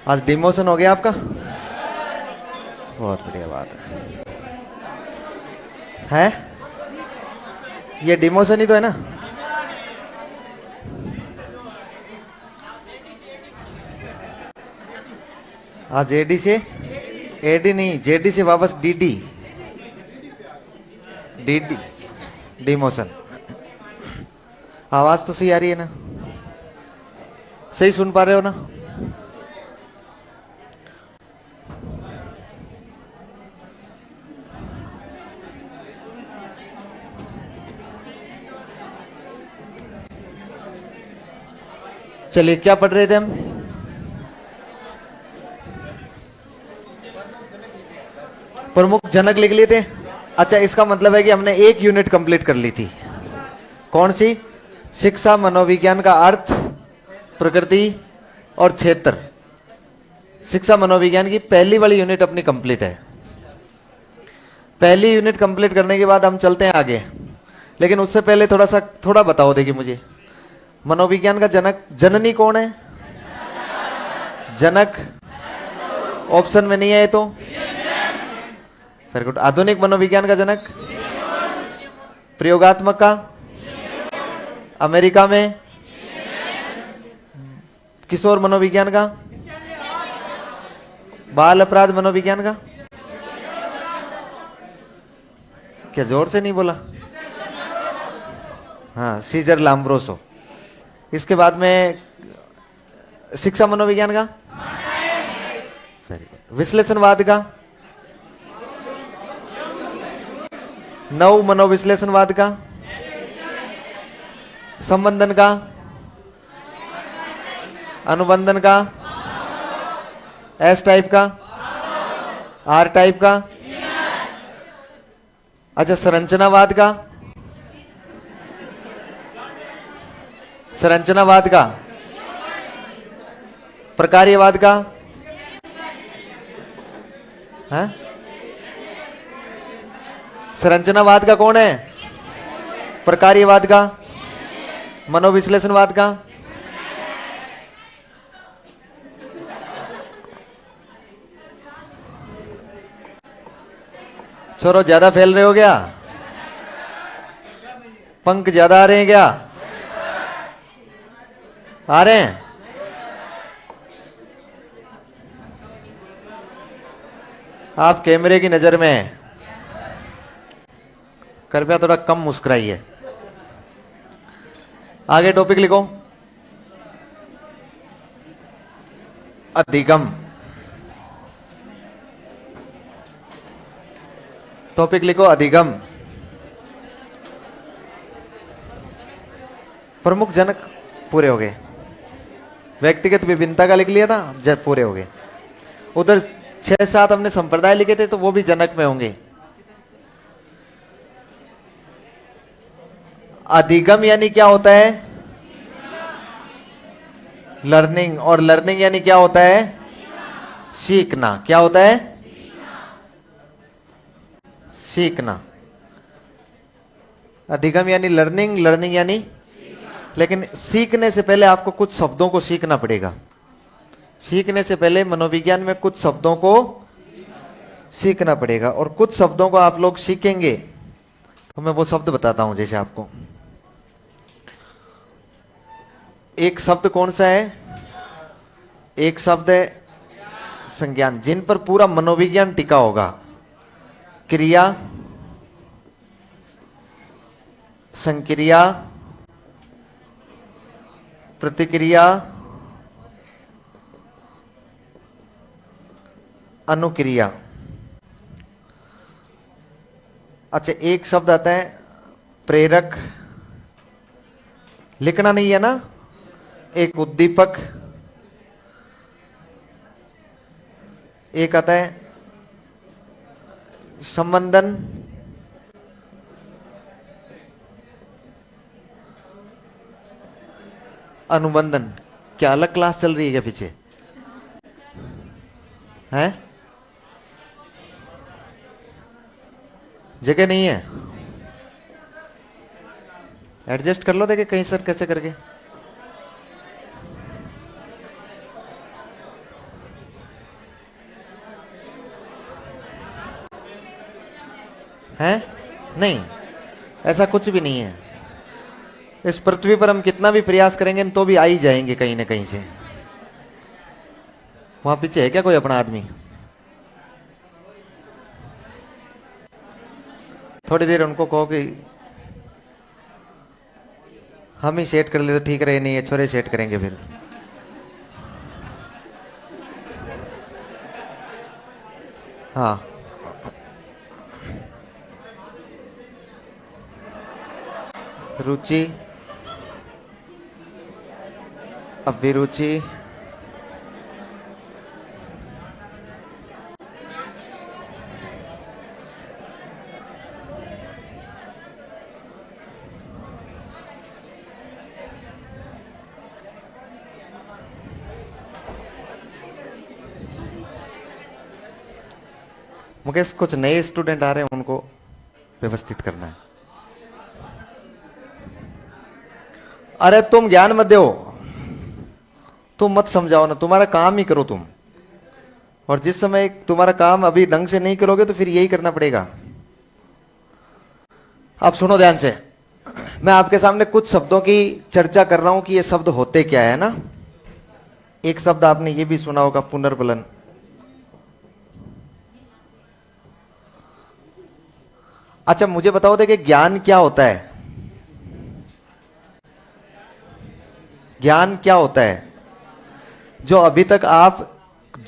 आज डिमोशन हो गया आपका, बहुत बढ़िया बात है? ये डिमोशन ही तो है ना? आज एडी से, एडी नहीं, जेडी से वापस डीडी, डीडी डिमोशन। आवाज तो सही आ रही है ना? सही सुन पा रहे हो ना? चलिए, क्या पढ़ रहे थे हम? प्रमुख जनक लिख लिए थे। अच्छा, इसका मतलब है कि हमने एक यूनिट कंप्लीट कर ली थी। कौन सी? शिक्षा मनोविज्ञान का अर्थ, प्रकृति और क्षेत्र। शिक्षा मनोविज्ञान की पहली वाली यूनिट अपनी कंप्लीट है। पहली यूनिट कंप्लीट करने के बाद हम चलते हैं आगे, लेकिन उससे पहले थोड़ा बताओ देखिए मुझे, मनोविज्ञान का जनक, जननी कौन है? जनक ऑप्शन में नहीं है ये तो। Very good. आधुनिक मनोविज्ञान का जनक? प्रयोगात्मक का? अमेरिका में। किशोर मनोविज्ञान का? बाल अपराध मनोविज्ञान का? क्या जोर से नहीं बोला? हाँ, सीजर लाम्ब्रोसो। इसके बाद में शिक्षा मनोविज्ञान का? Very good. विश्लेषणवाद का? नव मनोविश्लेषणवाद का? संबंधन का? अनुबंधन का? एस टाइप का? आर टाइप का? अच्छा, संरचनावाद का? संरचनावाद का? प्रकार्यवाद का? है? संरचनावाद का कौन है? प्रकार्यवाद का? मनोविश्लेषणवाद का? छोरो, ज्यादा फैल रहे हो क्या? पंख ज्यादा आ रहे हैं क्या? आ रहे हैं? आप कैमरे की नजर में हैं, कृपया थोड़ा कम मुस्कुराइए। आगे टॉपिक लिखो, अधिगम। टॉपिक लिखो, अधिगम। प्रमुख जनक पूरे हो गए। व्यक्तिगत विभिन्नता का लिख लिया था, जब पूरे हो गए। उधर 6-7 हमने संप्रदाय लिखे थे, तो वो भी जनक में होंगे। अधिगम यानी क्या होता है? लर्निंग। और लर्निंग यानी क्या होता है? सीखना। क्या होता है? सीखना। अधिगम यानी लर्निंग, लर्निंग यानी, लेकिन सीखने से पहले आपको कुछ शब्दों को सीखना पड़ेगा। सीखने से पहले मनोविज्ञान में कुछ शब्दों को सीखना पड़ेगा, और कुछ शब्दों को आप लोग सीखेंगे तो मैं वो शब्द बताता हूं। जैसे आपको एक शब्द कौन सा है? एक शब्द है संज्ञान, जिन पर पूरा मनोविज्ञान टिका होगा। क्रिया, संक्रिया, प्रतिक्रिया, अनुक्रिया। अच्छा, एक शब्द आता है प्रेरक, लिखना नहीं है ना। एक उद्दीपक, एक आता है संबंधन, अनुबंधन। क्या अलग क्लास चल रही है क्या पीछे? है? जगह नहीं है? एडजस्ट कर लो, देखे कहीं सर कैसे करके। है? नहीं, ऐसा कुछ भी नहीं है। इस पृथ्वी पर हम कितना भी प्रयास करेंगे तो भी आ ही जाएंगे कहीं ना कहीं से। वहां पीछे है क्या कोई अपना आदमी? थोड़ी देर उनको कहो कि हम ही सेट कर ले तो ठीक रहे, नहीं है छोरे सेट करेंगे फिर। हाँ, रुचि, अभिरुचि, मुकेश कुछ नए स्टूडेंट आ रहे हैं, उनको व्यवस्थित करना है। अरे तुम ज्ञान मत दो, तुम मत समझाओ ना, तुम्हारा काम ही करो तुम। और जिस समय तुम्हारा काम अभी ढंग से नहीं करोगे तो फिर यही करना पड़ेगा। आप सुनो ध्यान से, मैं आपके सामने कुछ शब्दों की चर्चा कर रहा हूं कि ये शब्द होते क्या है ना। एक शब्द आपने ये भी सुना होगा, पुनर्बलन। अच्छा मुझे बताओ देखिए, ज्ञान क्या होता है? ज्ञान क्या होता है? जो अभी तक आप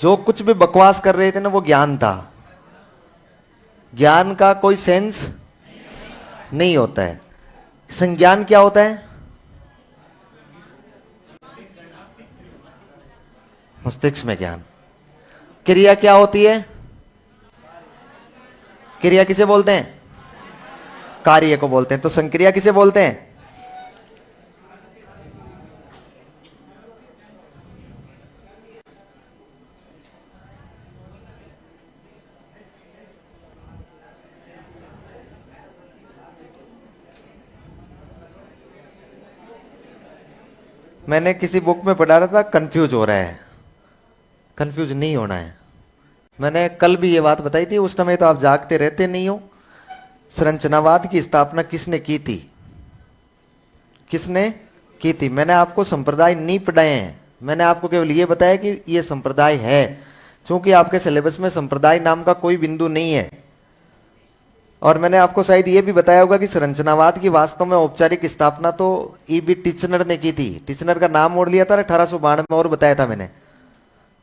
जो कुछ भी बकवास कर रहे थे ना, वो ज्ञान था। ज्ञान का कोई सेंस नहीं होता है। संज्ञान क्या होता है? मस्तिष्क में ज्ञान। क्रिया क्या होती है? क्रिया किसे बोलते हैं? कार्य को बोलते हैं। तो संक्रिया किसे बोलते हैं? मैंने किसी बुक में पढ़ा रहा था, कंफ्यूज हो रहा है। कंफ्यूज नहीं होना है। मैंने कल भी ये बात बताई थी, उस समय तो आप जागते रहते नहीं हो। संरचनावाद की स्थापना किसने की थी? किसने की थी? मैंने आपको संप्रदाय नहीं पढ़ाए हैं, मैंने आपको केवल ये बताया कि ये संप्रदाय है। क्योंकि आपके सिलेबस में संप्रदाय नाम का कोई बिंदु नहीं है। और मैंने आपको शायद ये भी बताया होगा कि संरचनावाद की वास्तव में औपचारिक स्थापना तो ईबी टिचनर ने की थी। टिचनर का नाम ओढ़ लिया था 1892 में, और बताया था मैंने,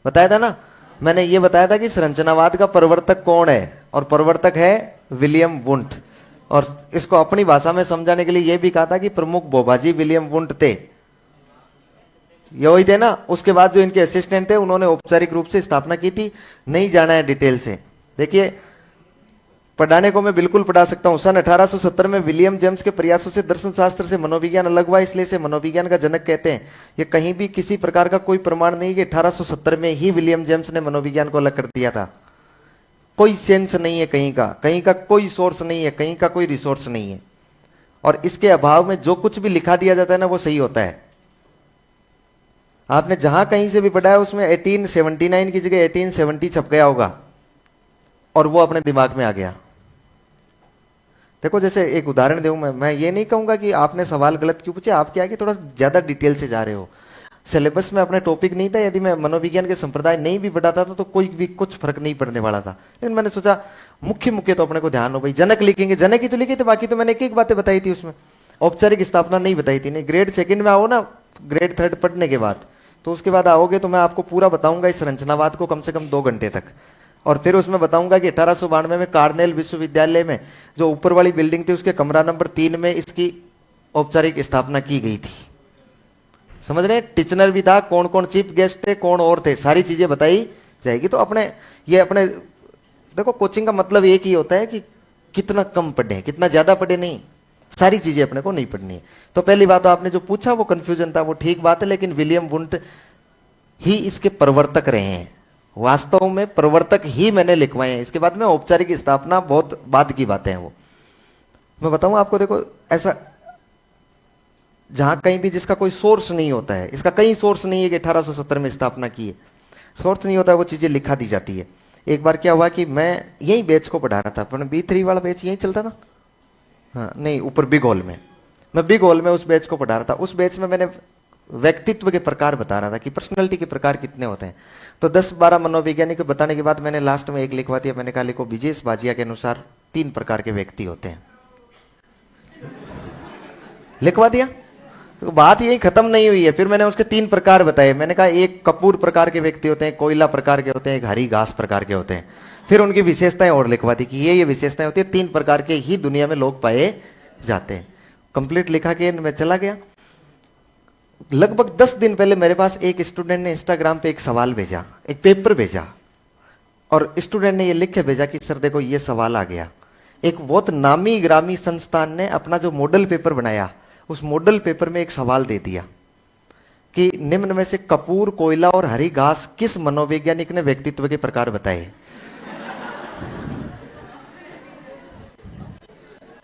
बताया था ना। मैंने ये बताया था कि संरचनावाद का प्रवर्तक कौन है, और प्रवर्तक है विलियम वुंट। और इसको अपनी भाषा में समझाने के लिए यह भी कहा था कि प्रमुख भोबाजी विलियम वुंट थे, ये वही थे ना। उसके बाद जो इनके असिस्टेंट थे उन्होंने औपचारिक रूप से स्थापना की थी। नहीं जाना है डिटेल से, देखिए पढ़ाने को मैं बिल्कुल पढ़ा सकता हूं। सन 1870 में विलियम जेम्स के प्रयासों से दर्शन शास्त्र से मनोविज्ञान अलग हुआ, इसलिए से मनोविज्ञान का जनक कहते हैं। ये कहीं भी किसी प्रकार का कोई प्रमाण नहीं कि 1870 में ही विलियम जेम्स ने मनोविज्ञान को अलग कर दिया था। कोई सेंस नहीं है कहीं का कोई सोर्स नहीं है, कहीं का कोई रिसोर्स नहीं है। और इसके अभाव में जो कुछ भी लिखा दिया जाता है ना, वो सही होता है। आपने जहां कहीं से भी पढ़ा है उसमें 1879 की जगह 1870 छप गया होगा, और वो अपने दिमाग में आ गया। देखो जैसे एक उदाहरण दूं मैं ये नहीं कहूंगा कि आपने सवाल गलत क्यों पूछे, आप क्या है कि थोड़ा ज्यादा डिटेल से जा रहे हो। सिलेबस में अपने टॉपिक नहीं था, यदि मैं मनोविज्ञान के संप्रदाय नहीं भी पढ़ाता था तो कोई भी कुछ फर्क नहीं पड़ने वाला था। लेकिन मैंने सोचा मुख्य तो अपने को ध्यान हो, भाई जनक लिखेंगे, जनक ही तो लिखे थे, बाकी तो मैंने एक एक बातें बताई थी उसमें, औपचारिक स्थापना नहीं बताई थी। नहीं, ग्रेड सेकंड में आओ ना, ग्रेड थर्ड पढ़ने के बाद, तो उसके बाद आओगे तो मैं आपको पूरा बताऊंगा इस संरचनावाद को कम से कम 2 घंटे तक। और फिर उसमें बताऊंगा कि 1892 में कार्नेल विश्वविद्यालय में जो ऊपर वाली बिल्डिंग थी उसके कमरा नंबर 3 में इसकी औपचारिक स्थापना की गई थी। समझ रहे? टिचनर भी था, कौन कौन चीफ गेस्ट थे, कौन और थे, सारी चीजें बताई जाएगी। तो अपने देखो कोचिंग का मतलब एक ही होता है कि कितना कम पढ़े, कितना ज्यादा पढ़े नहीं, सारी चीजें अपने को नहीं पढ़नी है। तो पहली बात तो आपने जो पूछा वो कंफ्यूजन था, वो ठीक बात है, लेकिन विलियम वुंट ही इसके प्रवर्तक रहे हैं। वास्तव में प्रवर्तक ही मैंने लिखवाए हैं। इसके बाद में औपचारिक स्थापना बहुत बाद की बातें हैं। वो मैं बताऊं आपको, देखो ऐसा जहां कहीं भी जिसका कोई सोर्स नहीं होता है, इसका कहीं सोर्स नहीं है कि 1870 में स्थापना की है, सोर्स नहीं होता है, वो चीजें लिखा दी जाती है। एक बार क्या हुआ कि मैं यही बैच को पढ़ा रहा था, अपने B3 वाला बैच यही चलता था, हाँ नहीं ऊपर बिग हॉल में, मैं बिग हॉल में उस बैच को पढ़ा रहा था। उस बैच में मैंने व्यक्तित्व के प्रकार बता रहा था कि पर्सनैलिटी के प्रकार कितने होते हैं। तो 10-12 मनोवैज्ञानिक बताने के बाद मैंने लास्ट में एक लिखवा दिया, मैंने कहा लिखो विजेश बाजिया के अनुसार 3 प्रकार के व्यक्ति होते हैं, लिखवा दिया। तो बात यही खत्म नहीं हुई है, फिर मैंने उसके 3 प्रकार बताए। मैंने कहा एक कपूर प्रकार के व्यक्ति होते हैं, कोयला प्रकार के होते हैं, एक हरी घास प्रकार के होते हैं। फिर उनकी विशेषताएं और लिखवा दी कि ये विशेषताएं होती है, 3 प्रकार के ही दुनिया में लोग पाए जाते हैं। कंप्लीट लिखा के मैं चला गया। लगभग 10 दिन पहले मेरे पास एक स्टूडेंट ने इंस्टाग्राम पे एक सवाल भेजा, एक पेपर भेजा, और स्टूडेंट ने ये लिख के भेजा कि सर देखो ये सवाल आ गया। एक बहुत नामी ग्रामी संस्थान ने अपना जो मॉडल पेपर बनाया, उस मॉडल पेपर में एक सवाल दे दिया कि निम्न में से कपूर, कोयला और हरी घास किस मनोवैज्ञानिक ने व्यक्तित्व के प्रकार बताए।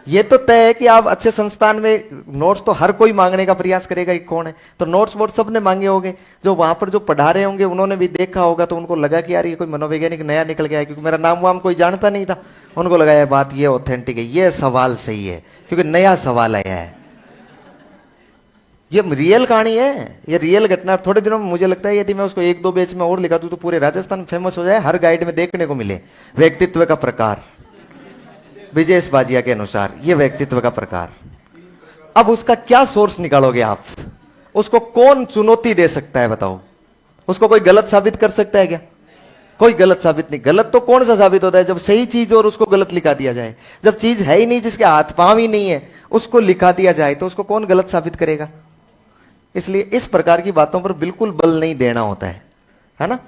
ये तो तय है कि आप अच्छे संस्थान में नोट्स तो हर कोई मांगने का प्रयास करेगा कि कौन है, तो नोट्स वोट सबने मांगे होंगे। जो वहां पर जो पढ़ा रहे होंगे उन्होंने भी देखा होगा, तो उनको लगा कि यार ये कोई मनोवैज्ञानिक नया निकल गया है, क्योंकि मेरा नाम वाम कोई जानता नहीं था। उनको लगा ये बात ये ऑथेंटिक है, ये सवाल सही है, क्योंकि नया सवाल आया है। ये रियल कहानी है, ये रियल घटना। थोड़े दिनों में मुझे लगता है यदि मैं उसको 1-2 पेज में और लिखा दूं तो पूरे राजस्थान फेमस हो जाए, हर गाइड में देखने को मिले व्यक्तित्व का प्रकार विजेश बाजिया के अनुसार, ये व्यक्तित्व का प्रकार। अब उसका क्या सोर्स निकालोगे आप? उसको कौन चुनौती दे सकता है बताओ? उसको कोई गलत साबित कर सकता है क्या? कोई गलत साबित नहीं। गलत तो कौन सा साबित होता है? जब सही चीज और उसको गलत लिखा दिया जाए। जब चीज है ही नहीं, जिसके हाथ पांव ही नहीं है, उसको लिखा दिया जाए तो उसको कौन गलत साबित करेगा? इसलिए इस प्रकार की बातों पर बिल्कुल बल नहीं देना होता है ना।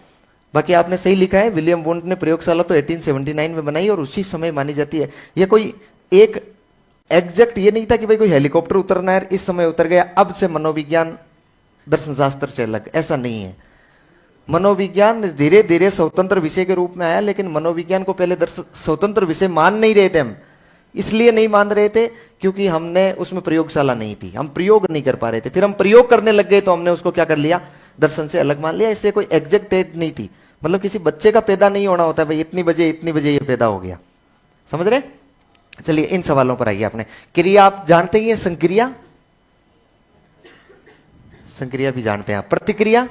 बाकी आपने सही लिखा है, विलियम वोंट ने प्रयोगशाला तो 1879 में बनाई और उसी समय मानी जाती है। ये कोई एक एग्जैक्ट ये नहीं था कि भाई कोई हेलीकॉप्टर उतरना है इस समय उतर गया, अब से मनोविज्ञान दर्शन शास्त्र से अलग, ऐसा नहीं है। मनोविज्ञान धीरे धीरे स्वतंत्र विषय के रूप में आया, लेकिन मनोविज्ञान को पहले स्वतंत्र विषय मान नहीं रहे थे हम। इसलिए नहीं मान रहे थे क्योंकि हमने उसमें प्रयोगशाला नहीं थी, हम प्रयोग नहीं कर पा रहे थे। फिर हम प्रयोग करने लग गए तो हमने उसको क्या कर लिया, दर्शन से अलग मान लिया। इसलिए कोई एग्जैक्ट डेट नहीं थी। मतलब किसी बच्चे का पैदा नहीं होना होता भाई इतनी बजे ये पैदा हो गया, समझ रहे? चलिए इन सवालों पर आइए। आपने क्रिया आप जानते ही है, संक्रिया, संक्रिया भी जानते हैं। प्रतिक्रिया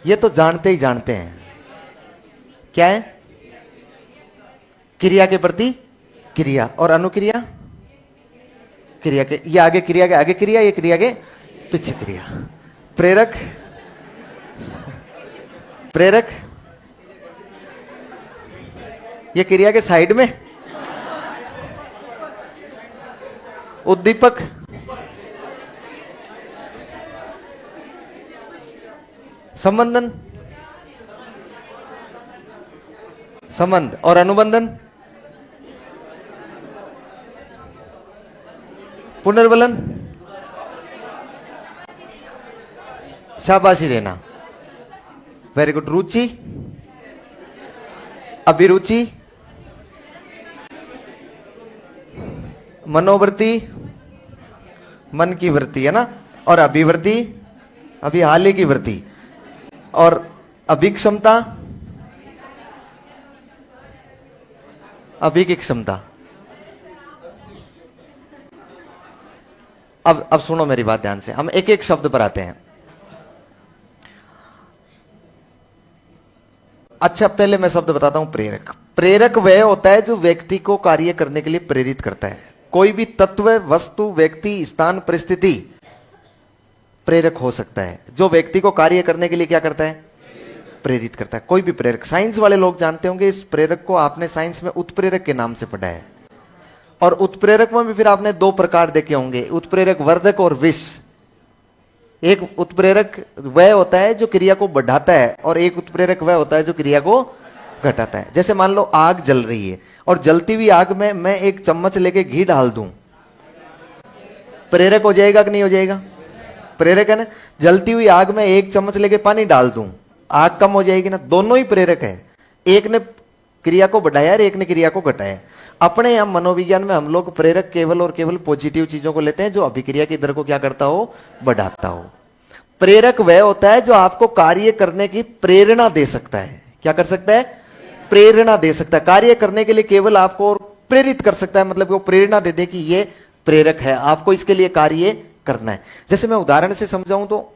ये तो जानते ही जानते हैं, क्या है? क्रिया के प्रति क्रिया। और अनुक्रिया क्रिया के, ये आगे क्रिया के आगे क्रिया, ये क्रिया के पीछे क्रिया। प्रेरक, प्रेरक ये क्रिया के साइड में। उद्दीपक, संबंधन, संबंध। और अनुबंधन, पुनर्बलन, शाबाशी देना, वेरी गुड। रुचि, अभिरुचि, मनोवृत्ति, मन की वृत्ति है ना। और अभिवृत्ति, अभी हाल की वृत्ति। और अभिक्षमता, अभी की क्षमता। अब सुनो मेरी बात ध्यान से, हम एक एक शब्द पर आते हैं। अच्छा पहले मैं शब्द बताता हूं, प्रेरक। प्रेरक वह होता है जो व्यक्ति को कार्य करने के लिए प्रेरित करता है। कोई भी तत्व, वस्तु, व्यक्ति, स्थान, परिस्थिति प्रेरक हो सकता है। जो व्यक्ति को कार्य करने के लिए क्या करता है? प्रेरित करता है। कोई भी प्रेरक, साइंस वाले लोग जानते होंगे इस प्रेरक को, आपने साइंस में उत्प्रेरक के नाम से पढ़ा है। और उत्प्रेरक में भी फिर आपने 2 प्रकार देखे होंगे, उत्प्रेरक वर्धक और विष। एक उत्प्रेरक वह होता है जो क्रिया को बढ़ाता है, और एक उत्प्रेरक वह होता है जो क्रिया को घटाता है। जैसे मान लो आग जल रही है, और जलती हुई आग में मैं एक चम्मच लेके घी डाल दूं, प्रेरक हो जाएगा कि नहीं हो जाएगा? प्रेरक है ना। जलती हुई आग में एक चम्मच लेके पानी डाल दूं, आग कम हो जाएगी ना। दोनों ही प्रेरक है, एक ने क्रिया को बढ़ाया और एक ने क्रिया को घटाया। अपने यहां मनोविज्ञान में हम लोग प्रेरक केवल और केवल पॉजिटिव चीजों को लेते हैं, जो अभिक्रिया की दर को क्या करता हो, बढ़ाता हो। प्रेरक वह होता है जो आपको कार्य करने की प्रेरणा दे सकता है। क्या कर सकता है? प्रेरणा दे सकता है, कार्य करने के लिए केवल आपको और प्रेरित कर सकता है, मतलब कि वो प्रेरणा दे दे कि ये प्रेरक है, आपको इसके लिए कार्य करना है। जैसे मैं उदाहरण से समझाऊं तो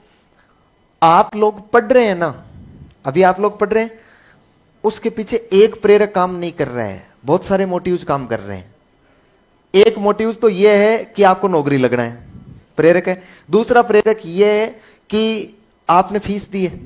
आप लोग पढ़ रहे हैं ना, अभी आप लोग पढ़ रहे हैं, उसके पीछे एक प्रेरक काम नहीं कर रहा है, बहुत सारे मोटिव्स काम कर रहे हैं। एक मोटिव तो यह है कि आपको नौकरी लगना है, प्रेरक है। दूसरा प्रेरक यह है कि आपने फीस दी है।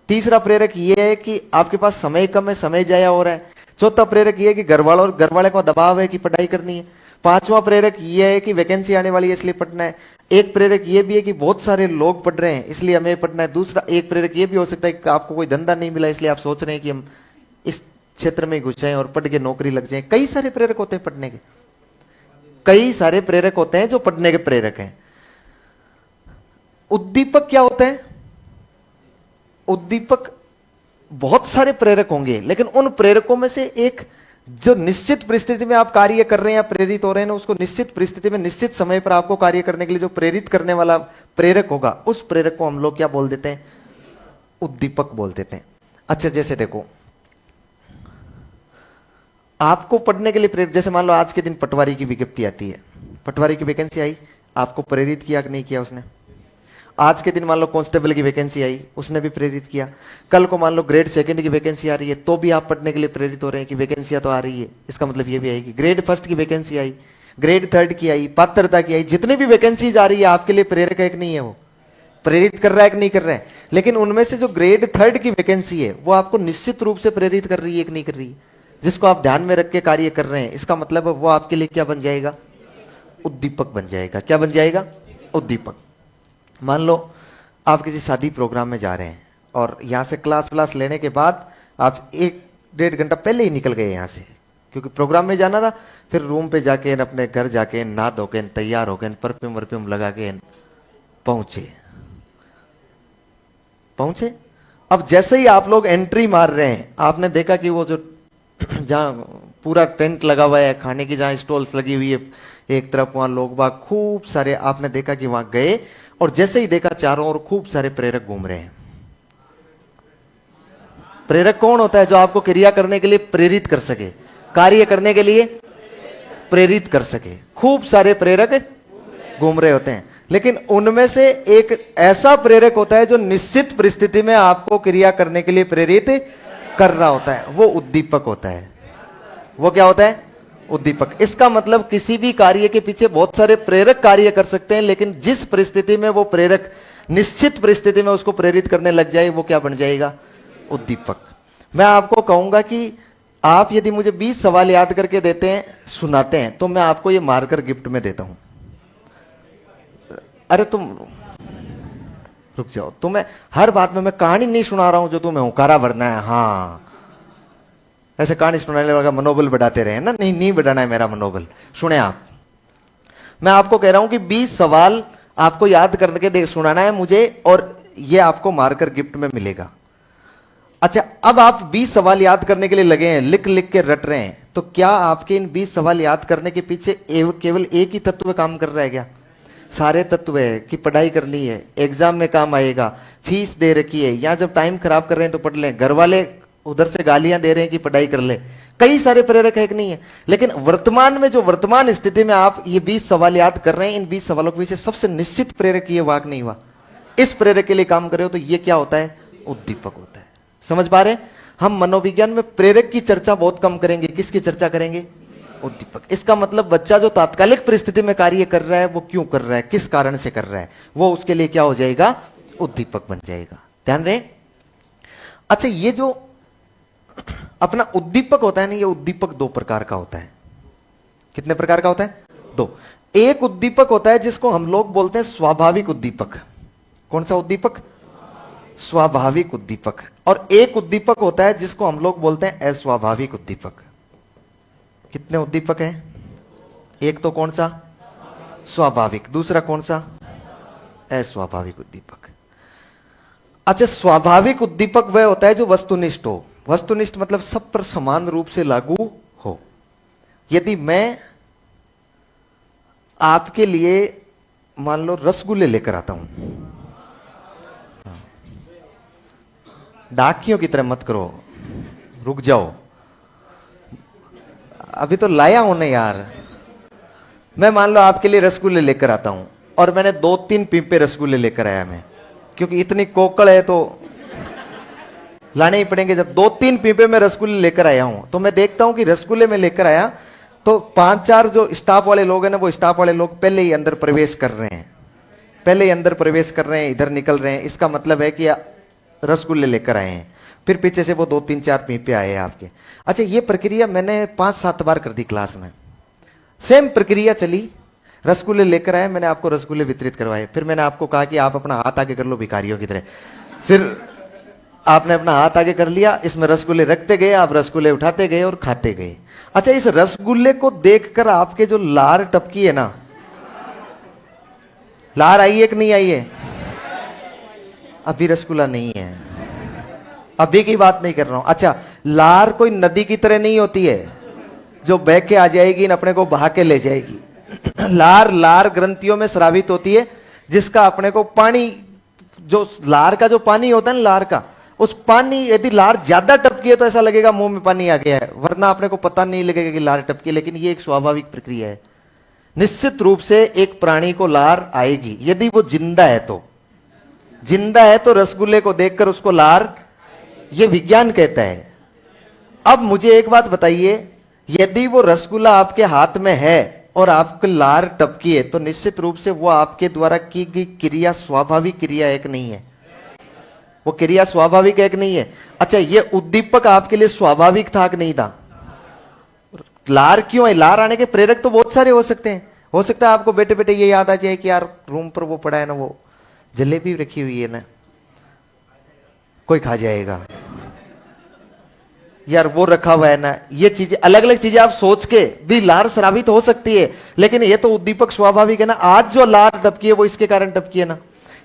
तीसरा प्रेरक यह है कि आपके पास समय कम है, समय जाया हो रहा है। चौथा प्रेरक यह है कि घरवाले का दबाव है कि पढ़ाई करनी है। पांचवा प्रेरक यह है कि वैकेंसी आने वाली है इसलिए पढ़ना है। एक प्रेरक यह भी है कि बहुत सारे लोग पढ़ रहे हैं इसलिए हमें पढ़ना है। दूसरा एक प्रेरक यह भी हो सकता है कि आपको कोई धंधा नहीं मिला इसलिए आप सोच रहे हैं कि हम इस क्षेत्र में घुस जाएं और पढ़ के नौकरी लग जाए। कई सारे प्रेरक होते हैं पढ़ने के, कई सारे प्रेरक होते हैं जो पढ़ने के प्रेरक हैं। उद्दीपक क्या होता है? उद्दीपक बहुत सारे प्रेरक होंगे, लेकिन उन प्रेरकों में से एक जो निश्चित परिस्थिति में आप कार्य कर रहे हैं या प्रेरित हो रहे हैं ना, उसको निश्चित परिस्थिति में निश्चित समय पर आपको कार्य करने के लिए जो प्रेरित करने वाला प्रेरक होगा, उस प्रेरक को हम लोग क्या बोल देते हैं? उद्दीपक बोल देते हैं। अच्छा, जैसे देखो, आपको पढ़ने के लिए प्रेरित, जैसे मान लो आज के दिन पटवारी की विज्ञप्ति आती है, पटवारी की वैकेंसी आई, आपको प्रेरित किया कि नहीं किया उसने? आज के दिन मान लो कांस्टेबल की वैकेंसी आई, उसने भी प्रेरित किया। कल को मान लो ग्रेड सेकंड की वैकेंसी आ रही है, तो भी आप पढ़ने के लिए प्रेरित हो रहे हैं कि वैकेंसियां तो आ रही है, इसका मतलब ये भी आएगी। ग्रेड फर्स्ट की वैकेंसी आई, ग्रेड थर्ड की आई, पात्रता की आई, जितनी भी वैकेंसीज आ रही है आपके लिए प्रेरक है कि नहीं है? वो प्रेरित कर रहा है कि नहीं कर रहा है? लेकिन उनमें से जो ग्रेड थर्ड की वैकेंसी है वो आपको निश्चित रूप से प्रेरित कर रही है कि नहीं कर रही है, जिसको आप ध्यान में रख के कार्य कर रहे हैं। इसका मतलब वो आपके लिए क्या बन जाएगा? उद्दीपक बन जाएगा। क्या बन जाएगा? उद्दीपक। मान लो आप किसी शादी प्रोग्राम में जा रहे हैं और यहां से क्लास लेने के बाद आप 1-1.5 घंटा पहले ही निकल गए यहां से, क्योंकि प्रोग्राम में जाना था। फिर रूम पे जाके अपने घर जाके नहा धो के तैयार हो गए, परफ्यूम वर्फ्यूम लगा के पहुंचे। अब जैसे ही आप लोग एंट्री मार रहे हैं, आपने देखा कि वो जो जहां पूरा टेंट लगा हुआ है, खाने की जहां स्टॉल्स लगी हुई है एक तरफ, वहां लोग बाग खूब सारे, आपने देखा कि वहां गए और जैसे ही देखा चारों ओर खूब सारे प्रेरक घूम रहे हैं। प्रेरक कौन होता है? जो आपको क्रिया करने के लिए प्रेरित कर सके, कार्य करने के लिए प्रेरित कर सके। खूब सारे प्रेरक घूम रहे होते हैं, लेकिन उनमें से एक ऐसा प्रेरक होता है जो निश्चित परिस्थिति में आपको क्रिया करने के लिए प्रेरित कर रहा होता है, वो उद्दीपक होता है। वो क्या होता है? उद्दीपक। इसका मतलब किसी भी कार्य के पीछे बहुत सारे प्रेरक कार्य कर सकते हैं, लेकिन जिस परिस्थिति में वो प्रेरक निश्चित परिस्थिति में उसको प्रेरित करने लग जाए, वो क्या बन जाएगा? उद्दीपक। मैं आपको कहूंगा कि आप यदि मुझे 20 सवाल याद करके देते हैं, सुनाते हैं, तो मैं आपको ये मार्कर गिफ्ट में देता हूं। अरे तुम रुक जाओ, तुम्हें हर बात में मैं कहानी नहीं सुना रहा हूं जो तुम्हें हुकारा भरना है। हाँ, ऐसे कहानी सुनाने वाला मनोबल बढ़ाते रहे ना, नहीं बढ़ाना है मेरा मनोबल। सुने आप, मैं आपको कह रहा हूं कि 20 सवाल आपको याद करके सुनाना है मुझे, और ये आपको मार्कर गिफ्ट में मिलेगा। अच्छा, अब आप 20 सवाल याद करने के लिए लगे हैं, लिख लिख के रट रहे हैं, तो क्या आपके इन 20 सवाल याद करने के पीछे केवल एक ही तत्व काम कर रहा है क्या? सारे तत्व है कि पढ़ाई करनी है, एग्जाम में काम आएगा, फीस दे रखी है, या जब टाइम खराब कर रहे हैं तो पढ़ लें, घर वाले उधर से गालियां दे रहे हैं कि पढ़ाई कर ले, कई सारे प्रेरक है कि नहीं है। लेकिन वर्तमान में, जो वर्तमान स्थिति में आप ये 20 सवाल याद कर रहे हैं, इन 20 सवालों के पीछे सबसे निश्चित प्रेरक ये वाक नहीं हुआ, इस प्रेरक के लिए काम कर रहे हो, तो ये क्या होता है? उद्दीपक होता है। समझ पा रहे हैं? हम मनोविज्ञान में प्रेरक की चर्चा बहुत कम करेंगे, किसकी चर्चा करेंगे? उद्दीपक। इसका मतलब बच्चा जो तात्कालिक परिस्थिति में कार्य कर रहा है, वो क्यों कर रहा है, किस कारण से कर रहा है, वो उसके लिए क्या हो जाएगा? उद्दीपक बन जाएगा। ध्यान रहे। अच्छा, ये जो अपना उद्दीपक होता है ना, ये उद्दीपक 2 प्रकार का होता है। कितने प्रकार का होता है? 2। एक उद्दीपक होता है जिसको हम लोग बोलते हैं स्वाभाविक उद्दीपक। कौन सा उद्दीपक? स्वाभाविक उद्दीपक। और एक उद्दीपक होता है जिसको हम लोग बोलते हैं अस्वाभाविक उद्दीपक। कितने उद्दीपक हैं? एक तो कौन सा? स्वाभाविक। दूसरा कौन सा? अस्वाभाविक उद्दीपक। अच्छा, स्वाभाविक उद्दीपक वह होता है जो वस्तुनिष्ठ हो। वस्तुनिष्ठ मतलब सब पर समान रूप से लागू हो। यदि मैं आपके लिए मान लो रसगुल्ले लेकर आता हूं, डाकियों की तरह मत करो, रुक जाओ, अभी तो लाया हूं ना यार। मैं मान लो आपके लिए रसगुल्ले लेकर आता हूं और मैंने 2-3 पीपे रसगुल्ले लेकर आया मैं, क्योंकि इतनी कोकड़ है तो लाने ही पड़ेंगे। जब 2-3 पीपे में रसगुल्ले लेकर आया हूं तो मैं देखता हूं कि रसगुल्ले में लेकर आया तो 5-4 जो स्टाफ वाले लोग हैं ना, वो स्टाफ वाले लोग पहले ही अंदर प्रवेश कर रहे हैं, पहले ही अंदर प्रवेश कर रहे हैं, इधर निकल रहे हैं। इसका मतलब है कि रसगुल्ले लेकर आए हैं। फिर पीछे से वो 2-3-4 पीपे आए हैं आपके। अच्छा, ये प्रक्रिया मैंने 5-7 बार कर दी क्लास में। सेम प्रक्रिया चली, रसगुल्ले लेकर आए, मैंने आपको रसगुल्ले वितरित करवाए। फिर मैंने आपको कहा कि आप अपना हाथ आगे कर लो भिखारियों की तरह। फिर आपने अपना हाथ आगे कर लिया, इसमें रसगुल्ले रखते गए, आप रसगुल्ले उठाते गए और खाते गए। अच्छा, इस रसगुल्ले को देखकर आपके जो लार टपकी है ना, लार आई है कि नहीं आई है? अभी रसगुल्ला नहीं है, अभी की बात नहीं कर रहा हूं। अच्छा, लार कोई नदी की तरह नहीं होती है जो बह के आ जाएगी न अपने को बहा के ले जाएगी। लार ग्रंथियों में स्रावित होती है, जिसका अपने को पानी, जो लार का जो पानी होता है ना, लार का, उस पानी, यदि लार ज्यादा टपकी है तो ऐसा लगेगा मुंह में पानी आ गया है, वरना अपने को पता नहीं लगेगा कि लार टपकी है। लेकिन ये एक स्वाभाविक प्रक्रिया है। निश्चित रूप से एक प्राणी को लार आएगी, यदि वो जिंदा है तो। जिंदा है तो रसगुल्ले को देखकर उसको लार, ये विज्ञान कहता है। अब मुझे एक बात बताइए, यदि वो रसगुल्ला आपके हाथ में है और आपके लार टपकी है, तो निश्चित रूप से वो आपके द्वारा की गई क्रिया स्वाभाविक क्रिया एक नहीं है? वो क्रिया स्वाभाविक एक नहीं है। अच्छा, ये उद्दीपक आपके लिए स्वाभाविक था कि नहीं था? लार क्यों है? लार आने के प्रेरक तो बहुत सारे हो सकते हैं। हो सकता है आपको बेटे बेटे ये याद आ जाए कि यार रूम पर वो पड़ा है ना, वो जलेबी रखी हुई है ना, कोई खा जाएगा, यार वो रखा हुआ है ना। ये चीजें, अलग अलग चीजें आप सोच के भी लार स्रावित हो सकती है, लेकिन ये तो उद्दीपक स्वाभाविक है ना। आज जो लार टपकी है वो इसके कारण टपकी है ना।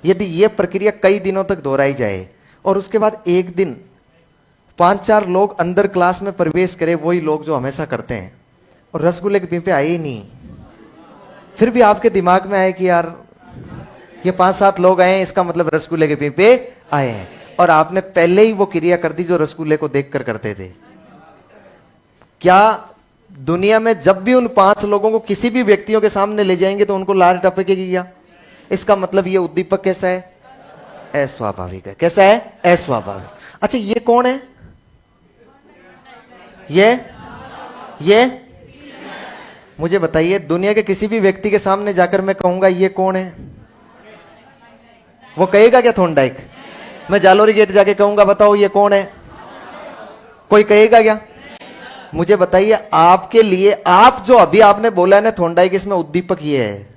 यदि ये प्रक्रिया कई दिनों तक दोहराई जाए और उसके बाद एक दिन 5-4 लोग अंदर क्लास में प्रवेश करें, वही लोग जो हमेशा करते हैं, और रसगुल्ले के पीपे आए ही नहीं, फिर भी आपके दिमाग में आए कि यार ये 5-7 लोग आए हैं, इसका मतलब रसगुल्ले के पीपे आए हैं, और आपने पहले ही वो क्रिया कर दी जो रसगुल्ले को देखकर करते थे। क्या दुनिया में जब भी उन 5 लोगों को किसी भी व्यक्तियों के सामने ले जाएंगे तो उनको लार टपकेगी क्या? इसका मतलब ये उद्दीपक कैसा है? अस्वाभाविक है। कैसा है? अस्वाभाविक। अच्छा, ये कौन है? ये मुझे बताइए, दुनिया के किसी भी व्यक्ति के सामने जाकर मैं कहूंगा ये कौन है, वो कहेगा क्या थोंडाइक? मैं जालोरी गेट जाके कहूंगा बताओ ये कौन है, कोई कहेगा क्या? मुझे बताइए, आपके लिए, आप जो अभी आपने बोला है ना थोंडाइक, इसमें उद्दीपक ये है।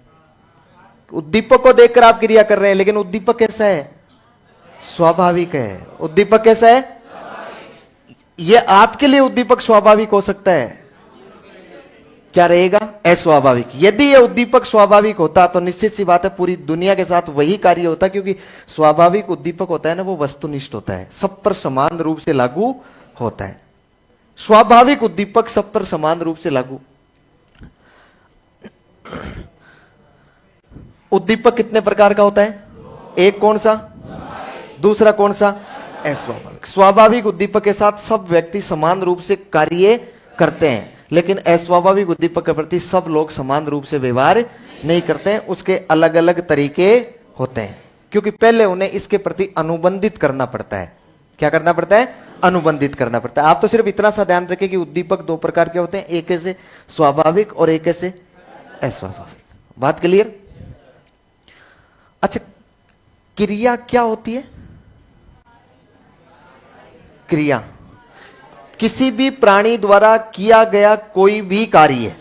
उद्दीपक को देखकर आप क्रिया कर रहे हैं, लेकिन उद्दीपक कैसा है? स्वाभाविक है। उद्दीपक कैसा है? ये आपके लिए उद्दीपक स्वाभाविक हो सकता है, क्या रहेगा? अस्वाभाविक। यदि ये उद्दीपक स्वाभाविक होता तो निश्चित सी बात है पूरी दुनिया के साथ वही कार्य होता, क्योंकि स्वाभाविक उद्दीपक होता है ना, वो वस्तुनिष्ठ होता है, सब पर समान रूप से लागू होता है। स्वाभाविक उद्दीपक सब पर समान रूप से लागू। उद्दीपक कितने प्रकार का होता है? एक कौन सा? दूसरा कौन सा? अस्वाभाविक। स्वाभाविक उद्दीपक के साथ सब व्यक्ति समान रूप से कार्य करते हैं, लेकिन अस्वाभाविक उद्दीपक के प्रति सब लोग समान रूप से व्यवहार नहीं करते हैं, उसके अलग अलग तरीके होते हैं, क्योंकि पहले उन्हें इसके प्रति अनुबंधित करना पड़ता है। क्या करना पड़ता है? अनुबंधित करना पड़ता है। आप तो सिर्फ इतना सा ध्यान रखें कि उद्दीपक 2 प्रकार के होते हैं, एक ऐसे स्वाभाविक और एक ऐसे अस्वाभाविक। बात क्लियर? अच्छा, क्रिया क्या होती है? क्रिया किसी भी प्राणी द्वारा किया गया कोई भी कार्य,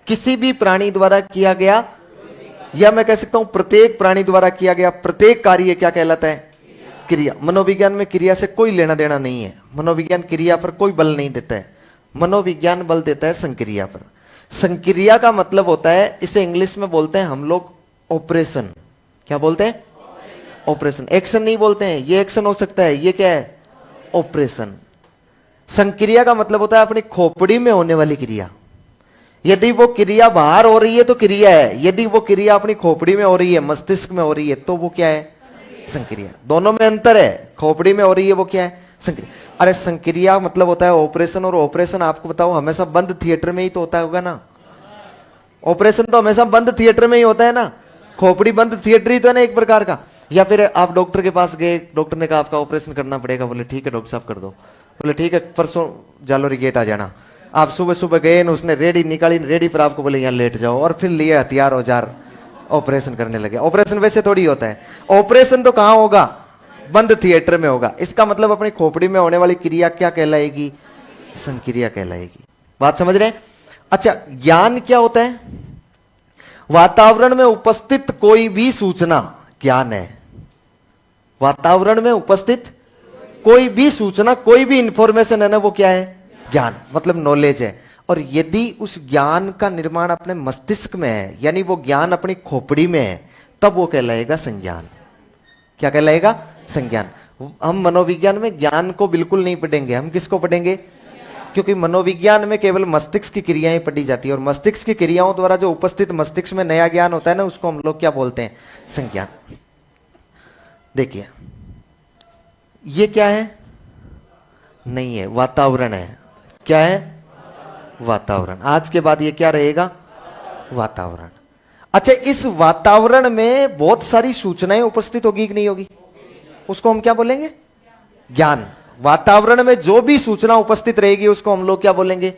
किसी भी प्राणी द्वारा किया गया, या मैं कह सकता हूं प्रत्येक प्राणी द्वारा किया गया प्रत्येक कार्य क्या कहलाता है? क्रिया। मनोविज्ञान में क्रिया से कोई लेना देना नहीं है। मनोविज्ञान क्रिया पर कोई बल नहीं देता है, मनोविज्ञान बल देता है संक्रिया पर। संक्रिया का मतलब होता है, इसे इंग्लिश में बोलते हैं हम लोग ऑपरेशन। क्या बोलते हैं? ऑपरेशन। एक्शन नहीं बोलते हैं, ये एक्शन हो सकता है, ये क्या है? ऑपरेशन। संक्रिया का मतलब होता है अपनी खोपड़ी में होने वाली क्रिया। यदि वो क्रिया बाहर हो रही है तो क्रिया है, यदि वो क्रिया अपनी खोपड़ी में हो रही है, मस्तिष्क में हो रही है, तो वो क्या है? संक्रिया। दोनों में अंतर है। खोपड़ी में हो रही है वो क्या है? संक्रिया। अरे संक्रिया मतलब होता है ऑपरेशन, और ऑपरेशन आपको बताओ हमेशा बंद थिएटर में ही तो होता होगा ना। ऑपरेशन तो हमेशा बंद थिएटर में ही होता है ना। खोपड़ी बंद थिएटर ही तो है ना एक प्रकार का। या फिर आप डॉक्टर के पास गए, डॉक्टर ने कहा आपका ऑपरेशन करना पड़ेगा, बोले ठीक है डॉक्टर साहब कर दो, बोले ठीक है परसों जालोरी गेट आ जाना। आप सुबह सुबह गए न, उसने रेडी निकाली, रेडी पर आपको बोले यहाँ लेट जाओ, और फिर लिए हथियार औजार ऑपरेशन करने लगे। ऑपरेशन वैसे थोड़ी होता है। ऑपरेशन तो कहां होगा? बंद थिएटर में होगा। इसका मतलब अपनी खोपड़ी में होने वाली क्रिया क्या कहलाएगी? संक्रिया कहलाएगी। बात समझ रहे हैं? अच्छा, ज्ञान क्या होता है? वातावरण में उपस्थित कोई भी सूचना ज्ञान है। वातावरण में उपस्थित कोई भी सूचना, कोई भी इंफॉर्मेशन है ना, वो क्या है? ज्ञान, मतलब नॉलेज है। और यदि उस ज्ञान का निर्माण अपने मस्तिष्क में है, यानी वो ज्ञान अपनी खोपड़ी में है, तब वो कहलाएगा संज्ञान। क्या कहलाएगा? संज्ञान। हम मनोविज्ञान में ज्ञान को बिल्कुल नहीं पढ़ेंगे। हम किसको पढ़ेंगे? क्योंकि मनोविज्ञान में केवल मस्तिष्क की क्रियाएं पढ़ी जाती है, और मस्तिष्क की क्रियाओं द्वारा जो उपस्थित मस्तिष्क में नया ज्ञान होता है ना, उसको हम लोग क्या बोलते हैं? संज्ञान। देखिए ये क्या है? नहीं है, वातावरण है। क्या है? वातावरण। आज के बाद ये क्या रहेगा? वातावरण। अच्छा, इस वातावरण में बहुत सारी सूचनाएं उपस्थित होगी कि नहीं होगी? उसको हम क्या बोलेंगे? ज्ञान। वातावरण में जो भी सूचना उपस्थित रहेगी उसको हम लोग क्या बोलेंगे?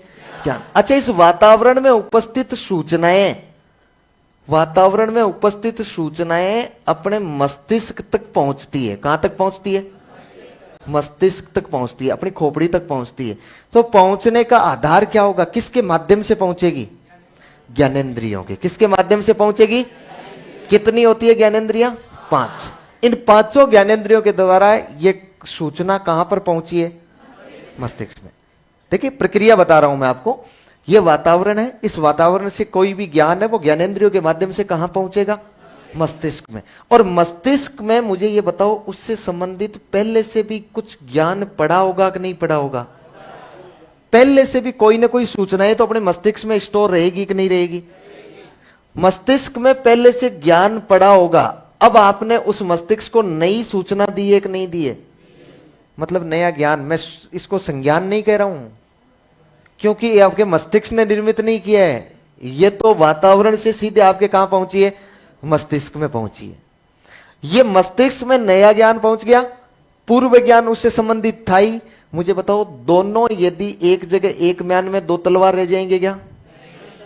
ज्ञान। अच्छा, इस वातावरण में उपस्थित सूचनाएं, वातावरण में उपस्थित सूचनाएं अपने मस्तिष्क तक पहुंचती है। कहां तक पहुंचती है? मस्तिष्क तक पहुंचती है, अपनी खोपड़ी तक पहुंचती है। तो पहुंचने का आधार क्या होगा? किसके माध्यम से पहुंचेगी? ज्ञानेंद्रियों के। किसके माध्यम से पहुंचेगी? कितनी होती है ज्ञानेंद्रियां? 5। इन 5 ज्ञानेंद्रियों के द्वारा ये सूचना कहां पर पहुंची है? मस्तिष्क में। देखिए प्रक्रिया बता रहा हूं मैं आपको। यह वातावरण है, इस वातावरण से कोई भी ज्ञान है वो ज्ञानेंद्रियों के माध्यम से कहां पहुंचेगा? मस्तिष्क में। और मस्तिष्क में मुझे ये बताओ, उससे संबंधित पहले से भी कुछ ज्ञान पड़ा होगा कि नहीं पड़ा होगा? पहले से भी कोई ना कोई सूचनाएं तो अपने मस्तिष्क में स्टोर रहेगी कि नहीं रहेगी? मस्तिष्क में पहले से ज्ञान पड़ा होगा। अब आपने उस मस्तिष्क को नई सूचना दी है कि नहीं दी है? मतलब नया ज्ञान। मैं इसको संज्ञान नहीं कह रहा हूं, क्योंकि ये आपके मस्तिष्क ने निर्मित नहीं किया है। ये तो वातावरण से सीधे आपके कहां पहुंची है? मस्तिष्क में पहुंची है। ये मस्तिष्क में नया ज्ञान पहुंच गया, पूर्व ज्ञान उससे संबंधित था ही। मुझे बताओ, दोनों यदि एक जगह, एक म्यान में 2 तलवार रह जाएंगे क्या?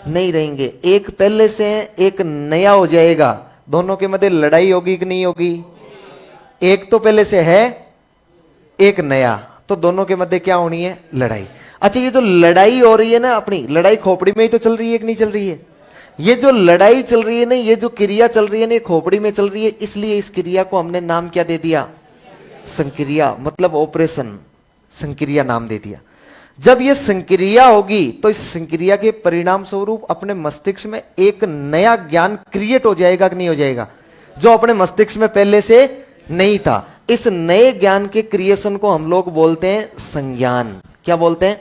नहीं रहेंगे। एक पहले से है, एक नया हो जाएगा। दोनों के मध्य लड़ाई होगी कि नहीं होगी? एक तो पहले से है, एक नया, तो दोनों के मध्य क्या होनी है? लड़ाई। अच्छा, ये जो लड़ाई हो रही है ना, अपनी लड़ाई खोपड़ी में ही तो चल रही है कि नहीं चल रही है? ये जो लड़ाई चल रही है ना, ये जो क्रिया चल रही है ना, ये खोपड़ी में चल रही है। इसलिए इस क्रिया को हमने नाम क्या दे दिया? संक्रिया, मतलब ऑपरेशन। संक्रिया नाम दे दिया। जब ये संक्रिया होगी तो इस संक्रिया के परिणाम स्वरूप अपने मस्तिष्क में एक नया ज्ञान क्रिएट हो जाएगा कि नहीं हो जाएगा? जो अपने मस्तिष्क में पहले से नहीं था। इस नए ज्ञान के क्रिएशन को हम लोग बोलते हैं संज्ञान। क्या बोलते हैं?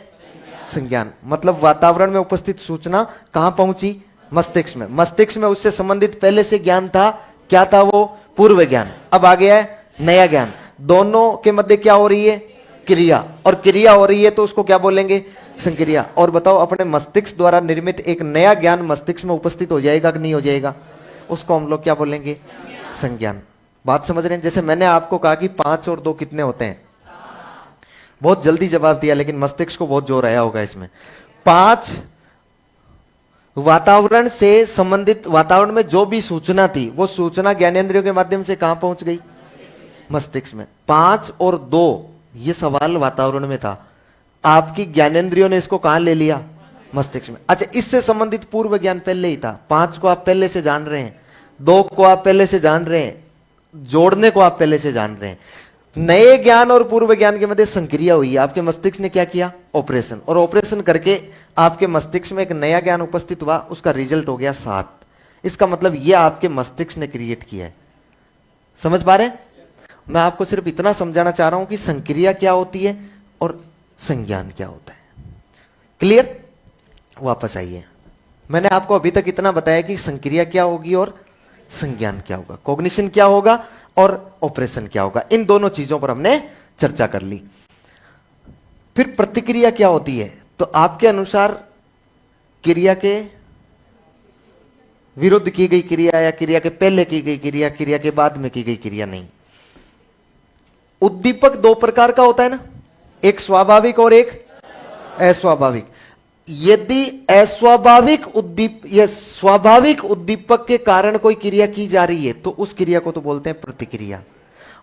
संज्ञान। मतलब वातावरण में उपस्थित सूचना कहां पहुंची? मस्तिष्क में। मस्तिष्क में उससे संबंधित पहले से ज्ञान था। क्या था वो? पूर्व ज्ञान। अब आ गया है नया ज्ञान। दोनों के मध्य क्या हो रही है? क्रिया। और क्रिया हो रही है तो उसको क्या बोलेंगे? संक्रिया। और बताओ, अपने मस्तिष्क द्वारा निर्मित एक नया ज्ञान मस्तिष्क में उपस्थित हो जाएगा कि नहीं हो जाएगा? उसको हम लोग क्या बोलेंगे? संज्ञान। बात समझ रहे हैं? जैसे मैंने आपको कहा कि 5 और 2 कितने होते हैं? बहुत जल्दी जवाब दिया, लेकिन मस्तिष्क को बहुत जोर आया होगा इसमें। 5 वातावरण से संबंधित, वातावरण में जो भी सूचना थी वो सूचना ज्ञानेंद्रियों के माध्यम से कहां पहुंच गई? मस्तिष्क में। 5 और 2 ये सवाल वातावरण में था, आपकी ज्ञानेंद्रियों ने इसको कहां ले लिया? मस्तिष्क में। अच्छा, इससे संबंधित पूर्व ज्ञान पहले ही था। 5 को आप पहले से जान रहे हैं, 2 को आप पहले से जान रहे हैं, जोड़ने को आप पहले से जान रहे हैं। नए ज्ञान और पूर्व ज्ञान के मध्य संक्रिया हुई। आपके मस्तिष्क ने क्या किया? ऑपरेशन। और ऑपरेशन करके आपके मस्तिष्क में एक नया ज्ञान उपस्थित हुआ, उसका रिजल्ट हो गया 7। इसका मतलब यह आपके मस्तिष्क ने क्रिएट किया है। समझ पा रहे हैं? मैं आपको सिर्फ इतना समझाना चाह रहा हूं कि संक्रिया क्या होती है और संज्ञान क्या होता है। क्लियर? वापस आइए। मैंने आपको अभी तक इतना बताया कि संक्रिया क्या होगी और संज्ञान क्या होगा, कॉग्निशन क्या होगा और ऑपरेशन क्या होगा। इन दोनों चीजों पर हमने चर्चा कर ली। फिर प्रतिक्रिया क्या होती है? तो आपके अनुसार क्रिया के विरुद्ध की गई क्रिया या क्रिया के पहले की गई क्रिया, क्रिया के बाद में की गई क्रिया नहीं। उद्दीपक दो प्रकार का होता है ना, एक स्वाभाविक और एक अस्वाभाविक। यदि अस्वाभाविक स्वाभाविक उद्दीपक के कारण कोई क्रिया की जा रही है तो उस क्रिया को तो बोलते हैं प्रतिक्रिया,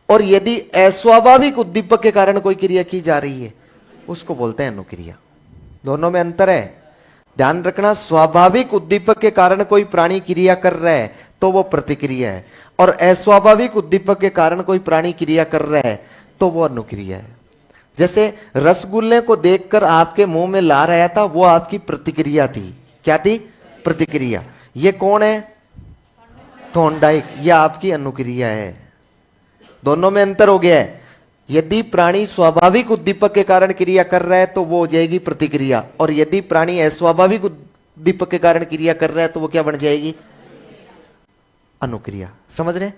और यदि अस्वाभाविक उद्दीपक के कारण कोई क्रिया की जा रही है उसको बोलते हैं अनुक्रिया। दोनों में अंतर है, ध्यान रखना। स्वाभाविक उद्दीपक के कारण कोई प्राणी क्रिया कर रहा है तो वो प्रतिक्रिया है, और अस्वाभाविक उद्दीपक के कारण कोई प्राणी क्रिया कर रहा है तो वो अनुक्रिया है। जैसे रसगुल्ले को देखकर आपके मुंह में लार आया था, वो आपकी प्रतिक्रिया थी। क्या थी? प्रतिक्रिया। ये कौन है? थॉर्नडाइक। ये आपकी अनुक्रिया है। दोनों में अंतर हो गया है। यदि प्राणी स्वाभाविक उद्दीपक के कारण क्रिया कर रहा है तो वो हो जाएगी प्रतिक्रिया, और यदि प्राणी अस्वाभाविक उद्दीपक के कारण क्रिया कर रहा है तो वो क्या बन जाएगी? अनुक्रिया। समझ रहे?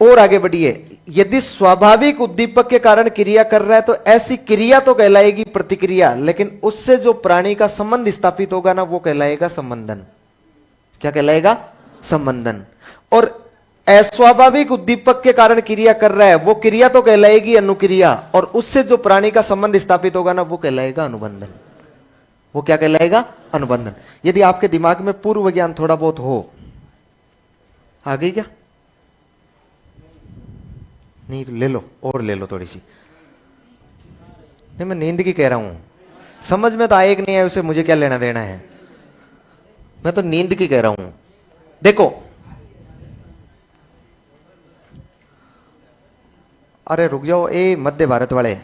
और आगे बढ़िए। यदि स्वाभाविक उद्दीपक के कारण क्रिया कर रहा है तो ऐसी क्रिया तो कहलाएगी प्रतिक्रिया, लेकिन उससे जो प्राणी का संबंध स्थापित होगा ना वो कहलाएगा संबंधन। क्या कहलाएगा? संबंधन। और अस्वाभाविक उद्दीपक के कारण क्रिया कर रहा है वो क्रिया तो कहलाएगी अनुक्रिया, और उससे जो प्राणी का संबंध स्थापित होगा ना वो कहलाएगा अनुबंधन। वो क्या कहलाएगा? अनुबंधन। यदि आपके दिमाग में पूर्व ज्ञान थोड़ा बहुत हो, आ गई क्या? नहीं ले लो, और ले लो थोड़ी सी। नहीं, मैं नींद की कह रहा हूं, समझ में तो आए कि नहीं है उसे मुझे क्या लेना देना है। मैं तो नींद की कह रहा हूं। देखो, अरे रुक जाओ, ए मध्य भारत वाले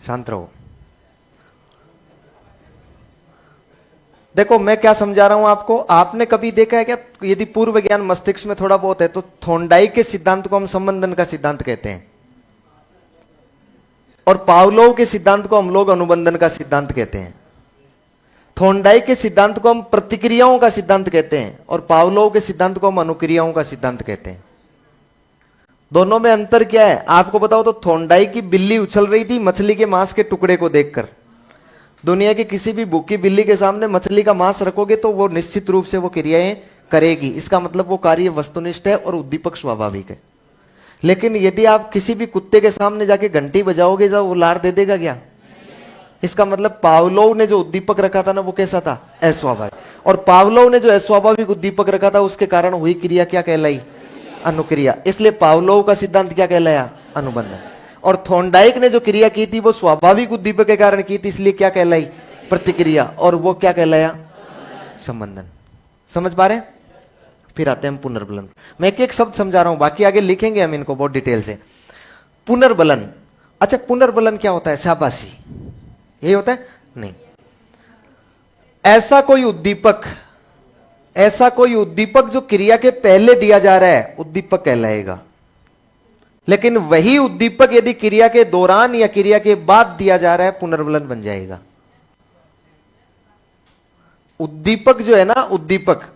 शांत रहो। देखो मैं क्या समझा रहा हूं आपको। आपने कभी देखा है क्या, यदि पूर्व ज्ञान मस्तिष्क में थोड़ा बहुत है तो थॉर्नडाइक के सिद्धांत को हम संबंधन का सिद्धांत कहते हैं, और पावलोव के सिद्धांत को हम लोग अनुबंधन का सिद्धांत कहते हैं। थॉर्नडाइक के सिद्धांत को हम प्रतिक्रियाओं का सिद्धांत कहते हैं, और पावलोव के सिद्धांत को हम अनुक्रियाओं का सिद्धांत कहते हैं। दोनों में अंतर क्या है आपको बताओ तो? थॉर्नडाइक की बिल्ली उछल रही थी मछली के मांस के टुकड़े को देखकर। दुनिया की किसी भी भूखी बिल्ली के सामने मछली का मांस रखोगे तो वो निश्चित रूप से वो क्रियाएं करेगी। इसका मतलब वो कार्य वस्तुनिष्ठ है और उद्दीपक स्वाभाविक है। लेकिन यदि आप किसी भी कुत्ते के सामने जाके घंटी बजाओगे तो वो लार दे देगा क्या? इसका मतलब पावलोव ने जो उद्दीपक रखा था ना वो कैसा था? अस्वाभाविक। और पावलोव ने जो अस्वाभाविक उद्दीपक रखा था उसके कारण हुई क्रिया क्या कहलाई? अनुक्रिया। इसलिए पावलोव का सिद्धांत क्या कहलाया? अनुबंधन। और थॉर्नडाइक ने जो क्रिया की थी वो स्वाभाविक उद्दीपक के कारण की थी, इसलिए क्या कहलाई? प्रतिक्रिया। और वो क्या कहलाया? संबंधन। समझ पा रहे? फिर आते हैं पुनर्बलन। मैं एक एक शब्द समझा रहा हूं, बाकी आगे लिखेंगे हम इनको बहुत डिटेल से। पुनर्बलन। अच्छा, पुनर्बलन क्या होता है? शाबाशी, यही होता है? नहीं। ऐसा कोई उद्दीपक जो क्रिया के पहले दिया जा रहा है उद्दीपक कहलाएगा, लेकिन वही उद्दीपक यदि क्रिया के दौरान या क्रिया के बाद दिया जा रहा है पुनर्बलन बन जाएगा। उद्दीपक जो है ना,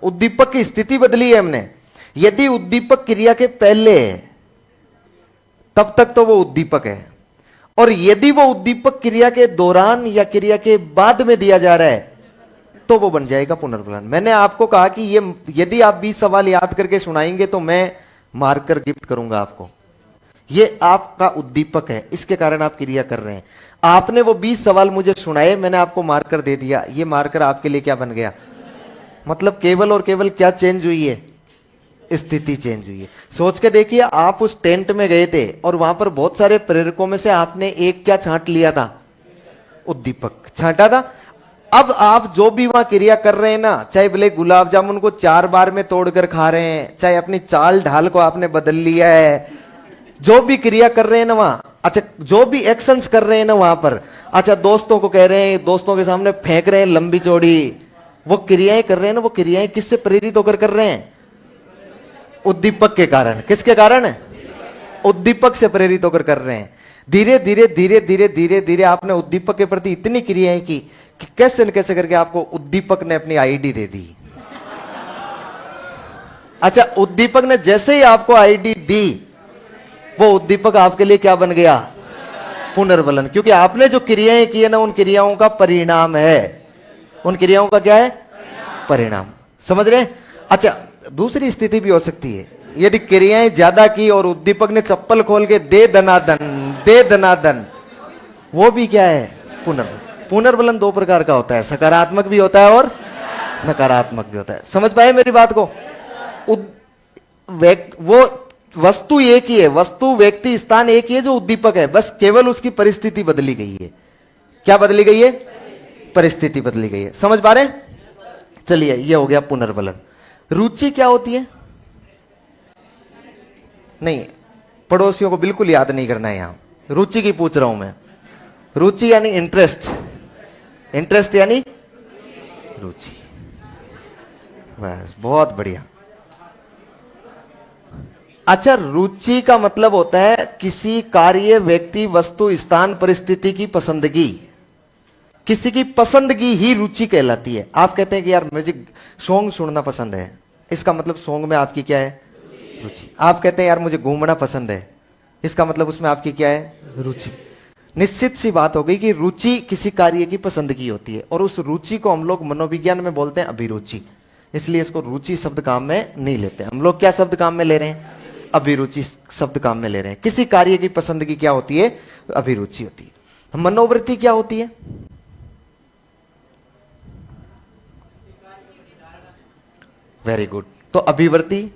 उद्दीपक की स्थिति बदली है हमने। यदि उद्दीपक क्रिया के पहले है तब तक तो वो उद्दीपक है, और यदि वो उद्दीपक क्रिया के दौरान या क्रिया के बाद में दिया जा रहा है तो वो बन जाएगा पुनर्बलन। मैंने आपको कहा कि ये यदि आप 20 सवाल याद करके सुनाएंगे तो मैं मार्कर गिफ्ट करूंगा आपको। ये आपका उद्दीपक है, इसके कारण आप क्रिया कर रहे हैं। आपने वो 20 सवाल मुझे सुनाए, मैंने आपको मार्कर दे दिया। ये मार्कर आपके लिए क्या बन गया? मतलब केवल और केवल क्या चेंज हुई है? स्थिति चेंज हुई है। सोच के देखिए, आप उस टेंट में गए थे और वहां पर बहुत सारे प्रेरकों में से आपने एक क्या छांट लिया था? उद्दीपक छांटा था। अब आप जो भी वहां क्रिया कर रहे हैं ना, चाहे भले गुलाब जामुन को 4 बार में तोड़कर खा रहे हैं, चाहे अपनी चाल ढाल को आपने बदल लिया है, जो भी क्रिया कर रहे हैं ना वहां, अच्छा जो भी एक्शंस कर रहे हैं ना वहां पर, अच्छा दोस्तों को कह रहे हैं, दोस्तों के सामने फेंक रहे हैं लंबी चौड़ी, वो क्रियाएं कर रहे हैं ना, वो क्रियाएं किससे प्रेरित होकर कर रहे हैं? उद्दीपक के कारण। किसके कारण? उद्दीपक से प्रेरित होकर कर रहे हैं। धीरे धीरे धीरे धीरे धीरे धीरे आपने उद्दीपक के प्रति इतनी क्रियाएं की कि कैसे न कैसे करके आपको उद्दीपक ने अपनी आईडी दे दी। अच्छा, उद्दीपक ने जैसे ही आपको आईडी दी, वो उद्दीपक आपके लिए क्या बन गया? पुनर्बलन, क्योंकि आपने जो क्रियाएं की है ना, उन क्रियाओं का परिणाम है। उन क्रियाओं का क्या है? परिणाम। समझ रहे हैं? अच्छा, दूसरी स्थिति भी हो सकती है, यदि क्रियाएं ज्यादा की और उद्दीपक ने चप्पल खोल के दे दनादन, दे दनादन, वो भी क्या है? पुनर्बलन। पुनर्बलन दो प्रकार का होता है, सकारात्मक भी होता है और नकारात्मक भी होता है। समझ पाए मेरी बात को? वो वस्तु एक ही है, वस्तु व्यक्ति स्थान एक ही है जो उद्दीपक है, बस केवल उसकी परिस्थिति बदली गई है। क्या बदली गई है? परिस्थिति बदली गई है। समझ पा रहे हैं? चलिए, ये हो गया पुनर्बलन। रुचि क्या होती है? नहीं, पड़ोसियों को बिल्कुल याद नहीं करना है, यहां रुचि की पूछ रहा हूं मैं। रुचि यानी इंटरेस्ट, इंटरेस्ट यानी रुचि। बस, बहुत बढ़िया। अच्छा, रुचि का मतलब होता है किसी कार्य, व्यक्ति, वस्तु, स्थान, परिस्थिति की पसंदगी। किसी की पसंदगी ही रुचि कहलाती है। आप कहते हैं कि यार मुझे सॉन्ग सुनना पसंद है, इसका मतलब सॉन्ग में आपकी क्या है? रुचि। आप कहते हैं यार मुझे घूमना पसंद है, इसका मतलब उसमें आपकी क्या है? रुचि। निश्चित सी बात हो गई कि रुचि किसी कार्य की पसंदगी होती है, और उस रुचि को हम लोग मनोविज्ञान में बोलते हैं अभिरुचि। इसलिए इसको रुचि शब्द काम में नहीं लेते हम लोग। क्या शब्द काम में ले रहे हैं? अभिरुचि शब्द काम में ले रहे हैं। किसी कार्य की पसंदगी क्या होती है? अभिरुचि होती है। मनोवृत्ति क्या होती है? Very good. तो अभिवृत्ति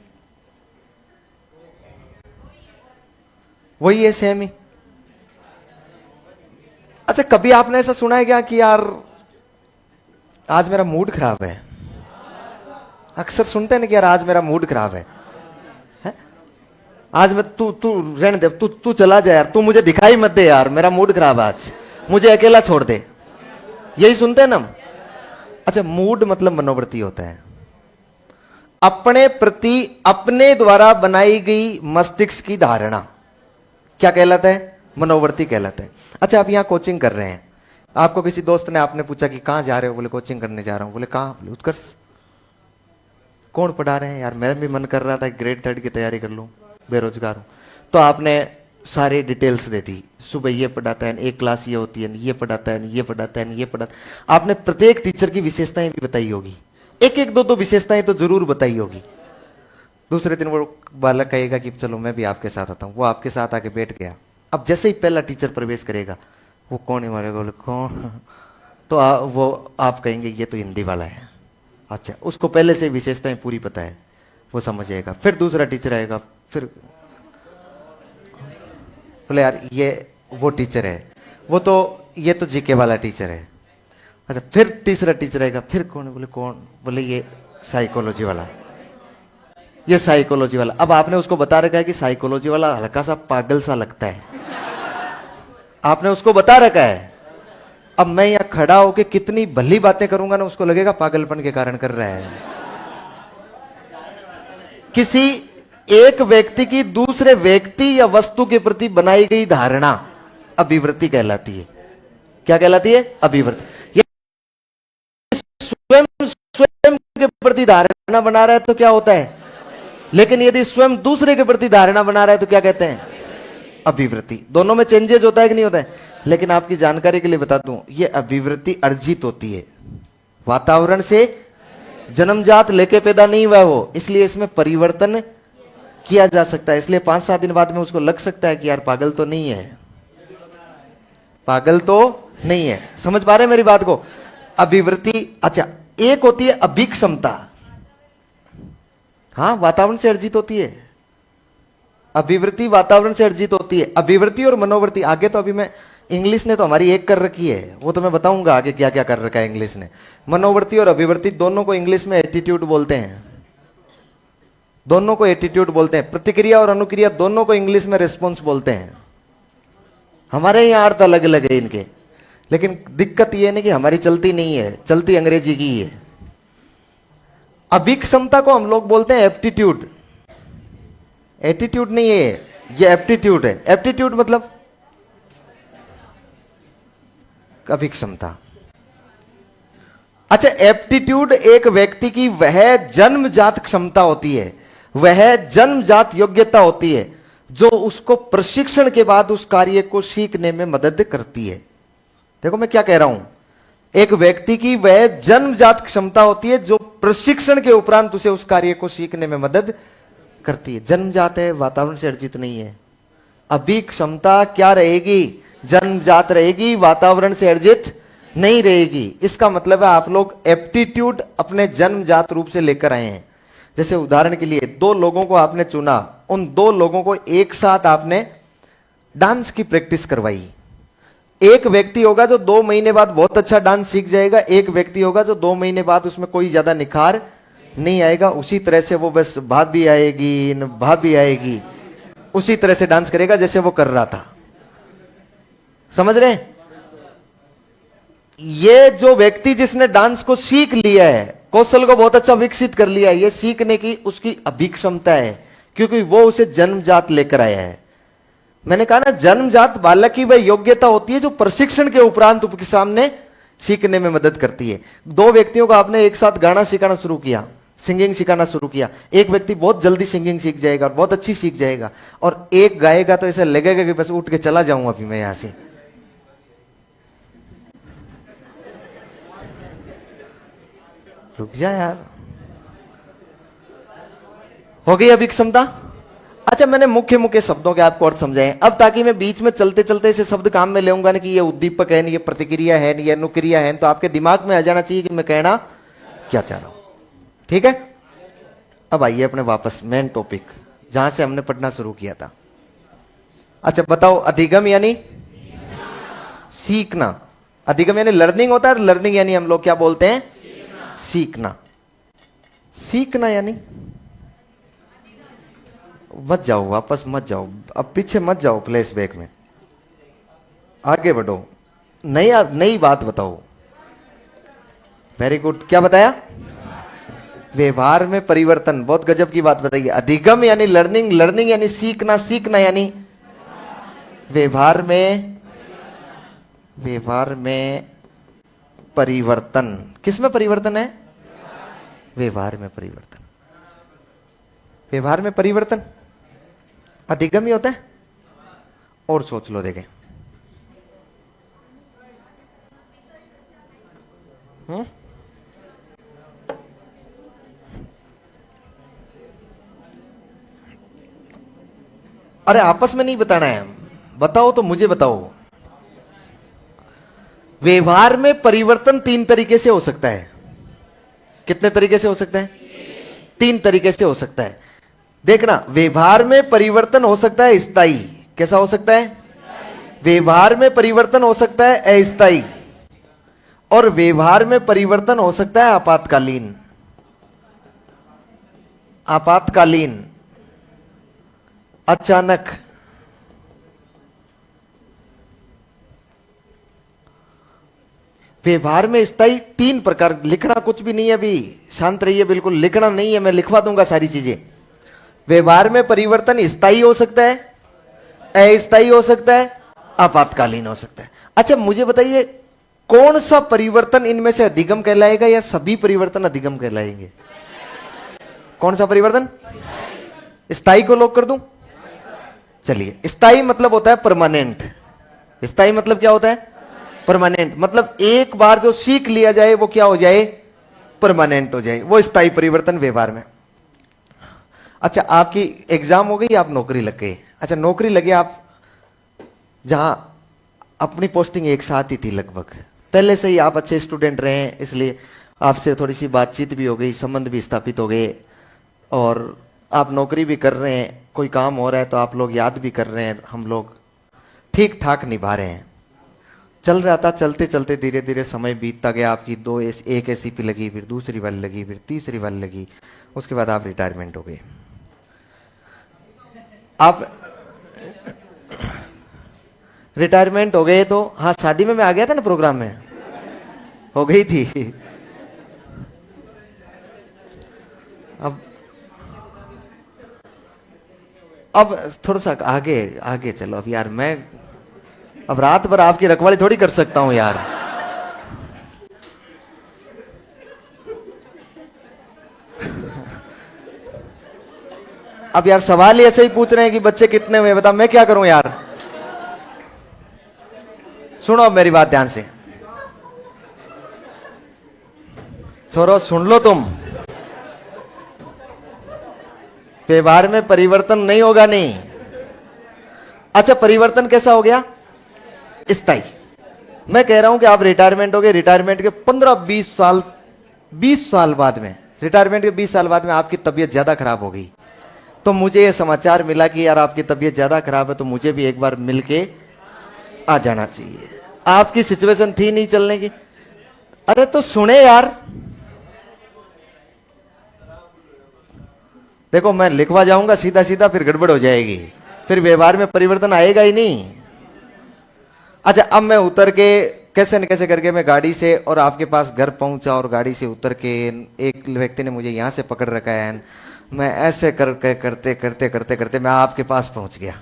वही है, सेम ही। अच्छा, कभी आपने ऐसा सुना है क्या कि यार आज मेरा मूड खराब है? अक्सर सुनते हैं ना कि यार आज मेरा मूड खराब है, आज मैं तू तू रहने दे, तू चला जा यार, तू मुझे दिखाई मत दे यार, मेरा मूड खराब है आज, मुझे अकेला छोड़ दे। यही सुनते हैं ना हम। अच्छा, मूड मतलब मनोवृत्ति होता है, अपने प्रति अपने द्वारा बनाई गई मस्तिष्क की धारणा। क्या कहलाता है? मनोवृत्ति कहलाता है। अच्छा, आप यहां कोचिंग कर रहे हैं, आपको किसी दोस्त ने आपने पूछा कि कहां जा रहे हो? बोले कोचिंग करने जा रहा हूं। बोले कहां? बोले उत्कर्ष। कौन पढ़ा रहे हैं? यार मेरा भी मन कर रहा था ग्रेड 3 की तैयारी कर लूं, बेरोजगार हूं। तो आपने सारी डिटेल्स दे दी, सुबह ये पढ़ाता है, एक क्लास ये होती है, ये पढ़ाता है, ये पढ़ाता है, ये पढ़ाता। आपने प्रत्येक टीचर की विशेषताएं भी बताई होगी, एक एक दो विशेषताएं तो जरूर बताई होगी। दूसरे दिन वो बालक कहेगा कि चलो मैं भी आपके साथ आता हूं। वो आपके साथ आके बैठ गया। अब जैसे ही पहला टीचर प्रवेश करेगा, वो कौन है मारेगा? बोले कौन? तो वो आप कहेंगे ये तो हिंदी वाला है। अच्छा, उसको पहले से विशेषताएं पूरी पता है, वो समझ जाएगा। फिर दूसरा टीचर आएगा, फिर बोले यार ये वो टीचर है, वो तो ये तो जीके वाला टीचर है। अच्छा, फिर तीसरा टीचर आएगा, फिर कौन है? बोले कौन? बोले ये साइकोलॉजी वाला, ये साइकोलॉजी वाला। अब आपने उसको बता रखा है कि साइकोलॉजी वाला हल्का सा पागल सा लगता है, आपने उसको बता रखा है। अब मैं यहां खड़ा होकर कितनी भली बातें करूंगा ना, उसको लगेगा पागलपन के कारण कर रहा है। किसी एक व्यक्ति की दूसरे व्यक्ति या वस्तु के प्रति बनाई गई धारणा अभिवृत्ति कहलाती है। क्या कहलाती है? अभिवृत्ति। स्वयं स्वयं के प्रति धारणा बना रहा है तो क्या होता है? लेकिन यदि स्वयं दूसरे के प्रति धारणा बना रहा है तो क्या कहते हैं? अभिवृत्ति। दोनों में चेंजेस होता है कि नहीं होता है? लेकिन आपकी जानकारी के लिए बता दूं, यह अभिवृत्ति अर्जित होती है, वातावरण से जन्मजात लेके पैदा नहीं हुआ वो, इसलिए इसमें परिवर्तन किया जा सकता है। इसलिए 5-7 दिन बाद में उसको लग सकता है कि यार पागल तो नहीं है, पागल तो नहीं है। समझ पा रहे हैं मेरी बात को? अभिवृत्ति। अच्छा, एक होती है अभिक्षमता, हाँ वातावरण से अर्जित होती है। अभिवृत्ति वातावरण से अर्जित होती है। अभिवृत्ति और मनोवृत्ति आगे तो अभी मैं, इंग्लिश ने तो हमारी एक कर रखी है, वो तो मैं बताऊंगा आगे क्या क्या कर रखा है इंग्लिश ने। मनोवृत्ति और अभिवृत्ति दोनों को इंग्लिश में एटीट्यूड बोलते हैं, दोनों को एटीट्यूड बोलते हैं। प्रतिक्रिया और अनुक्रिया दोनों को इंग्लिश में रिस्पॉन्स बोलते हैं। हमारे यहां अर्थ अलग अलग है इनके, लेकिन दिक्कत यह नहीं कि हमारी चलती नहीं है, चलती अंग्रेजी की है। अभिक्षमता को हम लोग बोलते हैं एप्टीट्यूड। एटीट्यूड नहीं है ये एप्टीट्यूड है। एप्टीट्यूड मतलब अभिक्षमता। अच्छा, एप्टीट्यूड एक व्यक्ति की वह जन्मजात क्षमता होती है, वह जन्मजात योग्यता होती है जो उसको प्रशिक्षण के बाद उस कार्य को सीखने में मदद करती है। देखो मैं क्या कह रहा हूं, एक व्यक्ति की वह जन्मजात क्षमता होती है जो प्रशिक्षण के उपरांत उसे उस कार्य को सीखने में मदद करती है। जन्मजात है, वातावरण से अर्जित नहीं है। अभी क्षमता क्या रहेगी? जन्मजात रहेगी, वातावरण से अर्जित नहीं रहेगी। इसका मतलब है आप लोग एप्टीट्यूड अपने जन्मजात रूप से लेकर आए हैं। जैसे उदाहरण के लिए 2 लोगों को आपने चुना, उन 2 लोगों को एक साथ आपने डांस की प्रैक्टिस करवाई। एक व्यक्ति होगा जो 2 महीने बाद बहुत अच्छा डांस सीख जाएगा, एक व्यक्ति होगा जो 2 महीने बाद उसमें कोई ज्यादा निखार नहीं आएगा। उसी तरह से वो बस भाभी आएगी न भाभी आएगी, उसी तरह से डांस करेगा जैसे वो कर रहा था। समझ रहे हैं? ये जो व्यक्ति जिसने डांस को सीख लिया है, कौशल को बहुत अच्छा विकसित कर लिया है, ये सीखने की उसकी अभिक्षमता है, क्योंकि वो उसे जन्मजात लेकर आया है। मैंने कहा ना, जन्मजात बालक की वह योग्यता होती है जो प्रशिक्षण के उपरांत उसके सामने सीखने में मदद करती है। 2 व्यक्तियों को आपने एक साथ गाना सिखाना शुरू किया, सिंगिंग सिखाना शुरू किया। एक व्यक्ति बहुत जल्दी सिंगिंग सीख जाएगा और बहुत अच्छी सीख जाएगा, और एक गाएगा तो ऐसा लगेगा कि बस उठ के चला जाऊं अभी मैं यहां से। रुक जा यार, हो गई अभी क्षमता। अच्छा, मैंने मुख्य मुख्य शब्दों के आपको अर्थ समझाए। अब ताकि मैं बीच में चलते चलते ऐसे शब्द काम में लेऊंगा ना कि ये उद्दीपक है, नहीं ये प्रतिक्रिया है, नहीं ये अनुक्रिया है, तो आपके दिमाग में आ जाना चाहिए कि मैं कहना क्या चाह रहा हूं। ठीक है, अब आइए अपने वापस मेन टॉपिक जहां से हमने पढ़ना शुरू किया था। अच्छा बताओ, अधिगम यानी सीखना। अधिगम यानी लर्निंग होता है, लर्निंग यानी हम लोग क्या बोलते हैं? सीखना। सीखना यानी, मत जाओ वापस, मत जाओ, अब पीछे मत जाओ फ्लैशबैक में, आगे बढ़ो, नई बात बताओ। वेरी गुड, क्या बताया? व्यवहार में परिवर्तन, बहुत गजब की बात बताइए। अधिगम यानी लर्निंग, लर्निंग यानी सीखना, सीखना यानी व्यवहार में परिवर्तन। किस में परिवर्तन है? व्यवहार में परिवर्तन। व्यवहार में परिवर्तन अधिगम ही होता है। और सोच लो, देखें अरे आपस में नहीं बताना है, बताओ तो मुझे बताओ। व्यवहार में परिवर्तन 3 तरीके से हो सकता है। कितने तरीके से हो सकता है? 3 तरीके से हो सकता है। देखना, व्यवहार में परिवर्तन हो सकता है स्थायी। कैसा हो सकता है? व्यवहार में परिवर्तन हो सकता है अस्थायी, और व्यवहार में परिवर्तन हो सकता है आपातकालीन। आपातकालीन, अचानक, व्यवहार में स्थायी 3 प्रकार। लिखना कुछ भी नहीं है, अभी शांत रहिए, बिल्कुल लिखना नहीं है, मैं लिखवा दूंगा सारी चीजें। व्यवहार में परिवर्तन स्थायी हो सकता है, अस्थायी हो सकता है, आपातकालीन हो सकता है। अच्छा मुझे बताइए, कौन सा परिवर्तन इनमें से अधिगम कहलाएगा या सभी परिवर्तन अधिगम कहलाएंगे? कौन सा परिवर्तन? स्थायी को लॉक कर दूं? चलिए, स्थायी मतलब होता है परमानेंट। स्थायी मतलब क्या होता है? परमानेंट। मतलब एक बार जो सीख लिया जाए वो क्या हो जाए? परमानेंट हो जाए, वो स्थायी परिवर्तन व्यवहार में। अच्छा, आपकी एग्जाम हो गई, आप नौकरी लग गई। अच्छा नौकरी लगे आप, जहां अपनी पोस्टिंग एक साथ ही थी लगभग, पहले से ही आप अच्छे स्टूडेंट रहे, इसलिए आपसे थोड़ी सी बातचीत भी हो गई, संबंध भी स्थापित हो गए, और आप नौकरी भी कर रहे हैं, कोई काम हो रहा है तो आप लोग याद भी कर रहे हैं, हम लोग ठीक ठाक निभा रहे हैं। चल रहा था, चलते चलते धीरे धीरे समय बीतता गया। आपकी एक एसीपी लगी, फिर दूसरी वाली लगी, फिर तीसरी वाली लगी, उसके बाद आप रिटायरमेंट हो गए। आप रिटायरमेंट हो गए तो, हाँ शादी में मैं आ गया था ना, प्रोग्राम में हो गई थी। अब थोड़ा सा आगे आगे चलो। अब यार मैं अब रात भर आपकी रखवाली थोड़ी कर सकता हूं यार। अब यार सवाल ही ऐसे ही पूछ रहे हैं कि बच्चे कितने हुए, बता मैं क्या करूं यार। सुनो अब मेरी बात ध्यान से, छोरो सुन लो तुम, व्यवहार में परिवर्तन नहीं होगा नहीं। अच्छा परिवर्तन कैसा हो गया? स्थायी। मैं कह रहा हूं कि आप रिटायरमेंट हो गए, रिटायरमेंट के 15-20 साल, 20 साल बाद में, रिटायरमेंट के 20 साल बाद में आपकी तबीयत ज्यादा खराब हो गई, तो मुझे यह समाचार मिला कि यार आपकी तबीयत ज्यादा खराब है, तो मुझे भी एक बार मिलके आ जाना चाहिए। आपकी सिचुएशन थी नहीं चलने की, अरे तो सुने यार। देखो मैं लिखवा जाऊंगा सीधा सीधा, फिर गड़बड़ हो जाएगी, फिर व्यवहार में परिवर्तन आएगा ही नहीं। अच्छा अब मैं उतर के कैसे न कैसे करके मैं गाड़ी से और आपके पास घर पहुंचा, और गाड़ी से उतर के एक व्यक्ति ने मुझे यहां से पकड़ रखा है, मैं ऐसे करते करते करते करते करते मैं आपके पास पहुंच गया।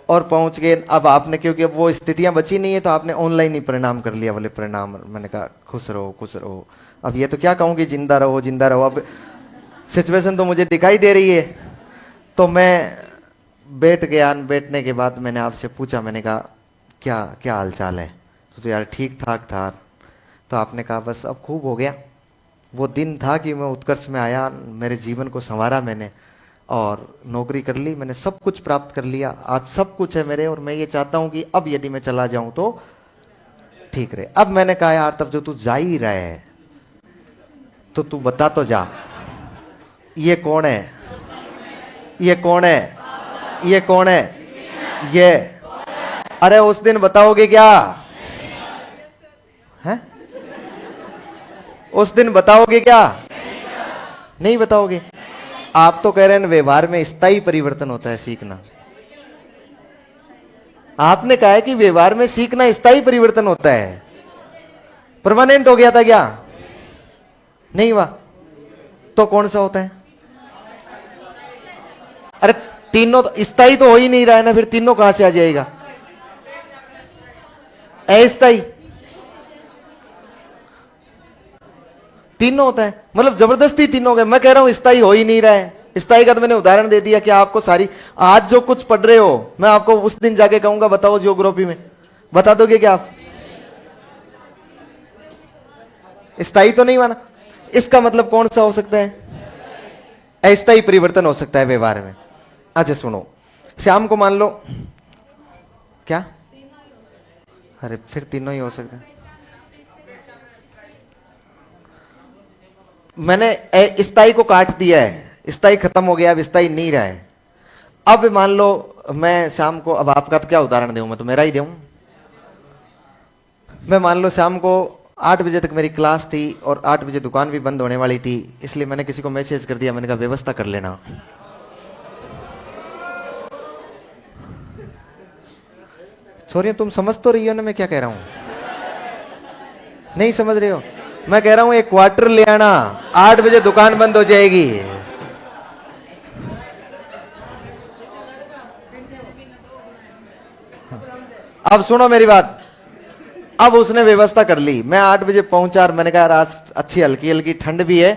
और पहुंच गए, अब आपने क्योंकि अब वो स्थितियां बची नहीं है, तो आपने ऑनलाइन ही प्रणाम कर लिया, बोले प्रणाम। मैंने कहा खुश रहो खुश रहो। अब ये तो क्या कहूं कि जिंदा रहो जिंदा रहो, अब सिचुएशन तो मुझे दिखाई दे रही है। तो मैं बैठ गया, बैठने के बाद मैंने आपसे पूछा, मैंने कहा क्या क्या हाल चाल है? तो यार ठीक ठाक था। तो आपने कहा बस अब खूब हो गया, वो दिन था कि मैं उत्कर्ष में आया, मेरे जीवन को संवारा मैंने, और नौकरी कर ली, मैंने सब कुछ प्राप्त कर लिया, आज सब कुछ है मेरे, और मैं ये चाहता हूं कि अब यदि मैं चला जाऊं तो ठीक रहे। अब मैंने कहा यार तब जो तू जा ही रहा है तो तू बता तो जा, ये कौन है? ये कौन है? ये कौन है? ये, अरे उस दिन बताओगे क्या? है उस दिन बताओगे क्या? नहीं बताओगे। आप तो कह रहे हैं व्यवहार में स्थायी परिवर्तन होता है सीखना। आपने कहा है कि व्यवहार में सीखना स्थायी परिवर्तन होता है, परमानेंट हो गया था क्या? नहीं हुआ। तो कौन सा होता है? अरे तीनों तो स्थायी तो हो ही नहीं रहा है ना, फिर तीनों कहां से आ जाएगा? अस्थायी तीनों होता है, मतलब जबरदस्ती तीनों गए। मैं कह रहा हूं स्थायी हो ही नहीं रहा है। स्थायी का तो मैंने उदाहरण दे दिया कि आपको सारी आज जो कुछ पढ़ रहे हो, मैं आपको उस दिन जाके कहूंगा बताओ ज्योग्राफी में, बता दोगे क्या आप? स्थायी तो नहीं माना। इसका मतलब कौन सा हो सकता है? अस्थायी परिवर्तन हो सकता है व्यवहार में। अच्छा सुनो, श्याम को मान लो क्या, अरे फिर तीनों ही हो सकता है। मैंने स्थायी को काट दिया है, स्थायी खत्म हो गया, अब स्थायी नहीं रहा है। अब मान लो मैं शाम को, अब आपका तो क्या उदाहरण दूं, मैं तो मेरा ही दूं। मैं मान लो शाम को 8 बजे तक मेरी क्लास थी और 8 बजे दुकान भी बंद होने वाली थी, इसलिए मैंने किसी को मैसेज कर दिया, मैंने कहा व्यवस्था कर लेना। छोरियों तुम समझ तो रही हो ना मैं क्या कह रहा हूं? नहीं समझ रहे हो? मैं कह रहा हूं एक क्वार्टर ले आना, 8 बजे दुकान बंद हो जाएगी। अब सुनो मेरी बात। अब उसने व्यवस्था कर ली, मैं 8 बजे पहुंचा और मैंने कहा आज अच्छी हल्की हल्की ठंड भी है,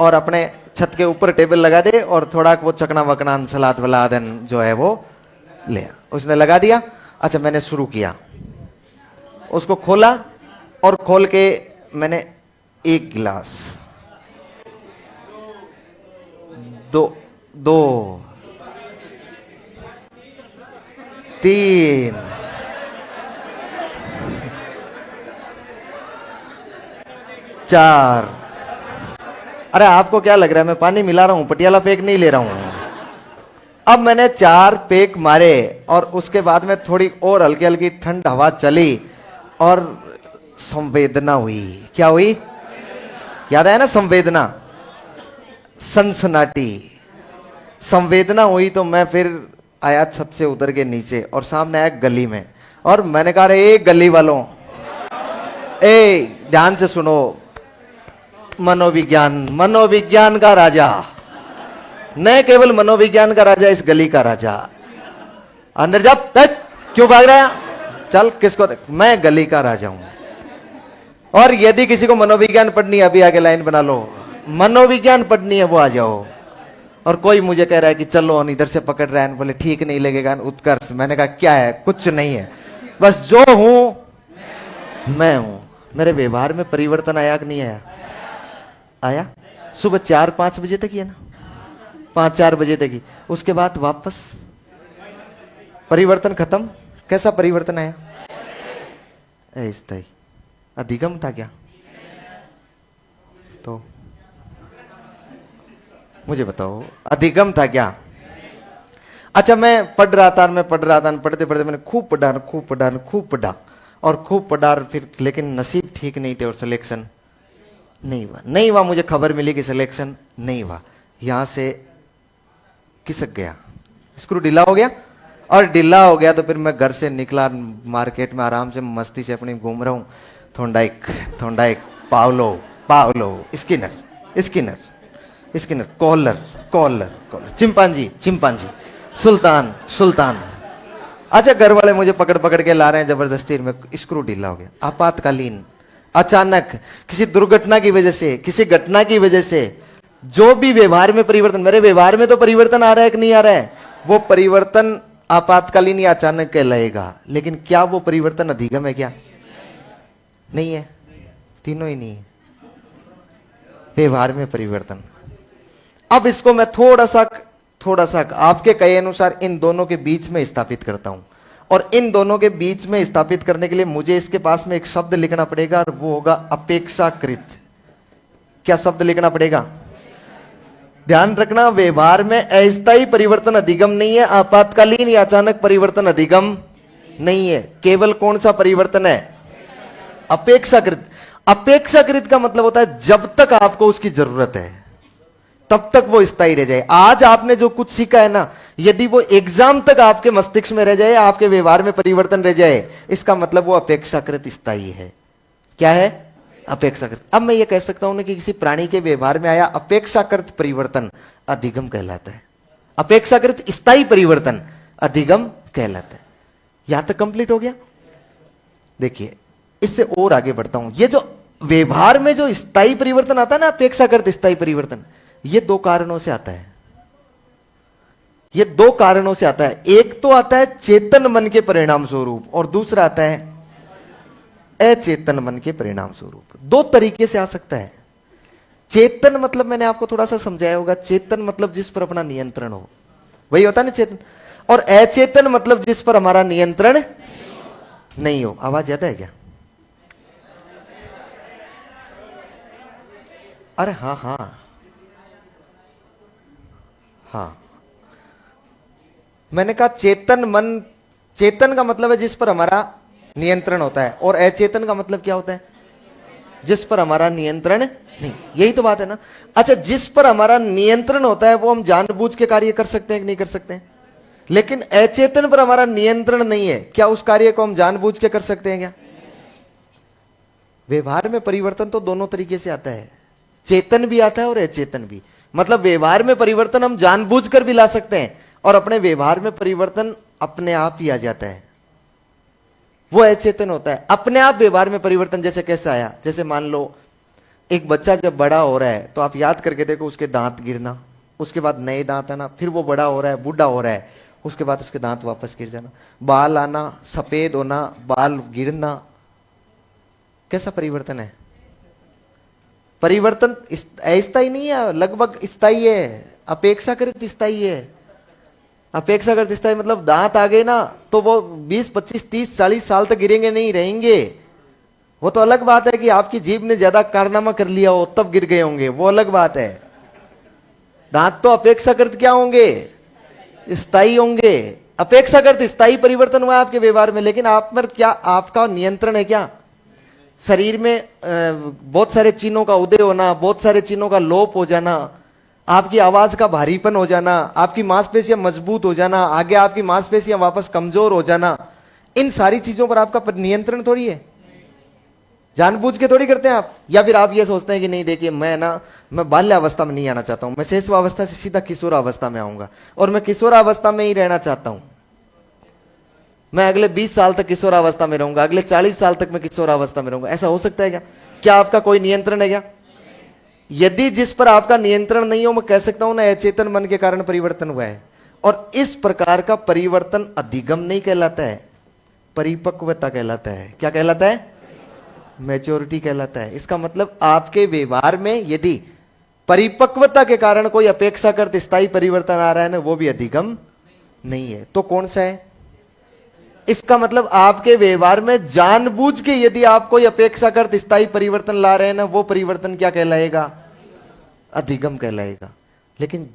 और अपने छत के ऊपर टेबल लगा दे और थोड़ा वो चकना वकना सलाद वलादन जो है वो ले। उसने लगा दिया। अच्छा मैंने शुरू किया, उसको खोला और खोल के मैंने 1 गिलास, 2 3 4। अरे आपको क्या लग रहा है मैं पानी मिला रहा हूं? पटियाला पैक नहीं ले रहा हूं। अब मैंने 4 पैक मारे और उसके बाद में थोड़ी और हल्की हल्की ठंड हवा चली और संवेदना हुई। क्या हुई? याद आया ना संवेदना, सनसनाटी संवेदना हुई। तो मैं फिर आया छत से उतर के नीचे और सामने आया गली में, और मैंने कहा रे गली वालों, ध्यान से सुनो, मनोविज्ञान, मनोविज्ञान का राजा, न केवल मनोविज्ञान का राजा, इस गली का राजा। अंदर जा, क्यों भाग रहा है? चल किसको, मैं गली का राजा हूं। और यदि किसी को मनोविज्ञान पढ़नी है, अभी आगे लाइन बना लो, मनोविज्ञान पढ़नी है वो आ जाओ। और कोई मुझे कह रहा है कि चलो, और इधर से पकड़ रहा है, बोले ठीक नहीं लगेगा उत्कर्ष। मैंने कहा क्या है, कुछ नहीं है, बस जो हूं मैं हूं। मेरे व्यवहार में परिवर्तन आया कि नहीं आया? आया। सुबह 4-5 बजे तक ही है ना, 5-4 बजे तक ही, उसके बाद वापस परिवर्तन खत्म। कैसा परिवर्तन आया? अस्थायी। अधिगम था क्या? तो मुझे बताओ, अधिगम था क्या? अच्छा, मैं पढ़ रहा था, पढ़ते पढ़ते मैंने खूब पढ़ा और खूब पढ़ा, फिर लेकिन नसीब ठीक नहीं थे और सिलेक्शन नहीं हुआ। मुझे खबर मिली कि सिलेक्शन नहीं हुआ, यहां से खिसक गया, स्क्रू ढीला हो गया। और ढीला हो गया तो फिर मैं घर से निकला, मार्केट में आराम से मस्ती से अपनी घूम रहा हूं, थोंडाइक, पावलो, स्किनर, कॉलर, चिंपांजी, सुल्तान। अच्छा, घर वाले मुझे पकड़ के ला रहे हैं जबरदस्ती में, स्क्रू ढीला हो गया। आपातकालीन, अचानक, किसी दुर्घटना की वजह से, किसी घटना की वजह से जो भी व्यवहार में परिवर्तन, मेरे व्यवहार में तो परिवर्तन आ रहा है कि नहीं आ रहा है? वो परिवर्तन आपातकालीन या अचानक कहलाएगा, लेकिन क्या वो परिवर्तन अधिगम है क्या? नहीं है, तीनों ही नहीं है। व्यवहार में परिवर्तन। अब इसको मैं थोड़ा सा आपके कहे अनुसार इन दोनों के बीच में स्थापित करता हूं, और इन दोनों के बीच में स्थापित करने के लिए मुझे इसके पास में एक शब्द लिखना पड़ेगा, और वो होगा अपेक्षाकृत। क्या शब्द लिखना पड़ेगा? ध्यान रखना, व्यवहार में अस्थायी परिवर्तन अधिगम नहीं है, आपातकालीन या अचानक परिवर्तन अधिगम नहीं है। केवल कौन सा परिवर्तन है? अपेक्षाकृत। अपेक्षाकृत का मतलब होता है जब तक आपको उसकी जरूरत है तब तक वो स्थायी रह जाए। आज आपने जो कुछ सीखा है ना, यदि वो एग्जाम तक आपके मस्तिष्क में रह जाए, आपके व्यवहार में परिवर्तन रह जाए, इसका मतलब वो अपेक्षाकृत स्थायी है। क्या है? अपेक्षाकृत। अब मैं ये कह सकता हूं ना कि किसी प्राणी के व्यवहार में आया अपेक्षाकृत परिवर्तन अधिगम कहलाता है, अपेक्षाकृत स्थायी परिवर्तन अधिगम कहलाता है। यहां तक कंप्लीट हो गया। देखिए, इससे और आगे बढ़ता हूं। ये जो व्यवहार में जो स्थायी परिवर्तन आता है ना, अपेक्षाकृत स्थायी परिवर्तन, ये 2 कारणों से आता है। ये 2 कारणों से आता है। एक तो आता है चेतन मन के परिणाम स्वरूप, और दूसरा आता है अचेतन मन के परिणाम स्वरूप। 2 तरीके से आ सकता है। चेतन मतलब मैंने आपको थोड़ा सा समझाया होगा, चेतन मतलब जिस पर अपना नियंत्रण हो, वही होता है ना चेतन। और अचेतन मतलब जिस पर हमारा नियंत्रण नहीं हो। आवाज ज्यादा है क्या? अरे हाँ, मैंने कहा चेतन मन, चेतन का मतलब है जिस पर हमारा नियंत्रण होता है, और अचेतन का मतलब क्या होता है? जिस पर हमारा नियंत्रण नहीं। यही तो बात है ना। अच्छा, जिस पर हमारा नियंत्रण होता है वो हम जानबूझ के कार्य कर सकते हैं कि नहीं कर सकते हैं? लेकिन अचेतन पर हमारा नियंत्रण नहीं है, क्या उस कार्य को हम जानबूझ के कर सकते हैं क्या? व्यवहार में परिवर्तन तो दोनों तरीके से आता है, चेतन भी आता है और अचेतन भी। मतलब व्यवहार में परिवर्तन हम जानबूझकर भी ला सकते हैं, और अपने व्यवहार में परिवर्तन अपने आप ही आ जाता है, वो अचेतन होता है। अपने आप व्यवहार में परिवर्तन जैसे कैसे आया? जैसे मान लो एक बच्चा जब बड़ा हो रहा है तो आप याद करके देखो, उसके दांत गिरना, उसके बाद नए दांत आना, फिर वो बड़ा हो रहा है, बूढ़ा हो रहा है, उसके बाद उसके दांत वापस गिर जाना, बाल आना, सफेद होना, बाल गिरना। कैसा परिवर्तन है? परिवर्तन अस्थायी नहीं है, लगभग स्थायी है, अपेक्षाकृत स्थायी है। अपेक्षाकृत स्थायी मतलब दांत आ गए ना तो वो 20, 25, 30, 40 साल तक गिरेंगे नहीं, रहेंगे। वो तो अलग बात है कि आपकी जीभ ने ज्यादा कारनामा कर लिया हो तब गिर गए होंगे, वो अलग बात है। दांत तो अपेक्षाकृत क्या होंगे? स्थायी होंगे। अपेक्षाकृत स्थायी परिवर्तन हुआ आपके व्यवहार में, लेकिन आप पर क्या आपका नियंत्रण है क्या? शरीर में बहुत सारे चिन्हों का उदय होना, बहुत सारे चिन्हों का लोप हो जाना, आपकी आवाज का भारीपन हो जाना, आपकी मांसपेशियां मजबूत हो जाना, आगे आपकी मांसपेशियां वापस कमजोर हो जाना, इन सारी चीजों पर आपका नियंत्रण थोड़ी है। जानबूझ के थोड़ी करते हैं आप। या फिर आप ये सोचते हैं कि नहीं देखिए मैं बाल्यावस्था में नहीं आना चाहता हूं, मैं शैशवावस्था से सीधा किशोरावस्था में आऊंगा, और मैं किशोरावस्था में ही रहना चाहता हूं, मैं अगले 20 साल तक किशोरावस्था में रहूंगा, अगले 40 साल तक मैं किशोरावस्था में रहूंगा। ऐसा हो सकता है क्या? क्या आपका कोई नियंत्रण है क्या? यदि जिस पर आपका नियंत्रण नहीं हो, मैं कह सकता हूं ना अचेतन मन के कारण परिवर्तन हुआ है। और इस प्रकार का परिवर्तन अधिगम नहीं कहलाता है, परिपक्वता कहलाता है। क्या कहलाता है? मैच्योरिटी कहलाता है। इसका मतलब आपके व्यवहार में यदि परिपक्वता के कारण कोई अपेक्षाकृत स्थायी परिवर्तन आ रहा है ना, वो भी अधिगम नहीं है। तो कौन सा है? इसका मतलब आपके व्यवहार में जानबूझ के यदि आप कोई अपेक्षाकृत स्थायी परिवर्तन ला रहे हैं ना, वो परिवर्तन क्या कहलाएगा? अधिगम कहलाएगा। लेकिन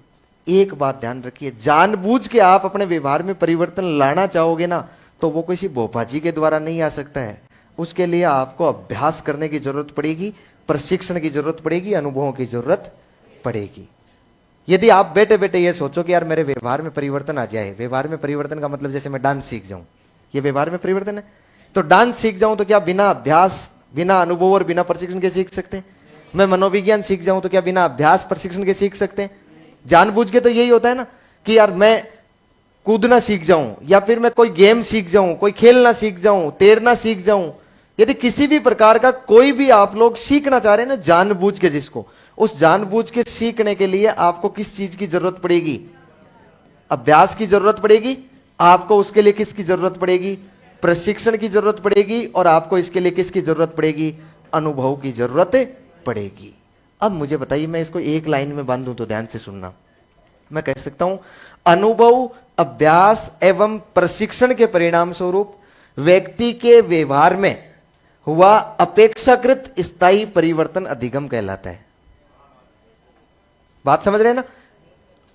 एक बात ध्यान रखिए, जानबूझ के आप अपने व्यवहार में परिवर्तन लाना चाहोगे ना, तो वो किसी भोपाजी के द्वारा नहीं आ सकता है। उसके लिए आपको अभ्यास करने की जरूरत पड़ेगी, प्रशिक्षण की जरूरत पड़ेगी, अनुभवों की जरूरत पड़ेगी। यदि आप बैठे बैठे ये सोचो कि यार मेरे व्यवहार में परिवर्तन आ जाए, व्यवहार में परिवर्तन का मतलब जैसे मैं डांस सीख जाऊं, ये व्यवहार में परिवर्तन है। तो डांस सीख जाऊं तो क्या बिना अभ्यास, बिना अनुभव और बिना प्रशिक्षण के सीख सकते हैं? मैं मनोविज्ञान सीख जाऊं तो क्या बिना अभ्यास प्रशिक्षण के सीख सकते हैं? जानबूझ के तो यही होता है ना कि यार मैं कूदना सीख जाऊं, या फिर मैं कोई गेम सीख जाऊं, कोई खेलना सीख जाऊं, तैरना सीख जाऊं। यदि किसी भी प्रकार का कोई भी आप लोग सीखना चाह रहे हैं ना जानबूझ के, जिसको उस जानबूझ के सीखने के लिए आपको किस चीज की जरूरत पड़ेगी? अभ्यास की जरूरत पड़ेगी। आपको उसके लिए किसकी जरूरत पड़ेगी? प्रशिक्षण की जरूरत पड़ेगी। और आपको इसके लिए किसकी जरूरत पड़ेगी? अनुभव की जरूरत पड़ेगी। अब मुझे बताइए, मैं इसको एक लाइन में बांधूं तो ध्यान से सुनना। मैं कह सकता हूं अनुभव, अभ्यास एवं प्रशिक्षण के परिणाम स्वरूप व्यक्ति के व्यवहार में हुआ अपेक्षाकृत स्थायी परिवर्तन अधिगम कहलाता है। बात समझ रहे हैं ना?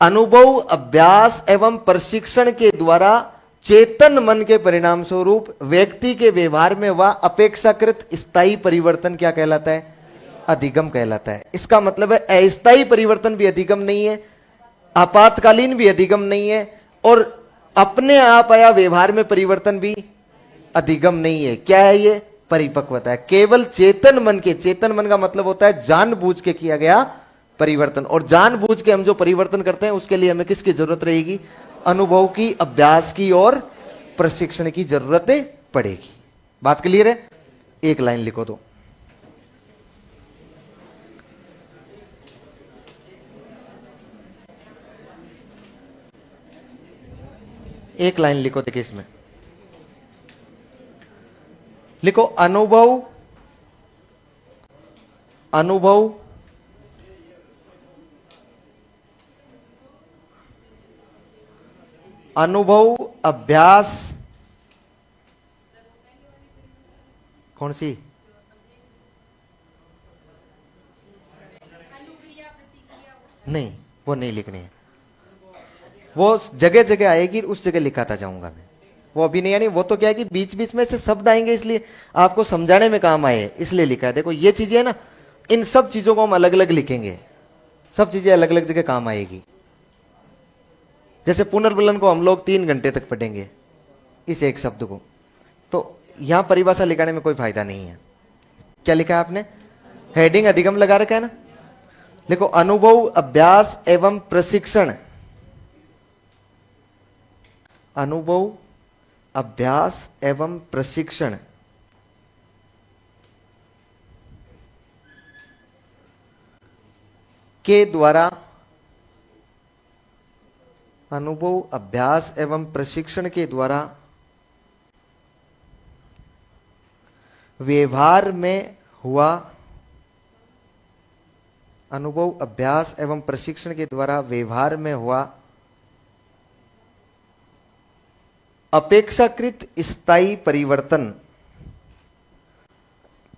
अनुभव, अभ्यास एवं प्रशिक्षण के द्वारा चेतन मन के परिणाम स्वरूप व्यक्ति के व्यवहार में हुआ अपेक्षाकृत स्थायी परिवर्तन क्या कहलाता है? अधिगम कहलाता है। इसका मतलब है अस्थायी परिवर्तन भी अधिगम नहीं है, आपातकालीन भी अधिगम नहीं है, और अपने आप आया व्यवहार में परिवर्तन भी अधिगम नहीं है। क्या है ये? परिपक्वता है। केवल चेतन मन के, चेतन मन का मतलब होता है जानबूझ के किया गया परिवर्तन। और जानबूझ के हम जो परिवर्तन करते हैं उसके लिए हमें किसकी जरूरत रहेगी? अनुभव की, अभ्यास की और प्रशिक्षण की जरूरत पड़ेगी। बात क्लियर है? एक लाइन लिखो तो। एक लाइन लिखो, देखिए इसमें लिखो अनुभव, अनुभव अनुभव, अभ्यास, कौन सी? नहीं, वो नहीं लिखनी है, वो जगह जगह आएगी, उस जगह लिखाता जाऊंगा मैं। वो अभी नहीं आनी। वो तो क्या है कि बीच बीच में से शब्द आएंगे, इसलिए आपको समझाने में काम आए, इसलिए लिखा है। देखो ये चीजें है ना, इन सब चीजों को हम अलग अलग लिखेंगे, सब चीजें अलग अलग जगह काम आएगी। जैसे पुनर्बलन को हम लोग 3 घंटे तक पढ़ेंगे, इस एक शब्द को, तो यहां परिभाषा लिखाने में कोई फायदा नहीं है। क्या लिखा है आपने? हेडिंग अधिगम लगा रखा है ना। देखो अनुभव, अभ्यास एवं प्रशिक्षण, अनुभव, अभ्यास एवं प्रशिक्षण के द्वारा, अनुभव, अभ्यास एवं प्रशिक्षण के द्वारा व्यवहार में हुआ, अनुभव, अभ्यास एवं प्रशिक्षण के द्वारा व्यवहार में हुआ अपेक्षाकृत स्थायी परिवर्तन।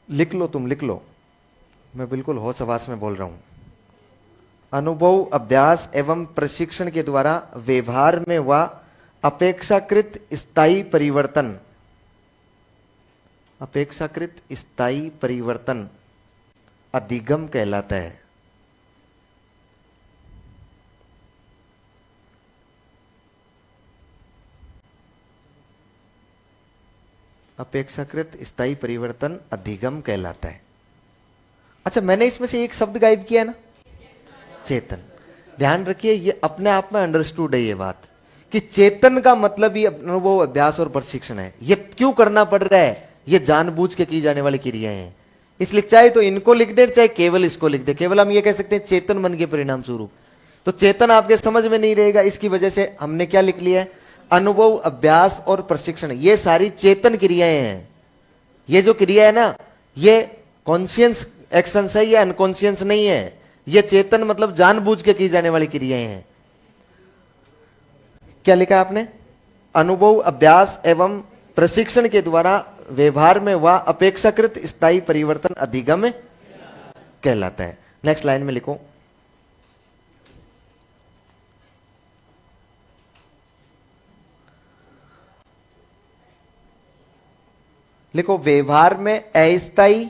लिख लो, तुम लिख लो, मैं बिल्कुल होश हवास में बोल रहा हूं। अनुभव, अभ्यास एवं प्रशिक्षण के द्वारा व्यवहार में हुआ अपेक्षाकृत स्थायी परिवर्तन, अपेक्षाकृत स्थायी परिवर्तन अधिगम कहलाता है। अपेक्षाकृत स्थायी परिवर्तन अधिगम कहलाता है। अच्छा, मैंने इसमें से एक शब्द गायब किया ना, चेतन। ध्यान रखिए, ये अपने आप में अंडरस्टूड है ये बात कि चेतन का मतलब ही अनुभव, अभ्यास और प्रशिक्षण है। ये क्यों करना पड़ रहा है? ये जानबूझ के की जाने वाली क्रियाएं हैं। इसलिए चाहे तो इनको लिख दे चाहे केवल इसको लिख दे, केवल हम ये कह सकते हैं चेतन मन के परिणाम स्वरूप। तो चेतन आपके समझ में नहीं रहेगा, इसकी वजह से हमने क्या लिख लिया है, अनुभव, अभ्यास और प्रशिक्षण, ये सारी चेतन क्रियाएं हैं। ये जो क्रिया है ना, ये कॉन्शियस एक्शन है, ये अनकॉन्शियस नहीं है। ये चेतन मतलब जानबूझ के की जाने वाली क्रियाएं हैं। क्या लिखा आपने, अनुभव, अभ्यास एवं प्रशिक्षण के द्वारा व्यवहार में वह अपेक्षाकृत स्थायी परिवर्तन अधिगम कहलाता है। नेक्स्ट लाइन में लिखो, लिखो व्यवहार में अस्थायी,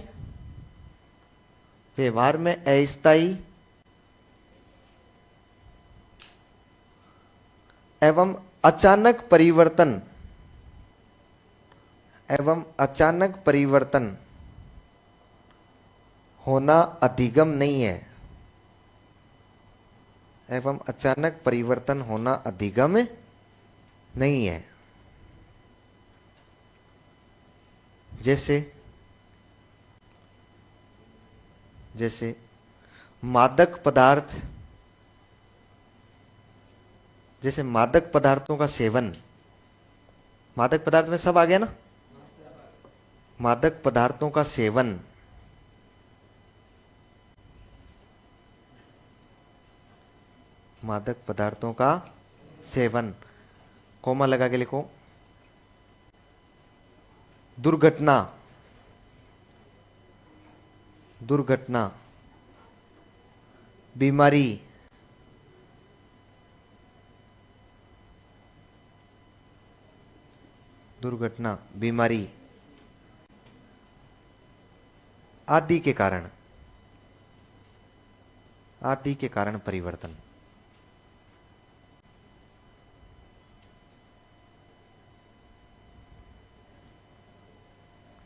व्यवहार में अस्थायी एवं अचानक परिवर्तन, एवं अचानक परिवर्तन होना अधिगम नहीं है, एवं अचानक परिवर्तन होना अधिगम नहीं है। जैसे जैसे मादक पदार्थ, जैसे मादक पदार्थों का सेवन, मादक पदार्थ में सब आ गया ना, मादक पदार्थों का सेवन मादक पदार्थों का सेवन, कोमा लगा के लिखो, दुर्घटना, दुर्घटना, बीमारी, दुर्घटना, बीमारी आदि के कारण, आदि के कारण परिवर्तन,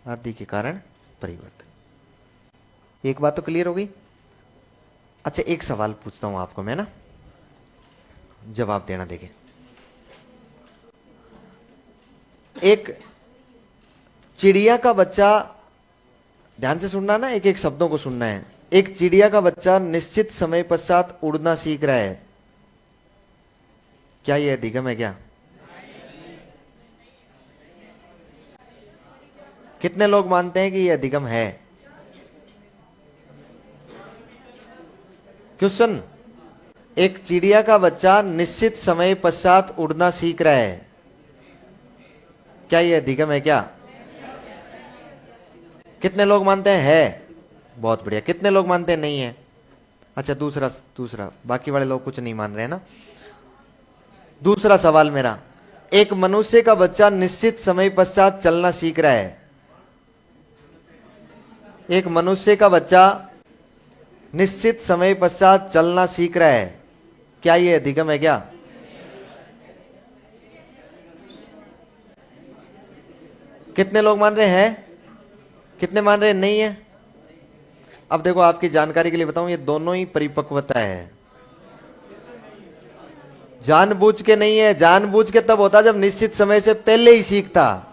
आदि के कारण परिवर्तन। एक बात तो क्लियर हो गई। अच्छा एक सवाल पूछता हूं आपको मैं ना, जवाब देना। देखिए, एक चिड़िया का बच्चा, ध्यान से सुनना ना, एक एक शब्दों को सुनना है। एक चिड़िया का बच्चा निश्चित समय पश्चात उड़ना सीख रहा है, क्या यह अधिगम है क्या? कितने लोग मानते हैं कि यह अधिगम है? क्वेश्चन, एक चिड़िया का बच्चा निश्चित समय पश्चात उड़ना सीख रहा है, क्या यह अधिगम है क्या? कितने लोग मानते हैं है? बहुत बढ़िया। कितने लोग मानते हैं नहीं है? अच्छा दूसरा, दूसरा बाकी वाले लोग कुछ नहीं मान रहे हैं ना। दूसरा सवाल मेरा, एक मनुष्य का बच्चा निश्चित समय पश्चात चलना सीख रहा है, एक मनुष्य का बच्चा निश्चित समय पश्चात चलना सीख रहा है, क्या यह अधिगम है क्या? कितने लोग मान रहे हैं? कितने मान रहे हैं नहीं है? अब देखो आपकी जानकारी के लिए बताऊं, ये दोनों ही परिपक्वता है, जानबूझ के नहीं है। जानबूझ के तब होता जब निश्चित समय से पहले ही सीखता,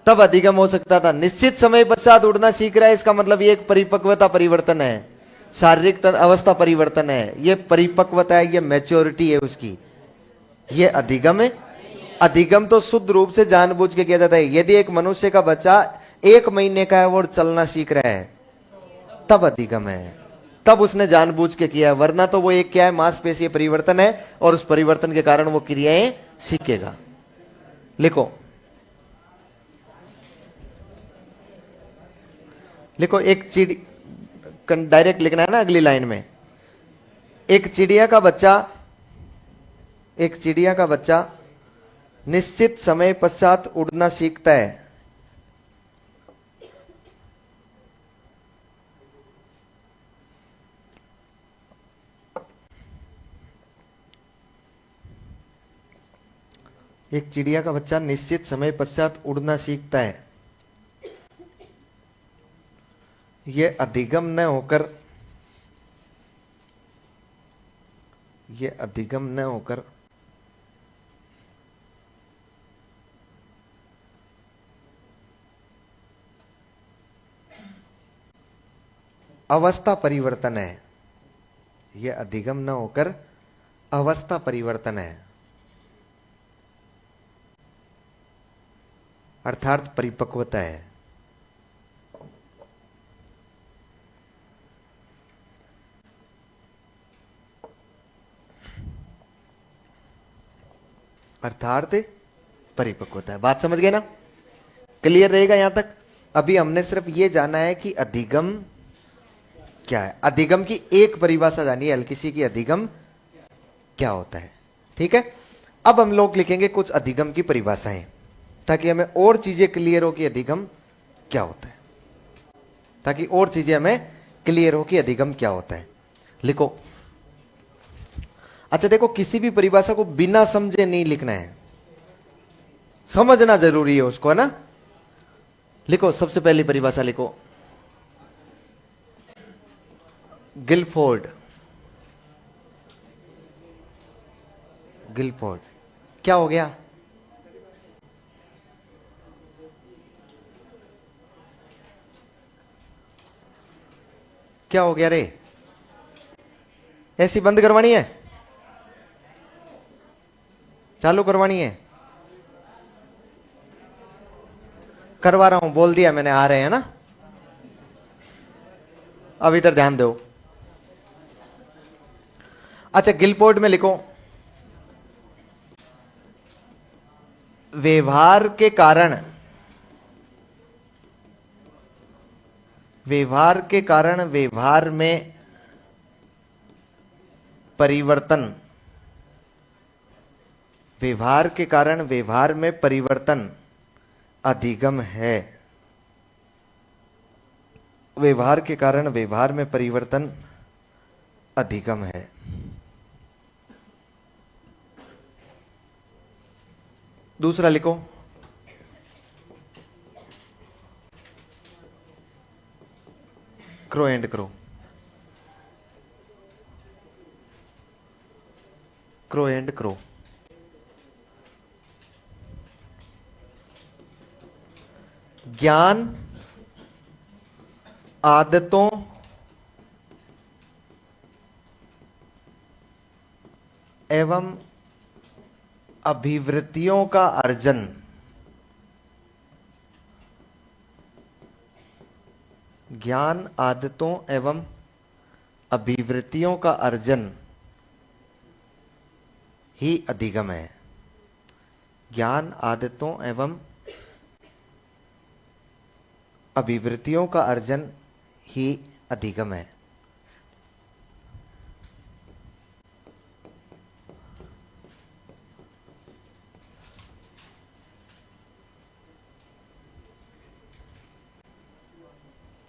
तब अधिगम हो सकता था। निश्चित समय पश्चात उड़ना सीख रहा है, इसका मतलब ये एक परिपक्वता परिवर्तन है, शारीरिक अवस्था परिवर्तन है, ये परिपक्वता है, ये मैच्योरिटी है उसकी, ये अधिगम है। अधिगम तो शुद्ध रूप से जानबूझ के किया जाता है। यदि एक मनुष्य का बच्चा 1 महीने का है वो चलना सीख रहा है, तब अधिगम है, तब उसने जानबूझ के किया है। वरना तो वो एक क्या है, मांसपेशीय परिवर्तन है, और उस परिवर्तन के कारण वो क्रियाएं सीखेगा। लिखो, लिखो, एक चिड़ी, डायरेक्ट लिखना है ना अगली लाइन में। एक चिड़िया का बच्चा, एक चिड़िया का बच्चा निश्चित समय पश्चात उड़ना सीखता है, एक चिड़िया का बच्चा निश्चित समय पश्चात उड़ना सीखता है, ये अधिगम न होकर, ये अधिगम न होकर अवस्था परिवर्तन है, यह अधिगम न होकर अवस्था परिवर्तन है, अर्थात परिपक्वता है। अर्थात परिपक्वता है। बात समझ गए ना? क्लियर रहेगा यहां तक? अभी हमने सिर्फ ये जाना है कि अधिगम क्या है, अधिगम की एक परिभाषा जानी है, हल्की सी, की अधिगम क्या होता है। ठीक है, अब हम लोग लिखेंगे कुछ अधिगम की परिभाषाएं, ताकि हमें और चीजें क्लियर हो कि अधिगम क्या होता है, ताकि और चीजें हमें क्लियर हो कि अधिगम क्या होता है। लिखो। अच्छा देखो, किसी भी परिभाषा को बिना समझे नहीं लिखना है, समझना जरूरी है उसको, है ना? लिखो, सबसे पहली परिभाषा लिखो, गिलफोर्ड। गिलफोर्ड क्या हो गया? क्या हो गया रे? ऐसी बंद करवानी है, चालू करवानी है? करवा रहा हूं, बोल दिया मैंने, आ रहे हैं ना? अब इधर ध्यान दो। अच्छा, गिलफोर्ड में लिखो, व्यवहार के कारण, व्यवहार के कारण व्यवहार में परिवर्तन, व्यवहार के कारण व्यवहार में परिवर्तन अधिगम है। व्यवहार के कारण व्यवहार में परिवर्तन अधिगम है। दूसरा लिखो, crow and crow. Crow and crow, ज्ञान, आदतों एवं अभिवृत्तियों का अर्जन, ज्ञान, आदतों एवं अभिवृत्तियों का अर्जन ही अधिगम है। ज्ञान, आदतों एवं अभिवृत्तियों का अर्जन ही अधिगम है।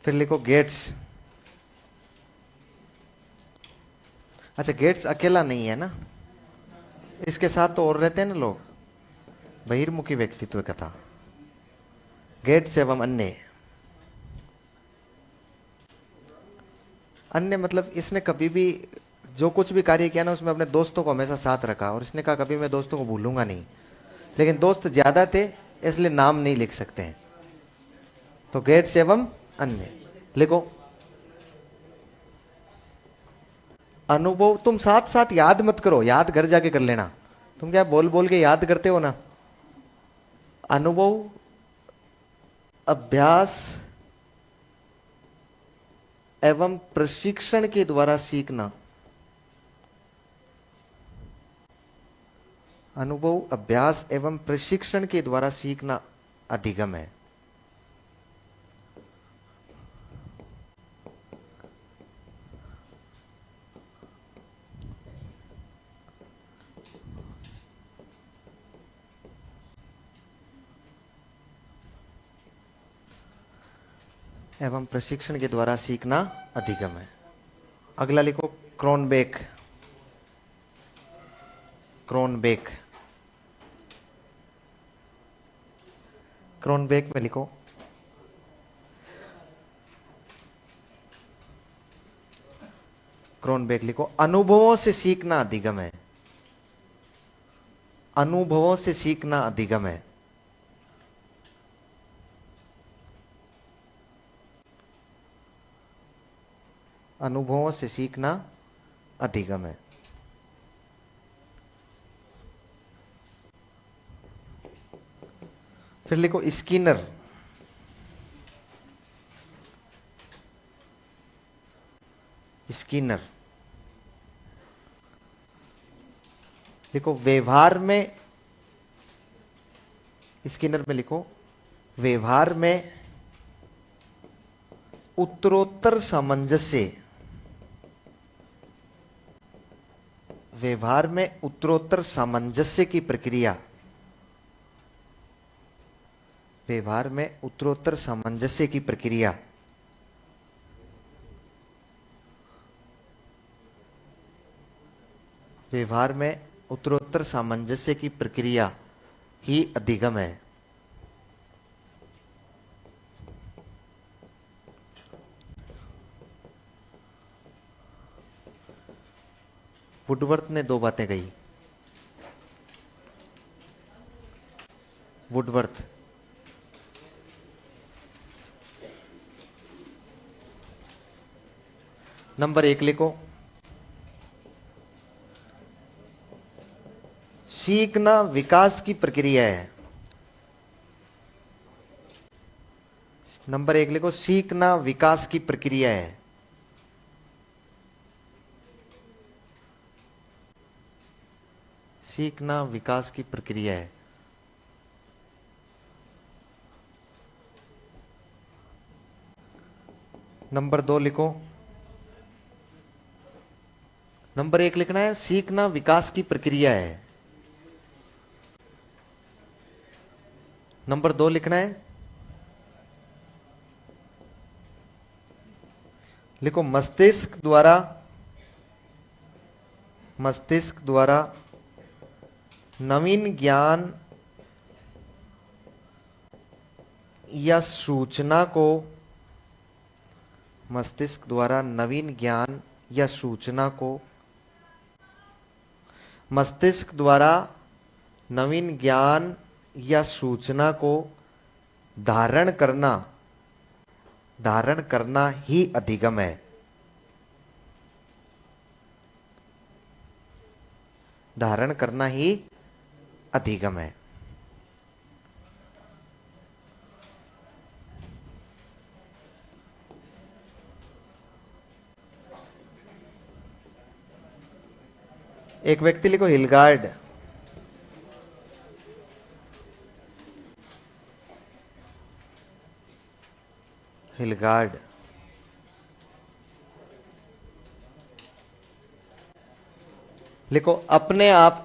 फिर लिखो गेट्स। अच्छा, गेट्स अकेला नहीं है ना, इसके साथ तो और रहते हैं ना लोग, बहिर्मुखी व्यक्तित्व कथा। गेट्स एवं अन्य, अन्य मतलब इसने कभी भी जो कुछ भी कार्य किया ना, उसमें अपने दोस्तों को हमेशा साथ रखा, और इसने कहा कभी मैं दोस्तों को भूलूंगा नहीं। लेकिन दोस्त ज्यादा थे, इसलिए नाम नहीं लिख सकते हैं। तो गेट्स एवं अन्य लिखो। अनुभव, तुम साथ साथ याद मत करो, याद घर जाके कर लेना। तुम क्या बोल बोल के याद करते हो ना? अनुभव, अभ्यास एवं प्रशिक्षण के द्वारा सीखना। अनुभव, अभ्यास एवं प्रशिक्षण के द्वारा सीखना अधिगम है। एवं प्रशिक्षण के द्वारा सीखना अधिगम है। अगला लिखो, क्रोनबेक। क्रोनबेक, क्रोनबेक में लिखो, क्रोनबेक लिखो, अनुभवों से सीखना अधिगम है। अनुभवों से सीखना अधिगम है। अनुभवों से सीखना अधिगम है। फिर लिखो स्किनर। स्किनर लिखो व्यवहार में, स्किनर में लिखो व्यवहार में उत्तरोत्तर सामंजस्य। व्यवहार में उत्तरोत्तर सामंजस्य की प्रक्रिया। व्यवहार में उत्तरोत्तर सामंजस्य की प्रक्रिया व्यवहार में उत्तरोत्तर सामंजस्य की प्रक्रिया ही अधिगम है। वुडवर्थ ने दो बातें कही। वुडवर्थ नंबर 1 लिखो, सीखना विकास की प्रक्रिया है। नंबर 1 लिखो, सीखना विकास की प्रक्रिया है। सीखना विकास की प्रक्रिया है। नंबर 2 लिखो, नंबर 1 लिखना है सीखना विकास की प्रक्रिया है। नंबर 2 लिखना है, लिखो मस्तिष्क द्वारा नवीन ज्ञान या सूचना को, मस्तिष्क द्वारा नवीन ज्ञान या सूचना को, मस्तिष्क द्वारा नवीन ज्ञान या सूचना को धारण करना ही अधिगम है। धारण करना ही अधिगम है। एक व्यक्ति लिखो हिलगार्ड। हिलगार्ड लिखो अपने आप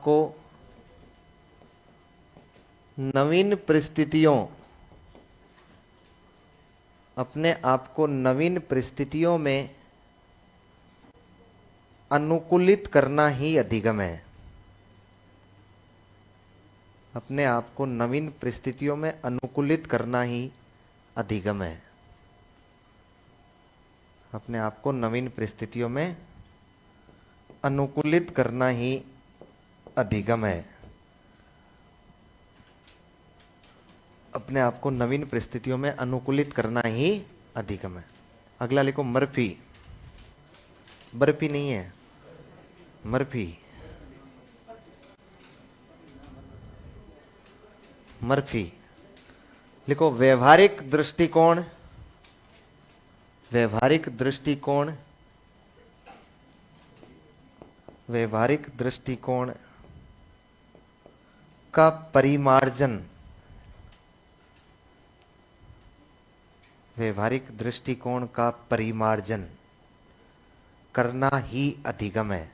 को नवीन परिस्थितियों, अपने आप को नवीन परिस्थितियों में अनुकूलित करना ही अधिगम है। अपने आप को नवीन परिस्थितियों में अनुकूलित करना ही अधिगम है। अपने आप को नवीन परिस्थितियों में अनुकूलित करना ही अधिगम है। अपने आप को नवीन परिस्थितियों में अनुकूलित करना ही अधिगम है। अगला लिखो मर्फी। बर्फी नहीं है, मर्फी। मर्फी लिखो व्यवहारिक दृष्टिकोण। व्यवहारिक दृष्टिकोण, व्यवहारिक दृष्टिकोण का परिमार्जन, व्यवहारिक दृष्टिकोण का परिमार्जन करना ही अधिगम है।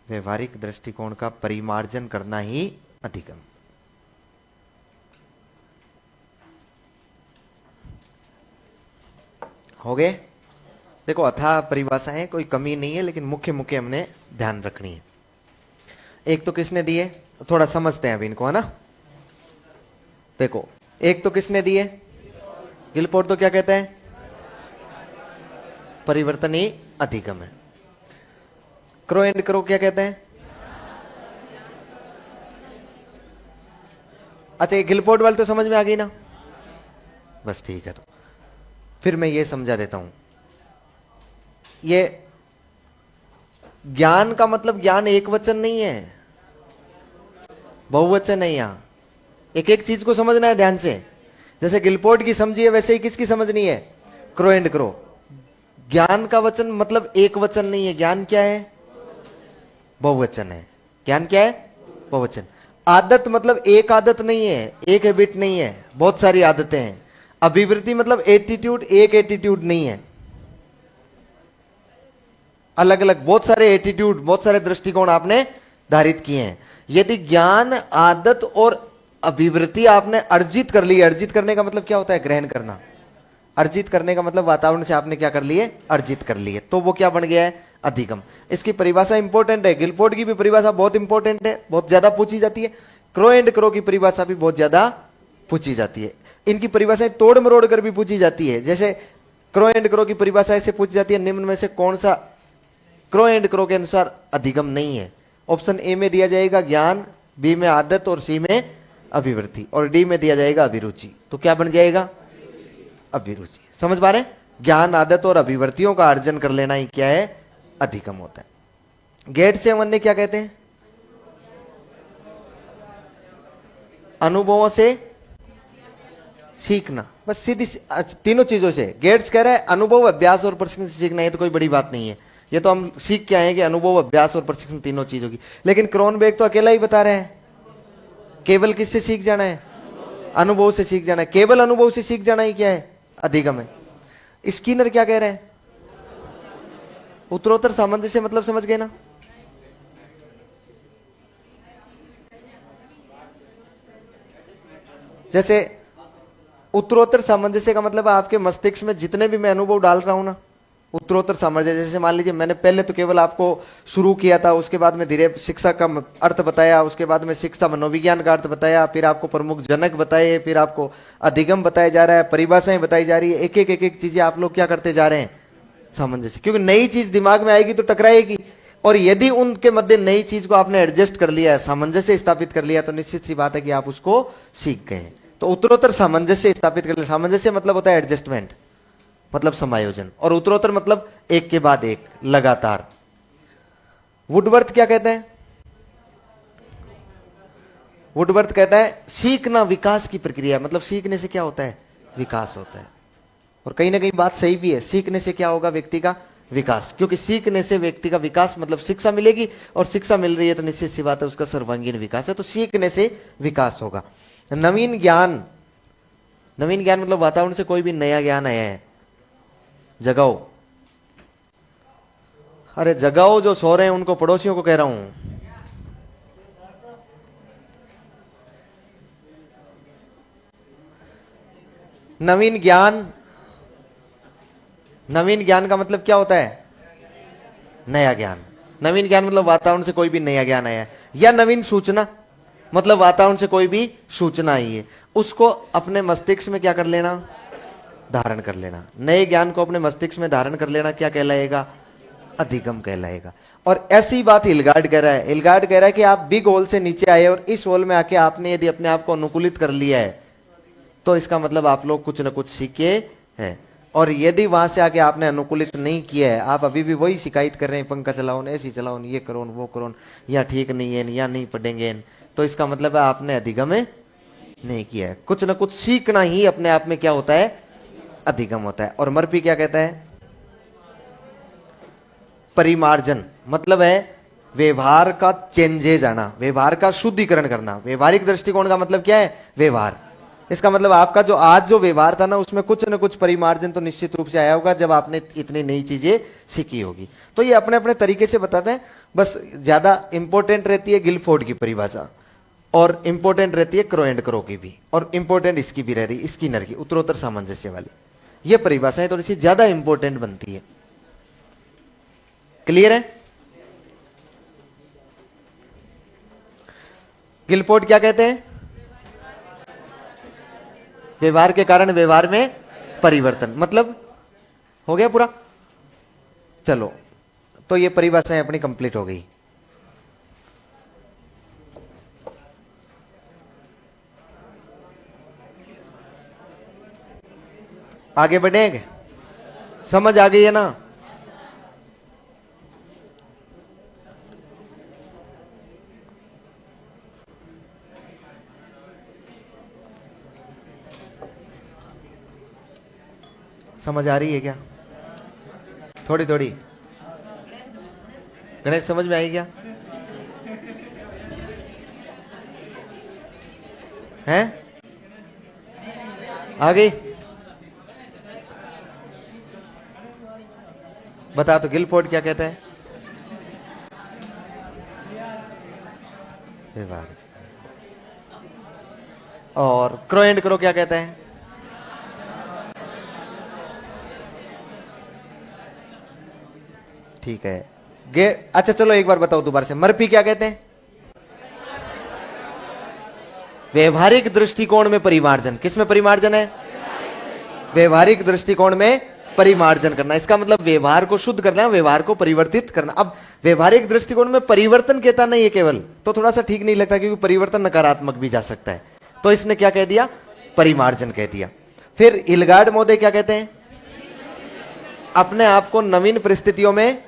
व्यवहारिक दृष्टिकोण का परिमार्जन करना ही अधिगम। हो गए? देखो अथाह परिभाषाएं, कोई कमी नहीं है, लेकिन मुख्य मुख्य हमने ध्यान रखनी है। एक तो किसने दिए, थोड़ा समझते हैं अभी इनको, है ना। देखो एक तो किसने दिए, गिलफोर्ड तो क्या कहते हैं, परिवर्तन ही अधिगम है। क्रो एंड क्रो क्या कहते हैं, अच्छा, ये गिलपोर्ट वाली तो समझ में आ गई ना? बस ठीक है, तो फिर मैं ये समझा देता हूं। ये ज्ञान का मतलब ज्ञान एक वचन नहीं है, बहुवचन है। यहां एक एक चीज को समझना है ध्यान से। जैसे गिलपोर्ट की समझिए, वैसे ही किसकी समझनी है? Crow and crow. ज्ञान का वचन मतलब एक वचन नहीं है, ज्ञान क्या है? बहुवचन है। ज्ञान क्या है? बहुवचन। आदत मतलब एक आदत नहीं है, एक हैबिट नहीं है, बहुत सारी आदतें हैं। अभिवृत्ति मतलब एटीट्यूड, एक एटीट्यूड नहीं है, अलग अलग बहुत सारे एटीट्यूड, बहुत सारे दृष्टिकोण आपने धारित किए हैं। यदि ज्ञान, आदत और अभिवृत्ति आपने अर्जित कर ली, अर्जित करने का मतलब क्या होता है? ग्रहण करना। अर्जित करने का मतलब वातावरण से आपने क्या कर लिए? अर्जित कर लिए, तो वो क्या बन गया है? अधिगम। इसकी परिभाषा इंपॉर्टेंट है, गिलपोर्ट की भी परिभाषा बहुत इंपॉर्टेंट है, बहुत ज्यादा पूछी जाती है। क्रो एंड क्रो की परिभाषा भी बहुत ज्यादा पूछी जाती है। इनकी परिभाषाएं तोड़ मरोड़ कर भी पूछी जाती है। जैसे क्रो एंड क्रो की परिभाषा ऐसे पूछी जाती है, निम्न में से कौन सा क्रो एंड क्रो के अनुसार अधिगम नहीं है? ऑप्शन ए में दिया जाएगा ज्ञान, बी में आदत और सी में अभिवृत्ति, और डी में दिया जाएगा अभिरुचि। तो क्या बन जाएगा? अभिरुचि। समझ पा रहे हैं? ज्ञान, आदत और अभिवृत्तियों का अर्जन कर लेना ही क्या है? अधिगम होता है। गेट से ने क्या कहते हैं? अनुभवों से सीखना। बस सीधी तीनों चीजों से। गेट्स कह रहा है अनुभव, अभ्यास और प्रशिक्षण से सीखना। ये तो कोई बड़ी बात नहीं है, ये तो हम सीख के आए कि अनुभव, अभ्यास और प्रशिक्षण तीनों चीजों की। लेकिन क्रोनबेक तो अकेला ही बता रहे हैं, केवल किससे सीख जाना है? अनुभव से सीख जाना है। केवल अनुभव से सीख जाना ही क्या है? अधिगम है। स्किनर क्या कह रहे हैं? उत्तरोत्तर सामंजस्य मतलब समझ गए ना? जैसे उत्तरोत्तर सामंजस्य का मतलब आपके मस्तिष्क में जितने भी मैं अनुभव डाल रहा हूं ना, उत्तरोत्तर सामंजस्य। जैसे मान लीजिए मैंने पहले तो केवल आपको शुरू किया था, उसके बाद में धीरे शिक्षा का अर्थ बताया, उसके बाद में शिक्षा मनोविज्ञान का अर्थ बताया, फिर आपको प्रमुख जनक बताए, फिर आपको अधिगम बताया जा रहा है, परिभाषाएं बताई जा रही है। एक एक चीजें आप लोग क्या करते जा रहे हैं? सामंजस्य। क्योंकि नई चीज दिमाग में आएगी तो टकराएगी, और यदि उनके मध्य नई चीज को आपने एडजस्ट कर लिया है, सामंजस्य स्थापित कर लिया, तो निश्चित सी बात है कि आप उसको सीख गए। तो उत्तरोत्तर सामंजस्य स्थापित कर लिया। सामंजस्य मतलब होता है एडजस्टमेंट, मतलब समायोजन, और उत्तरोत्तर मतलब एक के बाद एक, लगातार। वुडवर्थ क्या कहते हैं? वुडवर्थ कहता है सीखना विकास की प्रक्रिया। मतलब सीखने से क्या होता है? विकास होता है। और कहीं ना कहीं बात सही भी है। सीखने से क्या होगा? व्यक्ति का विकास। क्योंकि सीखने से व्यक्ति का विकास मतलब शिक्षा मिलेगी, और शिक्षा मिल रही है तो निश्चित सी बात है उसका सर्वांगीण विकास है। तो सीखने से विकास होगा। नवीन ज्ञान, नवीन ज्ञान मतलब वातावरण से कोई भी नया ज्ञान आया है, जगाओ। अरे जगाओ, जो सो रहे हैं उनको, पड़ोसियों को कह रहा हूं। नवीन ज्ञान, नवीन ज्ञान का मतलब क्या होता है? नया ज्ञान। नवीन ज्ञान मतलब वातावरण से कोई भी नया ज्ञान आया है। या नवीन सूचना मतलब वातावरण से कोई भी सूचना आई है, उसको अपने मस्तिष्क में क्या कर लेना? धारण कर लेना। नए ज्ञान को अपने मस्तिष्क में धारण कर लेना क्या कहलाएगा? अधिगम कहलाएगा। और ऐसी बात हिलगार्ड कह रहा है। हिलगार्ड कह रहा है कि आप बिग होल से नीचे आए और इस होल में आके आपने यदि अपने आप को अनुकूलित कर लिया है, तो इसका मतलब आप लोग कुछ ना कुछ सीखे हैं। और यदि वहां से आके आपने अनुकूलित नहीं किया है, आप अभी भी वही शिकायत कर रहे हैं, पंखा चलाओ, ऐसी चलाओ, ये करो, वो करो, या ठीक नहीं है, या नहीं पढ़ेंगे, तो इसका मतलब है आपने अधिगम नहीं किया है। कुछ ना कुछ सीखना ही अपने आप में क्या होता है? अधिगम होता है। और मर्फी क्या कहता है? परिमार्जन मतलब है व्यवहार का चेंजेज आना, व्यवहार का शुद्धिकरण करना। व्यवहारिक दृष्टिकोण का मतलब क्या है? व्यवहार। इसका मतलब आपका जो आज जो व्यवहार था ना, उसमें कुछ न कुछ परिमार्जन तो निश्चित रूप से आया होगा जब आपने इतनी नई चीजें सीखी होगी। तो ये अपने अपने तरीके से बताते हैं। बस ज्यादा इंपॉर्टेंट रहती है गिलफोर्ड की परिभाषा, और इंपॉर्टेंट रहती है क्रो एंड क्रो की भी, और इंपॉर्टेंट इसकी भी रह रही, स्किनर की उत्तरोत्तर सामंजस्य वाली। ये परिभाषाएं थोड़ी सी ज्यादा इंपॉर्टेंट बनती है। क्लियर है? गिलफोर्ड क्या कहते हैं? व्यवहार के कारण व्यवहार में परिवर्तन। मतलब हो गया पूरा? चलो, तो ये परिभाषाएं अपनी कंप्लीट हो गई। आगे बढ़ेंगे, समझ आ गई है ना? समझ आ रही है क्या? थोड़ी थोड़ी गणेश समझ में आई क्या? हैं? आ गई? बता तो, गिलफोर्ड क्या कहता है? व्यवहार। और क्रो एंड क्रो क्या कहता है? ठीक है। अच्छा चलो एक बार बताओ दोबारा से, मर्फी क्या कहते हैं? व्यवहारिक दृष्टिकोण में परिमार्जन। किस में परिमार्जन है? व्यवहारिक दृष्टिकोण में परिमार्जन करना, इसका मतलब व्यवहार को शुद्ध करना, व्यवहार को परिवर्तित करना। अब व्यवहारिक दृष्टिकोण में परिवर्तन कहता नहीं है केवल, तो थोड़ा सा ठीक नहीं लगता, क्योंकि परिवर्तन नकारात्मक भी जा सकता है। तो इसने क्या कह दिया? परिमार्जन कह दिया। फिर हिलगार्ड महोदय क्या कहते हैं? अपने आप को नवीन परिस्थितियों में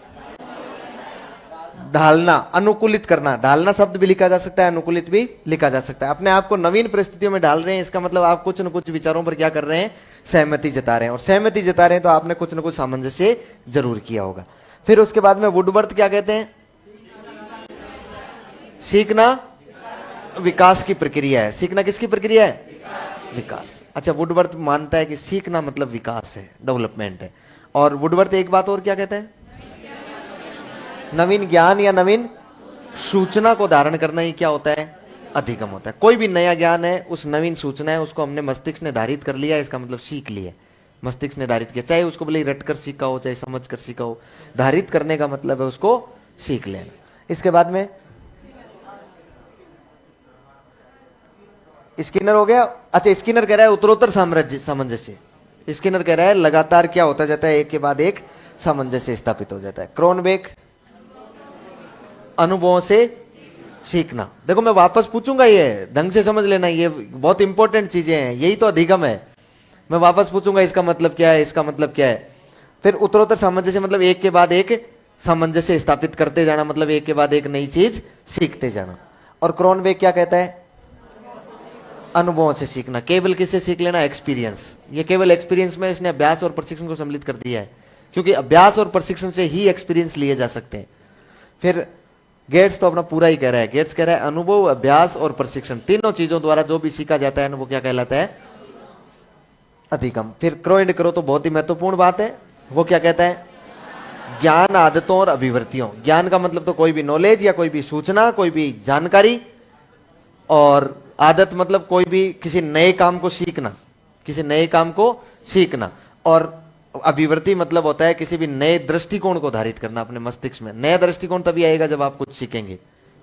ढालना, अनुकूलित करना। ढालना शब्द भी लिखा जा सकता है, अनुकूलित भी लिखा जा सकता है। अपने आप को नवीन परिस्थितियों में ढाल रहे हैं, इसका मतलब आप कुछ न कुछ विचारों पर क्या कर रहे हैं? सहमति जता रहे हैं। और सहमति जता रहे हैं तो आपने कुछ न कुछ सामंजस्य जरूर किया होगा। फिर उसके बाद में वुडवर्थ क्या कहते हैं? सीखना विकास की प्रक्रिया है। सीखना किसकी प्रक्रिया है? विकास। अच्छा, वुडवर्थ मानता है कि सीखना मतलब विकास है, डेवलपमेंट है। और वुडवर्थ एक बात और क्या कहता है? नवीन ज्ञान या नवीन सूचना को धारण करना ही क्या होता है? अधिगम होता है। कोई भी नया ज्ञान है, उस नवीन सूचना है, उसको हमने मस्तिष्क ने धारित कर लिया, इसका मतलब सीख लिया। मस्तिष्क ने धारित किया, चाहे उसको भले रट कर सीखा हो, चाहे समझ कर सीखा हो। धारित करने का मतलब है उसको सीख लेना। इसके बाद में स्किनर हो गया। अच्छा, स्किनर कह रहा है उत्तरोत्तर सामंजस्य। स्किनर कह रहा है लगातार क्या होता जाता है? एक के बाद एक सामंजस्य स्थापित हो जाता है। क्रोनबेक अनुभवों से सीखना। देखो मैं वापस पूछूंगा, ये ढंग से समझ लेना, ये बहुत इंपॉर्टेंट चीजें हैं, यही तो अधिगम है। मैं वापस पूछूंगा इसका मतलब क्या है, इसका मतलब क्या है। फिर उत्तरोत्तर सामंजस्य मतलब एक के बाद एक सामंजस्य स्थापित करते जाना, मतलब एक के बाद एक नई चीज सीखते जाना। और क्रोनबेक क्या कहता है? अनुभवों से सीखना। केवल किससे सीख लेना? एक्सपीरियंस। ये केवल एक्सपीरियंस में इसने अभ्यास और प्रशिक्षण को सम्मिलित कर दिया है, क्योंकि अभ्यास और प्रशिक्षण से ही एक्सपीरियंस लिए जा सकते हैं। फिर गेट्स तो अपना पूरा ही कह रहा है। गेट्स कह रहा है अनुभव, अभ्यास और प्रशिक्षण, तीनों चीजों द्वारा जो भी सीखा जाता है वो क्या कहलाता है? अधिगम। फिर क्रो एंड क्रो तो बहुत ही महत्वपूर्ण बात है। वो क्या कहता है? ज्ञान, आदतों और अभिवृत्तियों। ज्ञान का मतलब तो कोई भी नॉलेज या कोई भी सूचना, कोई भी जानकारी। और आदत मतलब कोई भी किसी नए काम को सीखना, किसी नए काम को सीखना। और अभिवृत्ति मतलब होता है किसी भी नए दृष्टिकोण को धारित करना अपने मस्तिष्क में। नया दृष्टिकोण तभी आएगा जब आप कुछ सीखेंगे,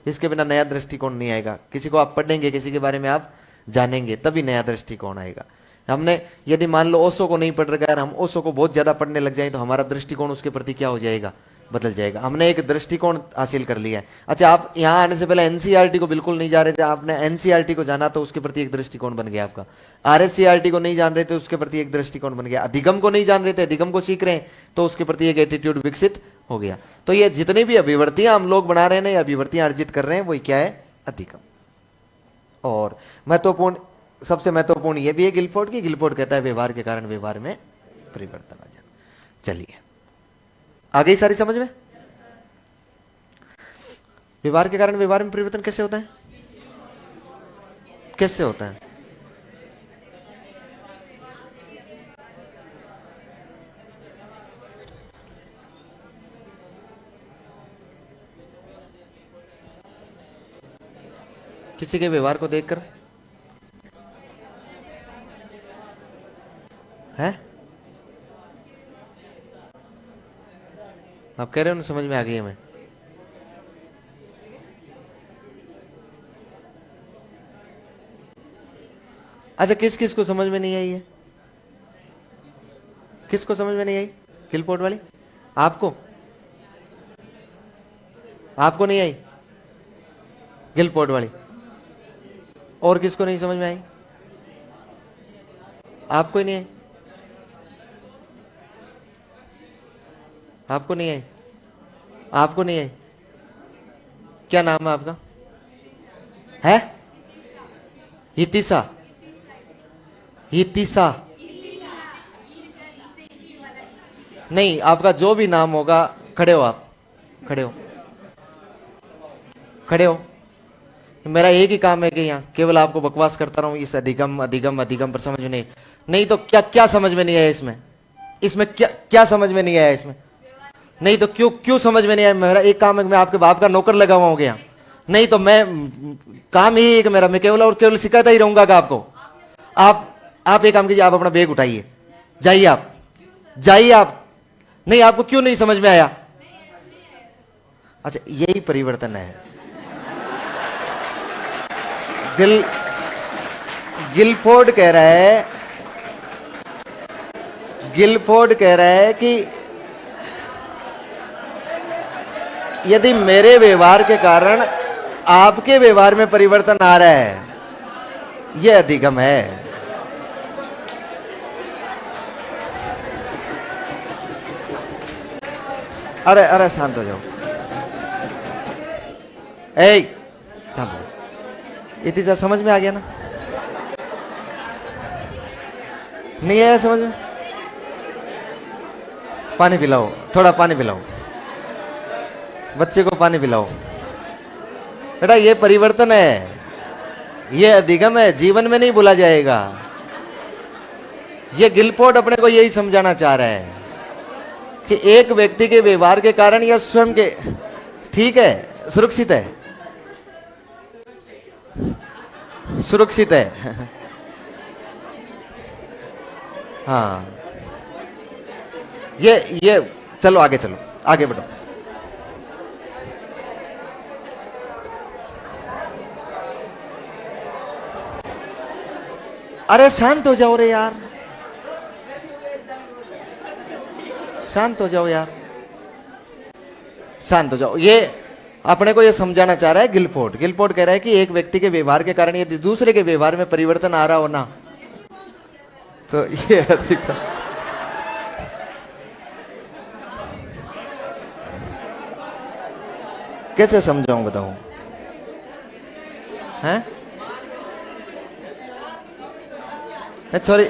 इसके बिना नया दृष्टिकोण नहीं आएगा। किसी को आप पढ़ेंगे, किसी के बारे में आप जानेंगे, तभी नया दृष्टिकोण आएगा। हमने यदि मान लो ओशो को नहीं पढ़ रखा है, हम ओशो को बहुत ज्यादा पढ़ने लग जाए तो हमारा दृष्टिकोण उसके प्रति क्या हो जाएगा? बदल जाएगा। हमने एक दृष्टिकोण हासिल कर लिया है। अच्छा, आप यहां आने से पहले एनसीईआरटी को बिल्कुल नहीं जा रहे थे, आपने एनसीईआरटी को जाना तो उसके प्रति एक दृष्टिकोण बन गया आपका। आरएससीईआरटी को नहीं जान रहे थे, उसके प्रति एक दृष्टिकोण बन गया। अधिगम को नहीं जान रहे थे, अधिगम को सीख रहे हैं तो उसके प्रति एक एटीट्यूड विकसित हो गया। तो ये जितनी भी अभिवृत्तियां हम लोग बना रहे हैं या अभिवृत्तियां अर्जित कर रहे हैं, वही क्या है? अधिगम। और महत्वपूर्ण, सबसे महत्वपूर्ण ये भी है गिलफोर्ड की। गिलफोर्ड कहता है व्यवहार के कारण व्यवहार में परिवर्तन आ जाए। चलिए, आ गई सारी समझ में? व्यवहार के कारण व्यवहार में परिवर्तन कैसे होता है? कैसे होता है? किसी के व्यवहार को देखकर है? आप कह रहे हो ना, समझ में आ गई हमें। अच्छा, किस किस को समझ में नहीं आई है? किसको समझ में नहीं आई? गिलफोर्ड वाली? आपको? आपको नहीं आई गिलफोर्ड वाली? और किसको नहीं समझ में आई? आपको ही नहीं आई? आपको नहीं आई? आपको नहीं आई? क्या नाम है आपका? है हितिशा? हितिशा नहीं, आपका जो भी नाम होगा, खड़े हो आप, खड़े हो, खड़े हो। मेरा एक ही काम है कि यहाँ केवल आपको बकवास करता रहूं इस अधिगम अधिगम अधिगम पर, समझ में नहीं तो क्या क्या समझ में नहीं आया इसमें? इसमें क्या क्या समझ में नहीं आया इसमें? नहीं तो क्यों क्यों समझ में नहीं आया? मेरा एक काम है कि मैं आपके बाप का नौकर लगा हुआ हूं यहाँ, नहीं तो मैं काम ही है कि मेरा, मैं केवल और केवल सिखाता ही रहूंगा कि आपको। आप एक काम कीजिए, आप अपना बैग उठाइए, जाइए, आप जाइए। आप नहीं, आपको क्यों नहीं समझ में आया? अच्छा, यही परिवर्तन है। गिलफोर्ड कह रहा है, गिलफोर्ड कह रहा है कि यदि मेरे व्यवहार के कारण आपके व्यवहार में परिवर्तन आ रहा है, यह अधिगम है। अरे अरे शांत हो जाओ, ए शांत हो। इतना समझ में आ गया ना? नहीं आया समझ में? पानी पिलाओ, थोड़ा पानी पिलाओ, बच्चे को पानी पिलाओ। बेटा ये परिवर्तन है, ये अधिगम है, जीवन में नहीं भूला जाएगा। ये गिलफोर्ड अपने को यही समझाना चाह रहा है कि एक व्यक्ति के व्यवहार के कारण या स्वयं के, ठीक है, सुरक्षित है, सुरक्षित है। हाँ, ये चलो आगे, चलो आगे बढ़ो। अरे शांत हो जाओ रे यार, शांत हो जाओ यार, शांत हो जाओ। ये अपने को ये समझाना चाह रहा है गिलफोर्ड। गिलफोर्ड कह रहा है कि एक व्यक्ति के व्यवहार के कारण यदि दूसरे के व्यवहार में परिवर्तन आ रहा हो ना, तो ये कैसे समझाऊं, बताऊं? हैं? छोरी,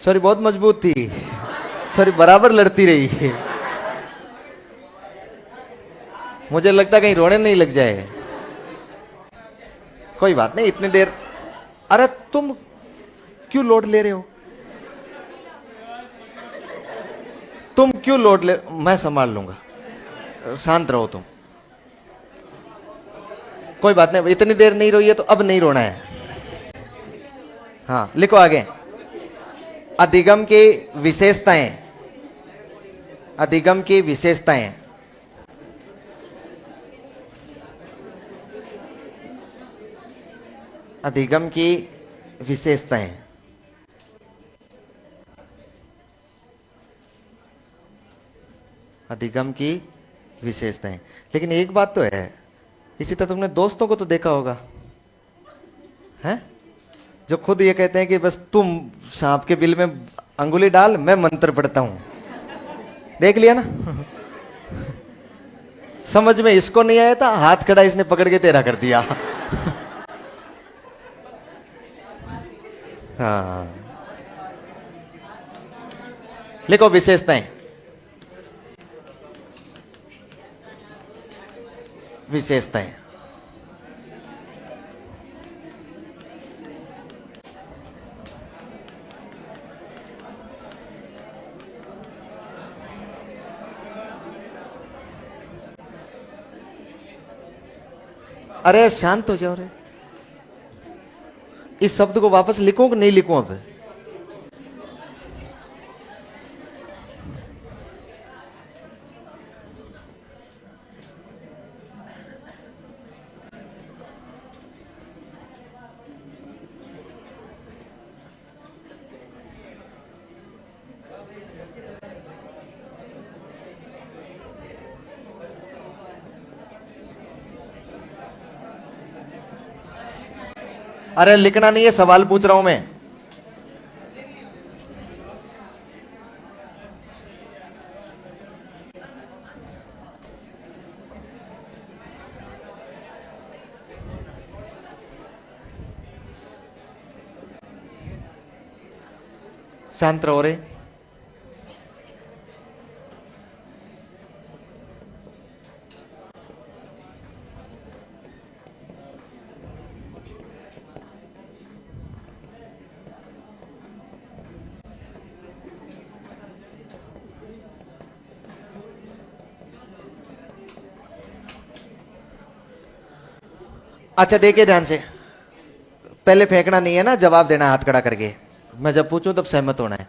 छोरी बहुत मजबूत थी, छोरी बराबर लड़ती रही। मुझे लगता कहीं रोने नहीं लग जाए। कोई बात नहीं, इतनी देर। अरे तुम क्यों लोड ले रहे हो? तुम क्यों लोड ले? मैं संभाल लूंगा, शांत रहो तुम। कोई बात नहीं, इतनी देर नहीं रोई है तो अब नहीं रोना है। हाँ, लिखो आगे। अधिगम की विशेषताएं, अधिगम की विशेषताएं। अधिगम की विशेषताएं। अधिगम की विशेषताएं। लेकिन एक बात तो है, इसी तरह तुमने दोस्तों को तो देखा होगा, हैं? जो खुद ये कहते हैं कि बस तुम सांप के बिल में अंगुली डाल, मैं मंत्र पढ़ता हूं। देख लिया ना? समझ में इसको नहीं आया था, हाथ खड़ा इसने पकड़ के तेरा कर दिया। हाँ, लिखो विशेषताएं। विशेषताएं। अरे शांत हो जाओ रे। इस शब्द को वापस लिखूं कि नहीं लिखूं अब? अरे लिखना नहीं है, सवाल पूछ रहा हूं मैं। शांत रहो रे। अच्छा देखिए ध्यान से, पहले फेंकना नहीं है ना, जवाब देना हाथ खड़ा करके। मैं जब पूछूं तब सहमत होना है।